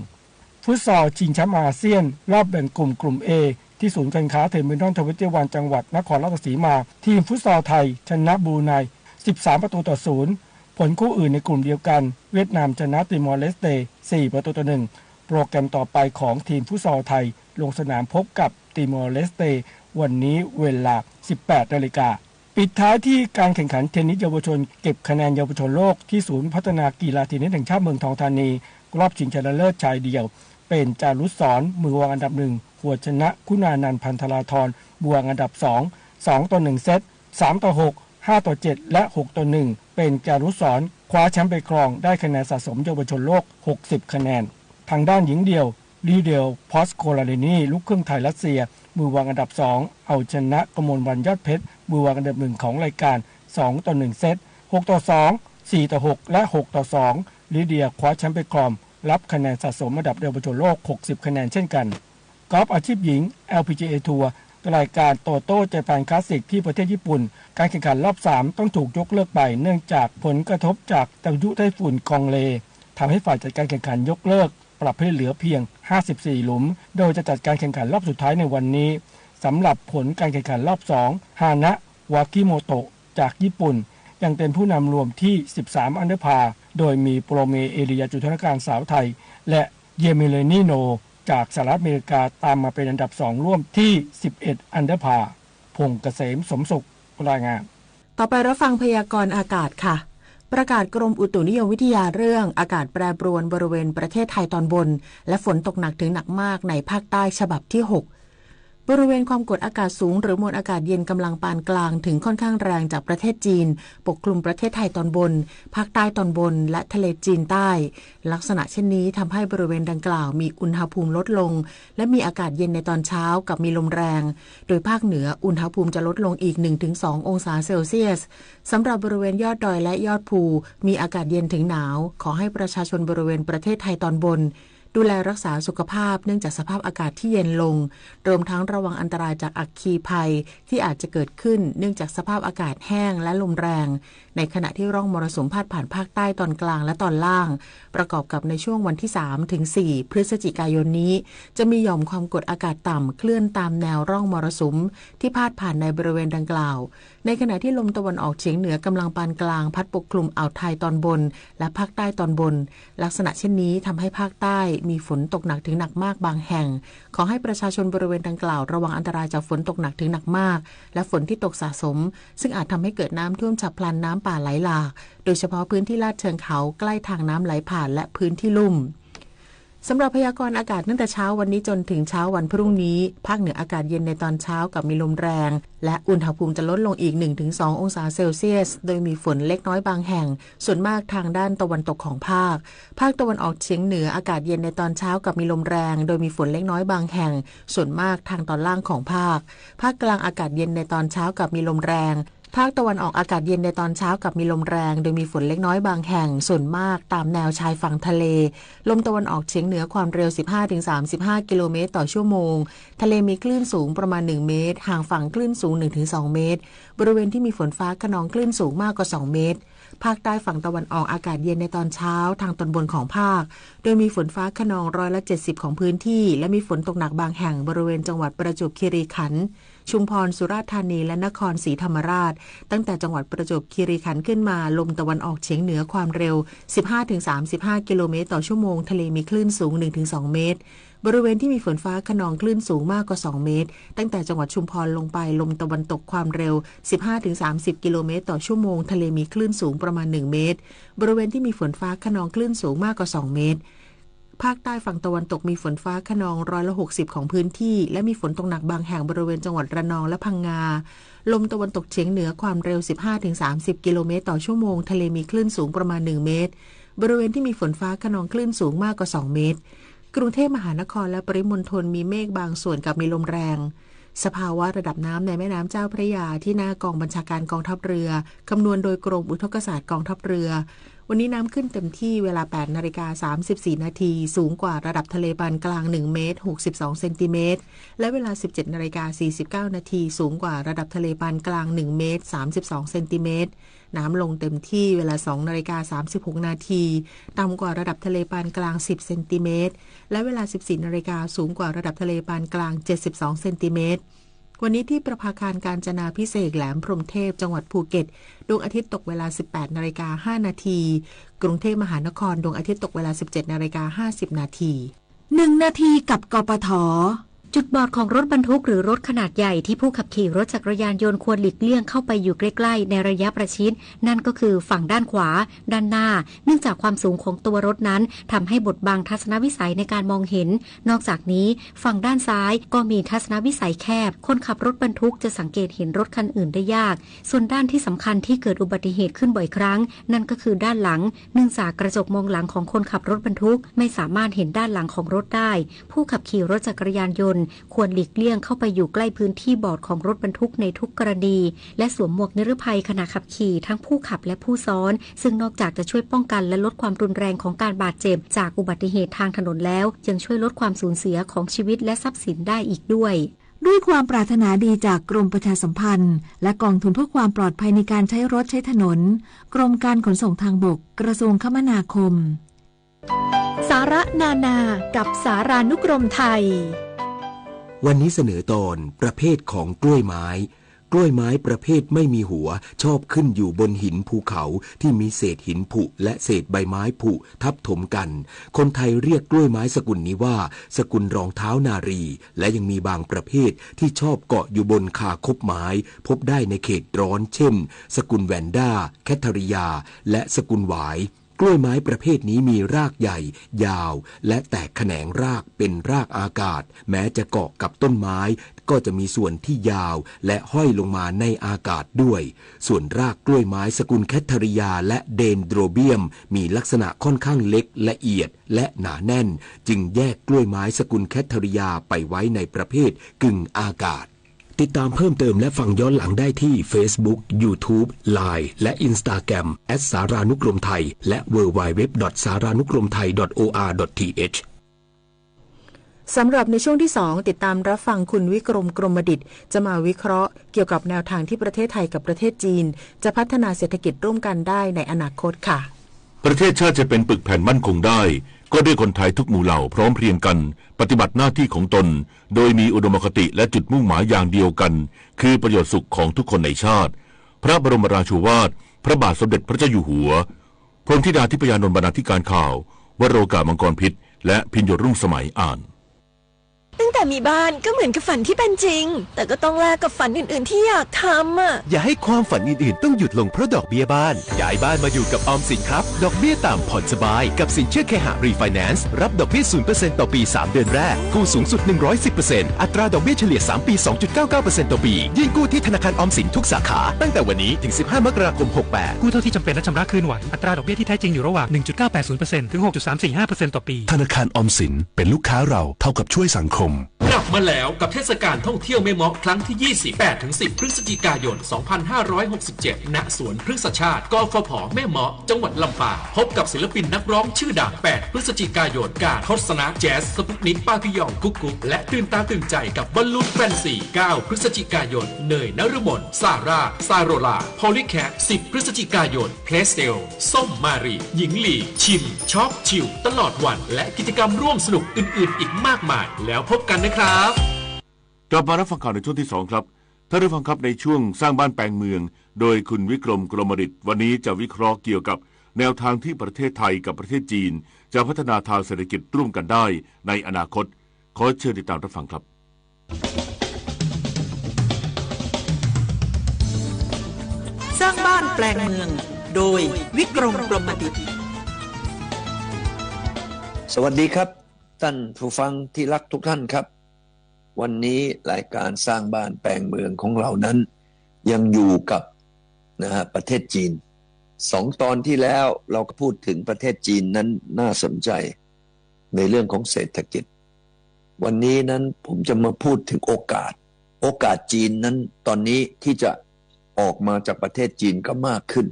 2-1 ฟุตซอลชิงแชมป์อาเซียนรอบแบ่งกลุ่ม A ที่ศูนย์การค้าเทอร์มินอล21จังหวัดนครราชสีมาทีมฟุตซอลไทยชนะบรูไน 13-0 ผลคู่อื่นในกลุ่มเดียวกันเวียดนามชนะติมอร์เลสเต 4-1 โปรแกรมต่อไปของทีมฟุตซอลไทยลงสนามพบกับติมอร์เลสเตวันนี้เวลา 18 นาฬิกาปิดท้ายที่การแข่งขันเทนนิสเยาวชนเก็บคะแนนเยาวชนโลกที่ศูนย์พัฒนากีฬาเทนนิสแห่งชาติเมืองทองธานีรอบชิงชนะเลิศชายเดี่ยวเป็นจารุศรมือวางอันดับ1หัวชนะคุณานันท์พันธราธรบวกอันดับ2 2-1 เซต 3-6 5-7 และ 6-1 เป็นจารุศรคว้าแชมป์ไปครองได้คะแนนสะสมเยาวชนโลก60 คะแนนทางด้านหญิงเดี่ยวลีเดลพอสโคลาเรนีลูกครึ่งไทยรัสเซียมือวางอันดับ2เอาชนะกมลวรรณยอดเพชรมือวางอันดับ1ของรายการ 2-1 เซต 6-2 4-6 และ 6-2 ลีเดียคว้าแชมป์ไปครองรับคะแนนสะสมอันดับเยาวชนโลก60คะแนนเช่นกันกอล์ฟอาชีพหญิง LPGA ทัวร์รายการโตโต้เจแปนคลาสสิกที่ประเทศญี่ปุ่นการแข่งขันรอบ3ต้องถูกยกเลิกไปเนื่องจากผลกระทบจากพายุไต้ฝุ่นกองเลทำให้ฝ่ายจัดการแข่งขันยกเลิกปรับให้เหลือเพียง54หลุมโดยจะจัดการแข่งขันรอบสุดท้ายในวันนี้สำหรับผลการแข่งขันรอบ2ฮานะวากิโมโตะจากญี่ปุ่นยังเป็นผู้นำรวมที่13อันเดอร์พาร์โดยมีโปรเมเอริยาจุธนการสาวไทยและเยเมเลนิโนจากสหรัฐอเมริกาตามมาเป็นอันดับ2ร่วมที่11อันเดอร์พาร์พงษ์เกษมสมสุขรายงานต่อไปรับฟังพยากรณ์อากาศค่ะประกาศกรมอุตุนิยมวิทยาเรื่องอากาศแปรปรวนบริเวณประเทศไทยตอนบนและฝนตกหนักถึงหนักมากในภาคใต้ฉบับที่6บริเวณความกดอากาศสูงหรือมวลอากาศเย็นกำลังปานกลางถึงค่อนข้างแรงจากประเทศจีนปกคลุมประเทศไทยตอนบนภาคใต้ตอนบนและทะเลจีนใต้ลักษณะเช่นนี้ทำให้บริเวณดังกล่าวมีอุณหภูมิลดลงและมีอากาศเย็นในตอนเช้ากับมีลมแรงโดยภาคเหนืออุณหภูมิจะลดลงอีก 1-2 องศาเซลเซียสสำหรับบริเวณยอดดอยและยอดภูมีอากาศเย็นถึงหนาวขอให้ประชาชนบริเวณประเทศไทยตอนบนดูแลรักษาสุขภาพเนื่องจากสภาพอากาศที่เย็นลงรวมทั้งระวังอันตรายจากอัคคีภัยที่อาจจะเกิดขึ้นเนื่องจากสภาพอากาศแห้งและลมแรงในขณะที่ร่องมรสุมพาดผ่านภาคใต้ตอนกลางและตอนล่างประกอบกับในช่วงวันที่ 3-4 พฤศจิกายนนี้จะมีหย่อมความกดอากาศต่ำเคลื่อนตามแนวร่องมรสุมที่พาดผ่านในบริเวณดังกล่าวในขณะที่ลมตะวันออกเฉียงเหนือกำลังปานกลางพัดปกคลุมอ่าวไทยตอนบนและภาคใต้ตอนบนลักษณะเช่นนี้ทำให้ภาคใต้มีฝนตกหนักถึงหนักมากบางแห่งขอให้ประชาชนบริเวณดังกล่าวระวังอันตรายจากฝนตกหนักถึงหนักมากและฝนที่ตกสะสมซึ่งอาจทำให้เกิดน้ำท่วมฉับพลันน้ำป่าไหลหลากโดยเฉพาะพื้นที่ลาดเชิงเขาใกล้ทางน้ำไหลผ่านและพื้นที่ลุ่มสำหรับพยากรณ์อากาศตั้งแต่เช้าวันนี้จนถึงเช้าวันพรุ่งนี้ภาคเหนืออากาศเย็นในตอนเช้ากับมีลมแรงและอุณหภูมิจะลดลงอีก 1-2 องศาเซลเซียสโดยมีฝนเล็กน้อยบางแห่งส่วนมากทางด้านตะวันตกของภาคตะวันออกเฉียงเหนืออากาศเย็นในตอนเช้ากับมีลมแรงโดยมีฝนเล็กน้อยบางแห่งส่วนมากทางตอนล่างของภาคกลางอากาศเย็นในตอนเช้ากับมีลมแรงภาคตะวันออกอากาศเย็นในตอนเช้ากับมีลมแรงโดยมีฝนเล็กน้อยบางแห่งส่วนมากตามแนวชายฝั่งทะเลลมตะวันออกเฉียงเหนือความเร็ว 15-35 กิโลเมตรต่อชั่วโมงทะเลมีคลื่นสูงประมาณ1เมตรห่างฝั่งคลื่นสูง 1-2 เมตรบริเวณที่มีฝนฟ้าคะนองคลื่นสูงมากกว่า2เมตรภาคใต้ฝั่งตะวันออกอากาศเย็นในตอนเช้าทางตอนบนของภาคโดยมีฝนฟ้าคะนอง70%ของพื้นที่และมีฝนตกหนักบางแห่งบริเวณจังหวัดประจวบคีรีขันธ์ชุมพรสุราษฎร์ธานีและนครศรีธรรมราชตั้งแต่จังหวัดประจวบคีรีขันธ์ขึ้นมาลมตะวันออกเฉียงเหนือความเร็ว 15-35 กิโลเมตรต่อชั่วโมงทะเลมีคลื่นสูง 1-2 เมตรบริเวณที่มีฝนฟ้าคะนองคลื่นสูงมากกว่า2เมตรตั้งแต่จังหวัดชุมพรลงไปลมตะวันตกความเร็ว 15-30 กิโลเมตรต่อชั่วโมงทะเลมีคลื่นสูงประมาณ1เมตรบริเวณที่มีฝนฟ้าคะนองคลื่นสูงมากกว่า2เมตร ภาคใต้ฝั่งตะวันตกมีฝนฟ้าคะนอง60%ของพื้นที่และมีฝนตกหนักบางแห่งบริเวณจังหวัดระนองและพังงาลมตะวันตกเฉียงเหนือความเร็ว 15-30 กิโลเมตรต่อชั่วโมงทะเลมีคลื่นสูงประมาณ1เมตรบริเวณที่มีฝนฟ้าคะนองคลื่นสูงมากกว่า2เมตรกรุงเทพมหานครและปริมณฑลมีเมฆบางส่วนกับมีลมแรงสภาวะระดับน้ำในแม่น้ำเจ้าพระยาที่หน้ากองบัญชาการกองทัพเรือคำนวณโดยกรมอุทกศาสตร์กองทัพเรือวันนี้น้ำขึ้นเต็มที่เวลา 8:34 นาทีสูงกว่าระดับทะเลปานกลาง1เมตร62เซนติเมตรและเวลา 17:49 นาทีสูงกว่าระดับทะเลปานกลาง1เมตร32เซนติเมตรน้ำลงเต็มที่เวลา 2:36 นาทีต่ำกว่าระดับทะเลปานกลาง10เซนติเมตรและเวลา 14:00 นสูงกว่าระดับทะเลปานกลาง72เซนติเมตรวันนี้ที่ประภาคารกาญจนาภิเษกแหลมพรหมเทพจังหวัดภูเก็ตดวงอาทิตย์ตกเวลา 18:05 นาทีกรุงเทพมหานครดวงอาทิตย์ตกเวลา 17:50 นาที1 นาทีกับกปท.จุดบอดของรถบรรทุกหรือรถขนาดใหญ่ที่ผู้ขับขี่รถจักรยานยนต์ควรหลีกเลี่ยงเข้าไปอยู่ใกล้ๆในระยะประชิดนั่นก็คือฝั่งด้านขวาด้านหน้าเนื่องจากความสูงของตัวรถนั้นทำให้บดบังทัศนวิสัยในการมองเห็นนอกจากนี้ฝั่งด้านซ้ายก็มีทัศนวิสัยแคบคนขับรถบรรทุกจะสังเกตเห็นรถคันอื่นได้ยากส่วนด้านที่สำคัญที่เกิดอุบัติเหตุขึ้นบ่อยครั้งนั่นก็คือด้านหลังเนื่องจากกระจกมองหลังของคนขับรถบรรทุกไม่สามารถเห็นด้านหลังของรถได้ผู้ขับขี่รถจักรยานยนต์ควรหลีกเลี่ยงเข้าไปอยู่ใกล้พื้นที่บอดของรถบรรทุกในทุกกรณีและสวมหมวกนิรภัยขณะขับขี่ทั้งผู้ขับและผู้ซ้อนซึ่งนอกจากจะช่วยป้องกันและลดความรุนแรงของการบาดเจ็บจากอุบัติเหตุทางถนนแล้วยังช่วยลดความสูญเสียของชีวิตและทรัพย์สินได้อีกด้วยความปรารถนาดีจากกรมประชาสัมพันธ์และกองทุนเพื่อความปลอดภัยในการใช้รถใช้ถนนกรมการขนส่งทางบกกระทรวงคมนาคมสาระนากับสารานุกรมไทยวันนี้เสนอตอนประเภทของกล้วยไม้กล้วยไม้ประเภทไม่มีหัวชอบขึ้นอยู่บนหินภูเขาที่มีเศษหินผุและเศษใบไม้ผุทับถมกันคนไทยเรียกกล้วยไม้สกุลนี้ว่าสกุลรองเท้านารีและยังมีบางประเภทที่ชอบเกาะอยู่บนคาคบไม้พบได้ในเขตร้อนเช่นสกุลแวนด้าแคทริยาและสกุลหวายกล้วยไม้ประเภทนี้มีรากใหญ่ยาวและแตกแขนงรากเป็นรากอากาศแม้จะเกาะกับต้นไม้ก็จะมีส่วนที่ยาวและห้อยลงมาในอากาศด้วยส่วนรากกล้วยไม้สกุลแคทริยาและเดนโดรเบียมมีลักษณะค่อนข้างเล็กละเอียดและหนาแน่นจึงแยกกล้วยไม้สกุลแคทริยาไปไว้ในประเภทกึ่งอากาศติดตามเพิ่มเติมและฟังย้อนหลังได้ที่ Facebook, YouTube, Line และ Instagram @ สารานุกรมไทยและ www.saranukromthai.or.th สำหรับในช่วงที่2ติดตามรับฟังคุณวิกรมกรมดิษฐ์จะมาวิเคราะห์เกี่ยวกับแนวทางที่ประเทศไทยกับประเทศจีนจะพัฒนาเศรษฐกิจร่วมกันได้ในอนาคตค่ะประเทศชาติจะเป็นปึกแผ่นมั่นคงได้ก็ด้วยคนไทยทุกหมู่เหล่าพร้อมเพรียงกันปฏิบัติหน้าที่ของตนโดยมีอุดมคติและจุดมุ่งหมายอย่างเดียวกันคือประโยชน์สุขของทุกคนในชาติพระบรมราโชวาทพระบาทสมเด็จพระเจ้าอยู่หัวพรหมธิดาธิปยานนท์บรรณาธิการข่าววโรกามังกรพิษและพิญโยรุ่งสมัยอ่านตั้งแต่มีบ้านก็เหมือนกับฝันที่เป็นจริงแต่ก็ต้องแลกกับฝันอื่นๆที่อยากทำอ่ะอย่าให้ความฝันอื่นๆต้องหยุดลงเพราะดอกเบี้ยบ้านย้ายบ้านมาอยู่กับออมสินครับดอกเบี้ยต่ำผ่อนสบายกับสินเชื่อเคหะรีไฟแนนซ์รับดอกเบี้ย 0% ต่อปี3เดือนแรกกู้สูงสุด 110% อัตราดอกเบี้ยเฉลี่ย3ปี 2.99% ต่อปียื่นกู้ที่ธนาคารออมสินทุกสาขาตั้งแต่วันนี้ถึง15มกราคม68กู้เท่าที่จำเป็นและชำระคืนไหวอัตราดอกเบี้ยที่แท้จริงอยู่ระหว่าง 1.980% ถึง 6.345% ต่อปีธนาคารออมสินเป็นลูกค้าเราเท่ากับช่วยสังคมกลับมาแล้วกับเทศกาลท่องเที่ยวแม่เมาะครั้งที่ 28-10 พฤศจิกายน 2567 ณ สวนพฤกษชาติกฟผ.แม่เมาะจังหวัดลำปางพบกับศิลปินนักร้องชื่อดัง 8 พฤศจิกายนการทศนะแจ๊สสปุกนิกป้าพิยองกุ๊กกุ๊กและตื่นตาตื่นใจกับบอลลูนแฟนซี 9 พฤศจิกายนเนยนฤมลซาร่าซาโรลาพอลิแคท 10 พฤศจิกายนเพลสเซลส้มมารีหญิงหลีชิมช็อปชิลตลอดวันและกิจกรรมร่วมสนุกอื่นๆอีกมากมายแล้วพบกันนะครับกลับมารับฟังข่าวในช่วงที่2ครับท่านผู้ฟังครับในช่วงสร้างบ้านแปลงเมืองโดยคุณวิกรมกรมดิษฐ์วันนี้จะวิเคราะห์เกี่ยวกับแนวทางที่ประเทศไทยกับประเทศจีนจะพัฒนาทางเศรษฐกิจร่วมกันได้ในอนาคตขอเชิญติดตามรับฟังครับสร้างบ้านแปลงเมืองโดยวิกรมกรมดิษฐ์ สวัสดีครับท่านผู้ฟังที่รักทุกท่านครับวันนี้รายการสร้างบ้านแปลงเมืองของเรานั้นยังอยู่กับประเทศจีน2 ตอนที่แล้วเราก็พูดถึงประเทศจีนนั้นน่าสนใจในเรื่องของเศรษฐกิจวันนี้นั้นผมจะมาพูดถึงโอกาสจีนนั้นตอนนี้ที่จะออกมาจากประเทศจีนก็มากขึ้น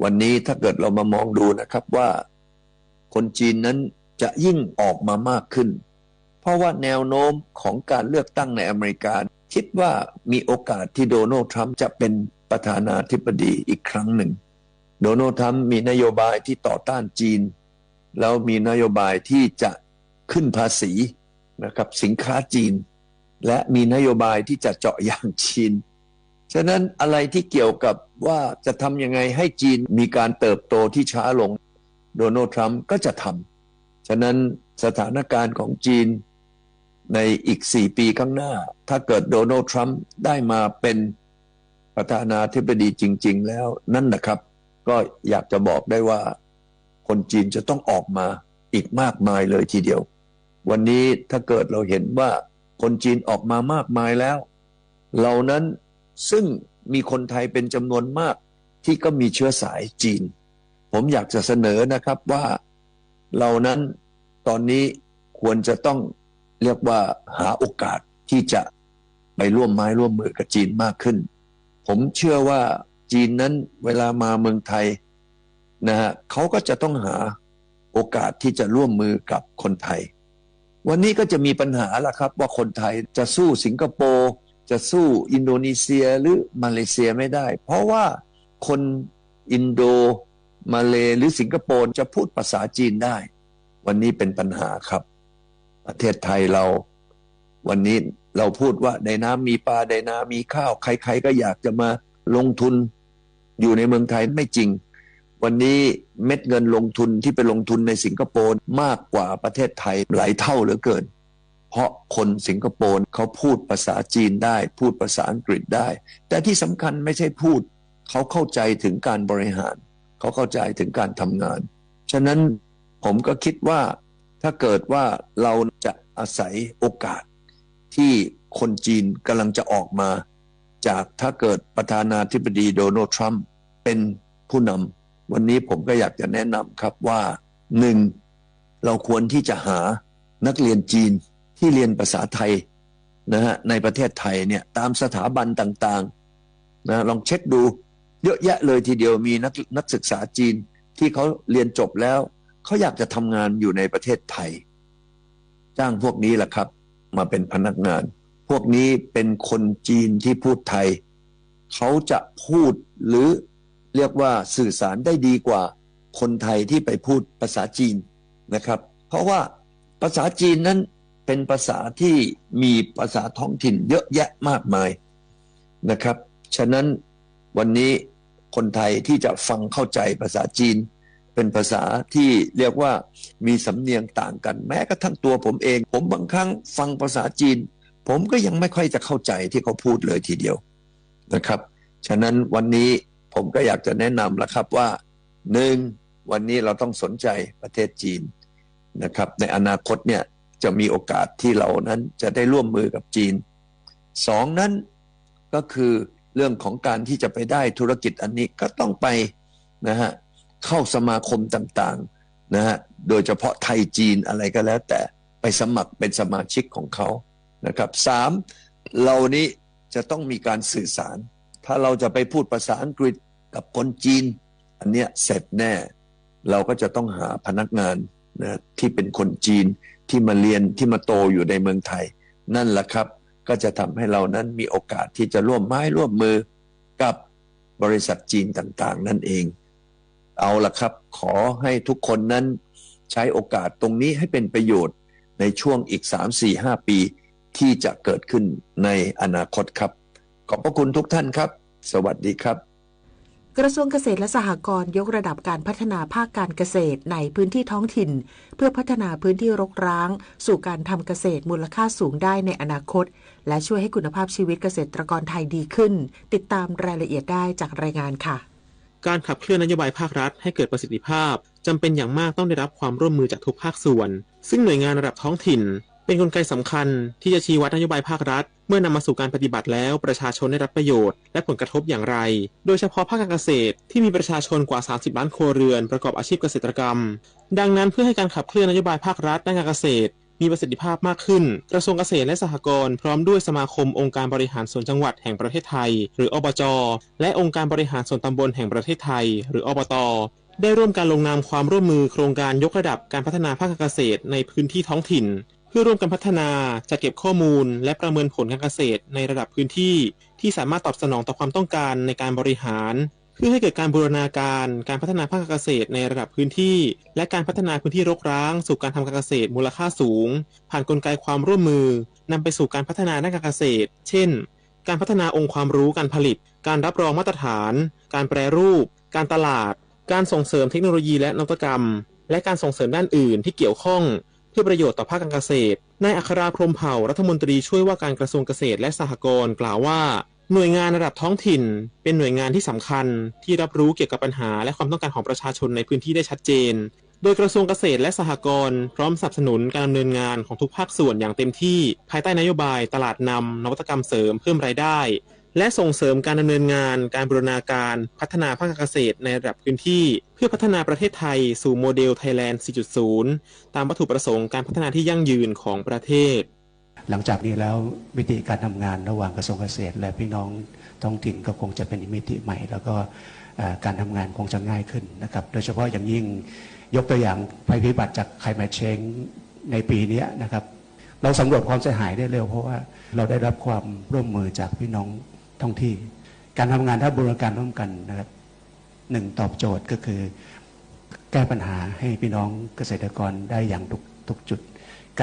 วันนี้ถ้าเกิดเรามามองดูนะครับว่าคนจีนนั้นจะยิ่งออกมามากขึ้นเพราะว่าแนวโน้มของการเลือกตั้งในอเมริกาคิดว่ามีโอกาสที่โดนัลด์ทรัมป์จะเป็นประธานาธิบดีอีกครั้งหนึ่งโดนัลด์ทรัมป์มีนโยบายที่ต่อต้านจีนแล้วมีนโยบายที่จะขึ้นภาษีนะครับสินค้าจีนและมีนโยบายที่จะเจาะยางจีนฉะนั้นอะไรที่เกี่ยวกับว่าจะทำยังไงให้จีนมีการเติบโตที่ช้าลงโดนัลด์ทรัมป์ก็จะทำฉะนั้นสถานการณ์ของจีนในอีก4 ปีข้างหน้าถ้าเกิดโดนัลด์ทรัมป์ได้มาเป็นประธานาธิบดีจริงๆแล้วนั่นนะครับก็อยากจะบอกได้ว่าคนจีนจะต้องออกมาอีกมากมายเลยทีเดียววันนี้ถ้าเกิดเราเห็นว่าคนจีนออกมามากมายแล้วเหล่านั้นซึ่งมีคนไทยเป็นจำนวนมากที่ก็มีเชื้อสายจีนผมอยากจะเสนอนะครับว่าเหล่านั้นตอนนี้ควรจะต้องเรียกว่าหาโอกาสที่จะไปร่วมไม้ร่วมมือกับจีนมากขึ้นผมเชื่อว่าจีนนั้นเวลามาเมืองไทยเขาก็จะต้องหาโอกาสที่จะร่วมมือกับคนไทยวันนี้ก็จะมีปัญหาละครับว่าคนไทยจะสู้สิงคโปร์จะสู้อินโดนีเซียหรือมาเลเซียไม่ได้เพราะว่าคนอินโดมาเลหรือสิงคโปร์จะพูดภาษาจีนได้วันนี้เป็นปัญหาครับประเทศไทยเราวันนี้เราพูดว่าในน้ำมีปลาในนามีข้าวใครๆก็อยากจะมาลงทุนอยู่ในเมืองไทยไม่จริงวันนี้เม็ดเงินลงทุนที่ไปลงทุนในสิงคโปร์มากกว่าประเทศไทยหลายเท่าเหลือเกินเพราะคนสิงคโปร์เขาพูดภาษาจีนได้พูดภาษาอังกฤษได้แต่ที่สำคัญไม่ใช่พูดเขาเข้าใจถึงการบริหารเขาเข้าใจถึงการทำงานฉะนั้นผมก็คิดว่าถ้าเกิดว่าเราจะอาศัยโอกาสที่คนจีนกำลังจะออกมาจากถ้าเกิดประธานาธิบดีโดนัลด์ทรัมป์เป็นผู้นำวันนี้ผมก็อยากจะแนะนำครับว่า1เราควรที่จะหานักเรียนจีนที่เรียนภาษาไทยในประเทศไทยเนี่ยตามสถาบันต่างๆลองเช็คดูเยอะแยะเลยทีเดียวมีนักศึกษาจีนที่เขาเรียนจบแล้วเขาอยากจะทำงานอยู่ในประเทศไทยจ้างพวกนี้แหละครับมาเป็นพนักงานพวกนี้เป็นคนจีนที่พูดไทยเขาจะพูดหรือเรียกว่าสื่อสารได้ดีกว่าคนไทยที่ไปพูดภาษาจีนนะครับเพราะว่าภาษาจีนนั้นเป็นภาษาที่มีภาษาท้องถิ่นเยอะแยะมากมายนะครับฉะนั้นวันนี้คนไทยที่จะฟังเข้าใจภาษาจีนเป็นภาษาที่เรียกว่ามีสำเนียงต่างกันแม้กระทั่งตัวผมเองผมบางครั้งฟังภาษาจีนผมก็ยังไม่ค่อยจะเข้าใจที่เขาพูดเลยทีเดียวนะครับฉะนั้นวันนี้ผมก็อยากจะแนะนำละครับว่า1วันนี้เราต้องสนใจประเทศจีนนะครับในอนาคตเนี่ยจะมีโอกาสที่เรานั้นจะได้ร่วมมือกับจีน2นั้นก็คือเรื่องของการที่จะไปได้ธุรกิจอันนี้ก็ต้องไปเข้าสมาคมต่างๆโดยเฉพาะไทยจีนอะไรก็แล้วแต่ไปสมัครเป็นสมาชิกของเขานะครับ3เรานี้จะต้องมีการสื่อสารถ้าเราจะไปพูดภาษาอังกฤษกับคนจีนอันเนี้ยเสร็จแน่เราก็จะต้องหาพนักงานที่เป็นคนจีนที่มาเรียนที่มาโตอยู่ในเมืองไทยนั่นแหละครับก็จะทำให้เรานั้นมีโอกาสที่จะร่วมไม้ร่วมมือกับบริษัทจีนต่างๆนั่นเองเอาล่ะครับขอให้ทุกคนนั้นใช้โอกาสตรงนี้ให้เป็นประโยชน์ในช่วงอีก 3-4-5 ปีที่จะเกิดขึ้นในอนาคตครับขอบพระคุณทุกท่านครับสวัสดีครับกระทรวงเกษตรและสหกรณ์ยกระดับการพัฒนาภาคการเกษตรในพื้นที่ท้องถิ่นเพื่อพัฒนาพื้นที่รกร้างสู่การทำเกษตรมูลค่าสูงได้ในอนาคตและช่วยให้คุณภาพชีวิตเกษตรกรไทยดีขึ้นติดตามรายละเอียดได้จากรายงานค่ะ การขับเคลื่อนนโยบายภาครัฐให้เกิดประสิทธิภาพจำเป็นอย่างมากต้องได้รับความร่วมมือจากทุกภาคส่วนซึ่งหน่วยงานระดับท้องถิ่นเป็นกลไกสำคัญที่จะชี้วัดนโยบายภาครัฐเมื่อนำมาสู่การปฏิบัติแล้วประชาชนได้รับประโยชน์และผลกระทบอย่างไรโดยเฉพาะภาคการเกษตรที่มีประชาชนกว่า30ล้านครัวเรือนประกอบอาชีพเกษตรกรรมดังนั้นเพื่อให้การขับเคลื่อนนโยบายภาครัฐด้านการเกษตรมีประสิทธิภาพมากขึ้นกระทรวงเกษตรและสหกรณ์พร้อมด้วยสมาคมองค์การบริหารส่วนจังหวัดแห่งประเทศไทยหรืออบจ.และองค์การบริหารส่วนตำบลแห่งประเทศไทยหรืออบต.ได้ร่วมกันลงนามความร่วมมือโครงการยกระดับการพัฒนาภาคการเกษตรในพื้นที่ท้องถิ่นเพื่อร่วมกันพัฒนาจัดเก็บข้อมูลและประเมินผลการเกษตรในระดับพื้นที่ที่สามารถตอบสนองต่อความต้องการในการบริหารเพื่อให้เกิดการบูรณาการการพัฒนาภาคการเกษตรในระดับพื้นที่และการพัฒนาพื้นที่รกร้างสู่การทำการเกษตรมูลค่าสูงผ่านกลไกความร่วมมือนำไปสู่การพัฒนาด้านการเกษตรเช่นการพัฒนาองค์ความรู้การผลิตการรับรองมาตรฐานการแปรรูปการตลาดการส่งเสริมเทคโนโลยีและนวัตกรรมและการส่งเสริมด้านอื่นที่เกี่ยวข้องเพื่อประโยชน์ต่อภาคการเกษตรนายอัคราพรหมเผ่ารัฐมนตรีช่วยว่าการกระทรวงเกษตรและสหกรณ์กล่าวว่าหน่วยงานระดับท้องถิ่นเป็นหน่วยงานที่สำคัญที่รับรู้เกี่ยวกับปัญหาและความต้องการของประชาชนในพื้นที่ได้ชัดเจนโดยกระทรวงเกษตรและสหกรณ์พร้อมสนับสนุนการดำเนินงานของทุกภาคส่วนอย่างเต็มที่ภายใต้นโยบายตลาดนำนวัตกรรมเสริมเพิ่มรายได้และส่งเสริมการดำเนินงานการบูรณาการพัฒนาภาคการเกษตรในระดับพื้นที่เพื่อพัฒนาประเทศไทยสู่โมเดลไทยแลนด์ 4.0 ตามวัตถุประสงค์การพัฒนาที่ยั่งยืนของประเทศหลังจากนี้แล้ววิธีการทำงานระหว่างกระทรวงเกษตรและพี่น้องท้องถิ่นก็คงจะเป็นมิติใหม่แล้วก็การทำงานคงจะง่ายขึ้นนะครับโดยเฉพาะอย่างยิ่งยกตัวอย่างภัยพิบัติจาก climate change ในปีนี้นะครับเราสำรวจความเสียหายได้เร็วเพราะว่าเราได้รับความร่วมมือจากพี่น้องท้องที่การทำงานถ้าบูรณาการร่วมกันนะครับหนึ่งตอบโจทย์ก็คือแก้ปัญหาให้พี่น้องเกษตรกรได้อย่างทุกจุด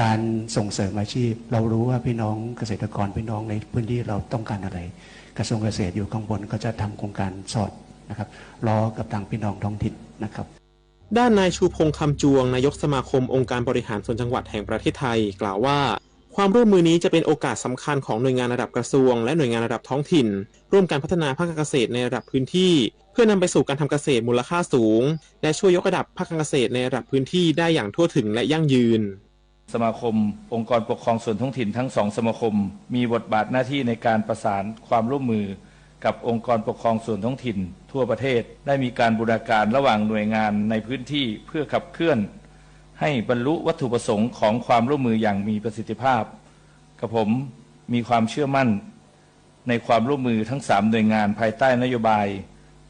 การส่งเสริมอาชีพเรารู้ว่าพี่น้องเกษตรกรพี่น้องในพื้นที่เราต้องการอะไรกระทรวงเกษตรอยู่ข้างบนก็จะทำโครงการสอดนะครับล้อกับทางพี่น้องท้องถิ่นนะครับด้านนายชูพงษ์คำจวงนายกสมาคมองค์การบริหารส่วนจังหวัดแห่งประเทศไทยกล่าวว่าความร่วมมือนี้จะเป็นโอกาสสำคัญของหน่วยงานระดับกระทรวงและหน่วยงานระดับท้องถิ่นร่วมกันพัฒนาภาคการเกษตรในระดับพื้นที่เพื่อนำไปสู่การทำเกษตรมูลค่าสูงและช่วยยกระดับภาคการเกษตรในระดับพื้นที่ได้อย่างทั่วถึงและยั่งยืนสมาคมองค์กรปกครองส่วนท้องถิ่นทั้ง2สมาคมมีบทบาทหน้าที่ในการประสานความร่วมมือกับองค์กรปกครองส่วนท้องถิ่นทั่วประเทศได้มีการบูรณาการระหว่างหน่วยงานในพื้นที่เพื่อขับเคลื่อนให้บรรลุวัตถุประสงค์ของความร่วมมืออย่างมีประสิทธิภาพกับผมมีความเชื่อมั่นในความร่วมมือทั้ง3หน่วยงานภายใต้นโยบาย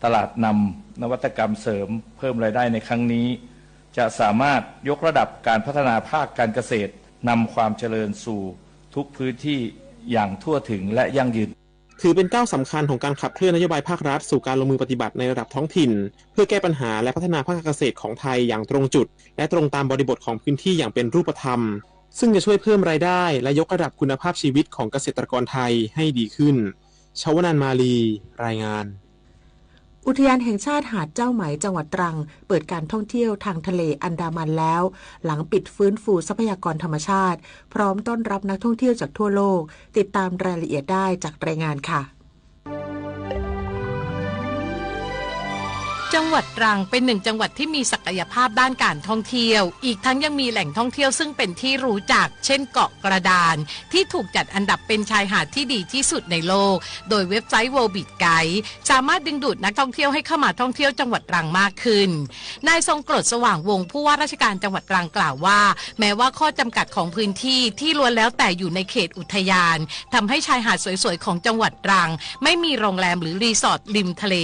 ตลาดนำนวัตกรรมเสริมเพิ่มรายได้ในครั้งนี้จะสามารถยกระดับการพัฒนาภาคการเกษตรนำความเจริญสู่ทุกพื้นที่อย่างทั่วถึงและยั่งยืนถือเป็นก้าวสำคัญของการขับเคลื่อนนโยบายภาครัฐสู่การลงมือปฏิบัติในระดับท้องถิ่นเพื่อแก้ปัญหาและพัฒนาภาคการเกษตรของไทยอย่างตรงจุดและตรงตามบริบทของพื้นที่อย่างเป็นรูปธรรมซึ่งจะช่วยเพิ่มรายได้และยกระดับคุณภาพชีวิตของเกษตรกรไทยให้ดีขึ้นชวนันท์มาลีรายงานอุทยานแห่งชาติหาดเจ้าไหมจังหวัดตรังเปิดการท่องเที่ยวทางทะเลอันดามันแล้วหลังปิดฟื้นฟูทรัพยากรธรรมชาติพร้อมต้อนรับนักท่องเที่ยวจากทั่วโลกติดตามรายละเอียดได้จากรายงานค่ะ จังหวัดตรังเป็นหนึ่งจังหวัดที่มีศักยภาพด้านการท่องเที่ยวอีกทั้งยังมีแหล่งท่องเที่ยวซึ่งเป็นที่รู้จักเช่นเกาะกระดานที่ถูกจัดอันดับเป็นชายหาดที่ดีที่สุดในโลกโดยเว็บไซต์ World Beach Guide สามารถดึงดูดนักท่องเที่ยวให้เข้ามาท่องเที่ยวจังหวัดตรังมากขึ้นนายทรงกรดสว่างวงศ์ผู้ว่าราชการจังหวัดตรังกล่าวว่าแม้ว่าข้อจำกัดของพื้นที่ที่ล้วนแล้วแต่อยู่ในเขตอุทยานทำให้ชายหาดสวยๆของจังหวัดตรังไม่มีโรงแรมหรือรีสอร์ทริมทะเล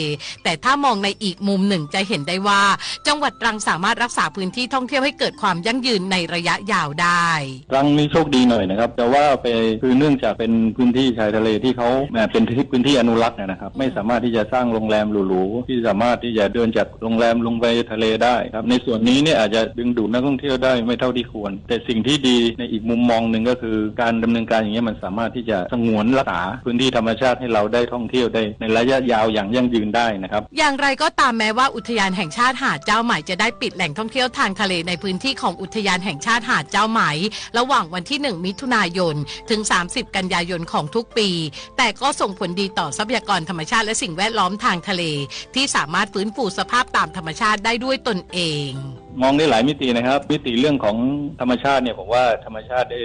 แต่ถ้ามองในอีกมุมหนึ่งจะเห็นได้ว่าจังหวัดตรังสามารถรักษาพื้นที่ท่องเที่ยวให้เกิดความยั่งยืนในระยะยาวได้ตรังนี่โชคดีหน่อยนะครับแต่ว่าไปคือเนื่องจากเป็นพื้นที่ชายทะเลที่เขาเป็นพื้นที่อนุรักษ์นะครับไม่สามารถที่จะสร้างโรงแรมหรูๆที่สามารถที่จะเดินจากโรงแรมลงไปทะเลได้ครับในส่วนนี้เนี่ยอาจจะดึงดูดนักท่องเที่ยวได้ไม่เท่าที่ควรแต่สิ่งที่ดีในอีกมุมมองหนึ่งก็คือการดำเนินการอย่างนี้มันสามารถที่จะสงวนรักษาพื้นที่ธรรมชาติให้เราได้ท่องเที่ยวได้ในระยะยาวอย่างยั่งยืนได้นะครับอย่างไรก็ตามแม้ ม้ว่าอุทยานแห่งชาติหาดเจ้าไหมจะได้ปิดแหล่งท่องเที่ยวทางทะเลในพื้นที่ของอุทยานแห่งชาติหาดเจ้าไหมระหว่างวันที่1มิถุนายนถึง30กันยายนของทุกปีแต่ก็ส่งผลดีต่อทรัพยากรธรรมชาติและสิ่งแวดล้อมทางทะเลที่สามารถฟื้นฟูสภาพตามธรรมชาติได้ด้วยตนเองมองได้หลายมิตินะครับมิติเรื่องของธรรมชาติเนี่ยผมว่าธรรมชาติได้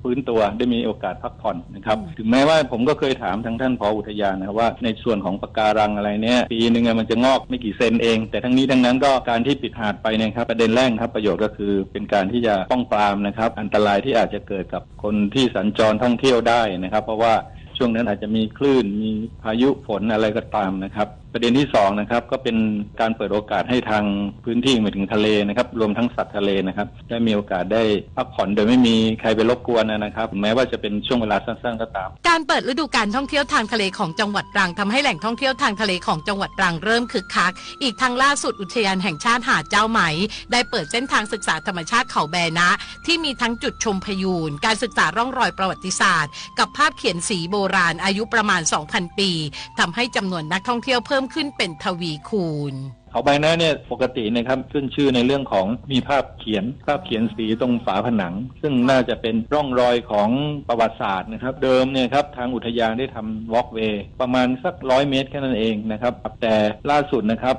ฟื้นตัวได้มีโอกาสพักผ่อนนะครับถึงแม้ว่าผมก็เคยถามทางท่านผอ.อุทยานนะครับว่าในส่วนของปะการังอะไรเนี่ยปีนึงมันจะงอกไม่กี่เซนเองแต่ทั้งนี้ทั้งนั้นก็การที่ปิดหาดไปนะครับประเด็นแรกครับประโยชน์ก็คือเป็นการที่จะป้องปรามนะครับอันตรายที่อาจจะเกิดกับคนที่สัญจรท่องเที่ยวได้นะครับเพราะว่าช่วงนั้นอาจจะมีคลื่นมีพายุฝนอะไรก็ตามนะครับประเด็นที่2นะครับก็เป็นการเปิดโอกาสให้ทางพื้นที่หมายถึงทะเลนะครับรวมทั้งสัตว์ทะเลนะครับได้มีโอกาสได้พักผ่อนโดยไม่มีใครไปรบกวนนะครับแม้ว่าจะเป็นช่วงเวลาสั้นๆก็ตามการเปิดฤดูกาลท่องเที่ยวทางทะเลของจังหวัดตรังทำให้แหล่งท่องเที่ยวทางทะเลของจังหวัดตรังเริ่มคึกคักอีกทั้งล่าสุดอุทยานแห่งชาติหาดเจ้าไหมได้เปิดเส้นทางศึกษาธรรมชาติเขาแบนะที่มีทั้งจุดชมพยูนการศึกษาร่องรอยประวัติศาสตร์กับภาพเขียนสีโบราณอายุประมาณ 2,000 ปีทำให้จำนวนนักท่องเที่ยวเพิ่มขึ้นเป็นทวีคูณเขาใบหน้าเนี่ยปกตินะครับขึ้นชื่อในเรื่องของมีภาพเขียนสีตรงฝาผนังซึ่งน่าจะเป็นร่องรอยของประวัติศาสตร์นะครับเดิมเนี่ยครับทางอุทยานได้ทำวอล์กเวย์ประมาณสัก100 เมตรแค่นั้นเองนะครับแต่ล่าสุดนะครับ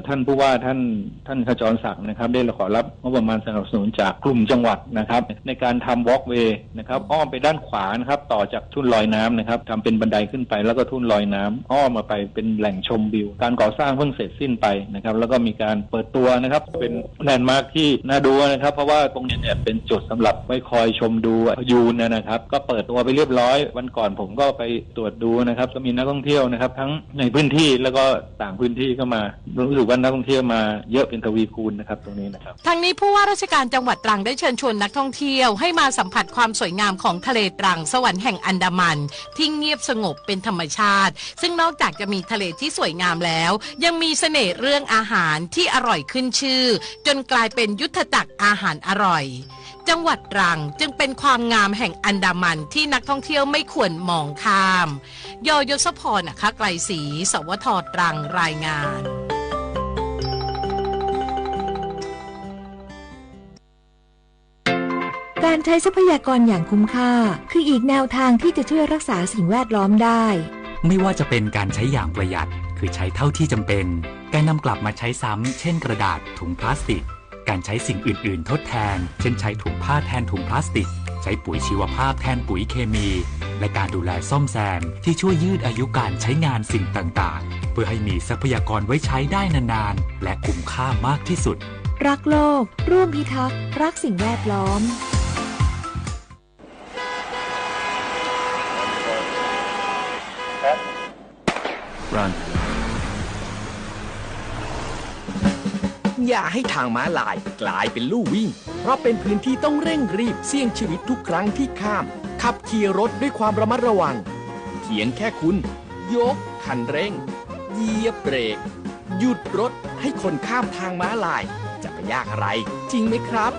ท่านผู้ว่าท่านขจรศักดิ์นะครับได้ขอรับงบประมาณสนับสนุนจากกลุ่มจังหวัดนะครับในการทำวอล์กเวย์นะครับอ้อมไปด้านขวานะครับต่อจากทุ่นลอยน้ำนะครับทำเป็นบันไดขึ้นไปแล้วก็ทุ่นลอยน้ำอ้อมมาไปเป็นแหล่งชมวิวการก่อสร้างเพิ่งเสร็จสิ้นไปนะครับแล้วก็มีการเปิดตัวนะครับเป็นแลนด์มาร์คที่น่าดูนะครับเพราะว่าตรงนี้เนี่ยเป็นจุดสำหรับไว้คอยชมดูพยูนนะครับก็เปิดตัวไปเรียบร้อยวันก่อนผมก็ไปตรวจดูนะครับก็มีนักท่องเที่ยวนะครับทั้งในพื้นที่แล้วก็ต่างพื้นที่ก็มารู้สึกว่านักท่องเที่ยวมาเยอะเป็นทวีคูณนะครับตรงนี้นะครับทางนี้ผู้ว่าราชการจังหวัดตรังได้เชิญชวนนักท่องเที่ยวให้มาสัมผัสความสวยงามของทะเลตรังสวรรค์แห่งอันดามันที่เงียบสงบเป็นธรรมชาติซึ่งนอกจากจะมีทะเลที่สวยงามแล้วยังมีเสน่ห์เรื่องอาหารที่อร่อยขึ้นชื่อจนกลายเป็นยุทธจักรอาหารอร่อยจังหวัดตรังจึงเป็นความงามแห่งอันดามันที่นักท่องเที่ยวไม่ควรมองข้ามยศพรนะคะไกลศรีสวท.ตรังรายงานการใช้ทรัพยากรอย่างคุ้มค่าคืออีกแนวทางที่จะช่วยรักษาสิ่งแวดล้อมได้ไม่ว่าจะเป็นการใช้อย่างประหยัดคือใช้เท่าที่จำเป็นการนำกลับมาใช้ซ้ำเช่นกระดาษถุงพลาสติกการใช้สิ่งอื่นๆทดแทนเช่นใช้ถุงผ้าแทนถุงพลาสติกใช้ปุ๋ยชีวภาพแทนปุ๋ยเคมีและการดูแลซ่อมแซมที่ช่วยยืดอายุการใช้งานสิ่งต่างๆเพื่อให้มีทรัพยากรไว้ใช้ได้นานๆและคุ้มค่ามากที่สุดรักโลกร่วมพิทักษ์รักสิ่งแวดล้อมอย่าให้ทางม้าลายกลายเป็นลู่วิ่งเพราะเป็นพื้นที่ต้องเร่งรีบเสี่ยงชีวิตทุกครั้งที่ข้ามขับขี่รถด้วยความระมัดระวังเพียงแค่คุณยกคันเร่งเหยียบเบรกหยุดรถให้คนข้ามทางม้าลายจะไปยากอะไรจริงไหมครับ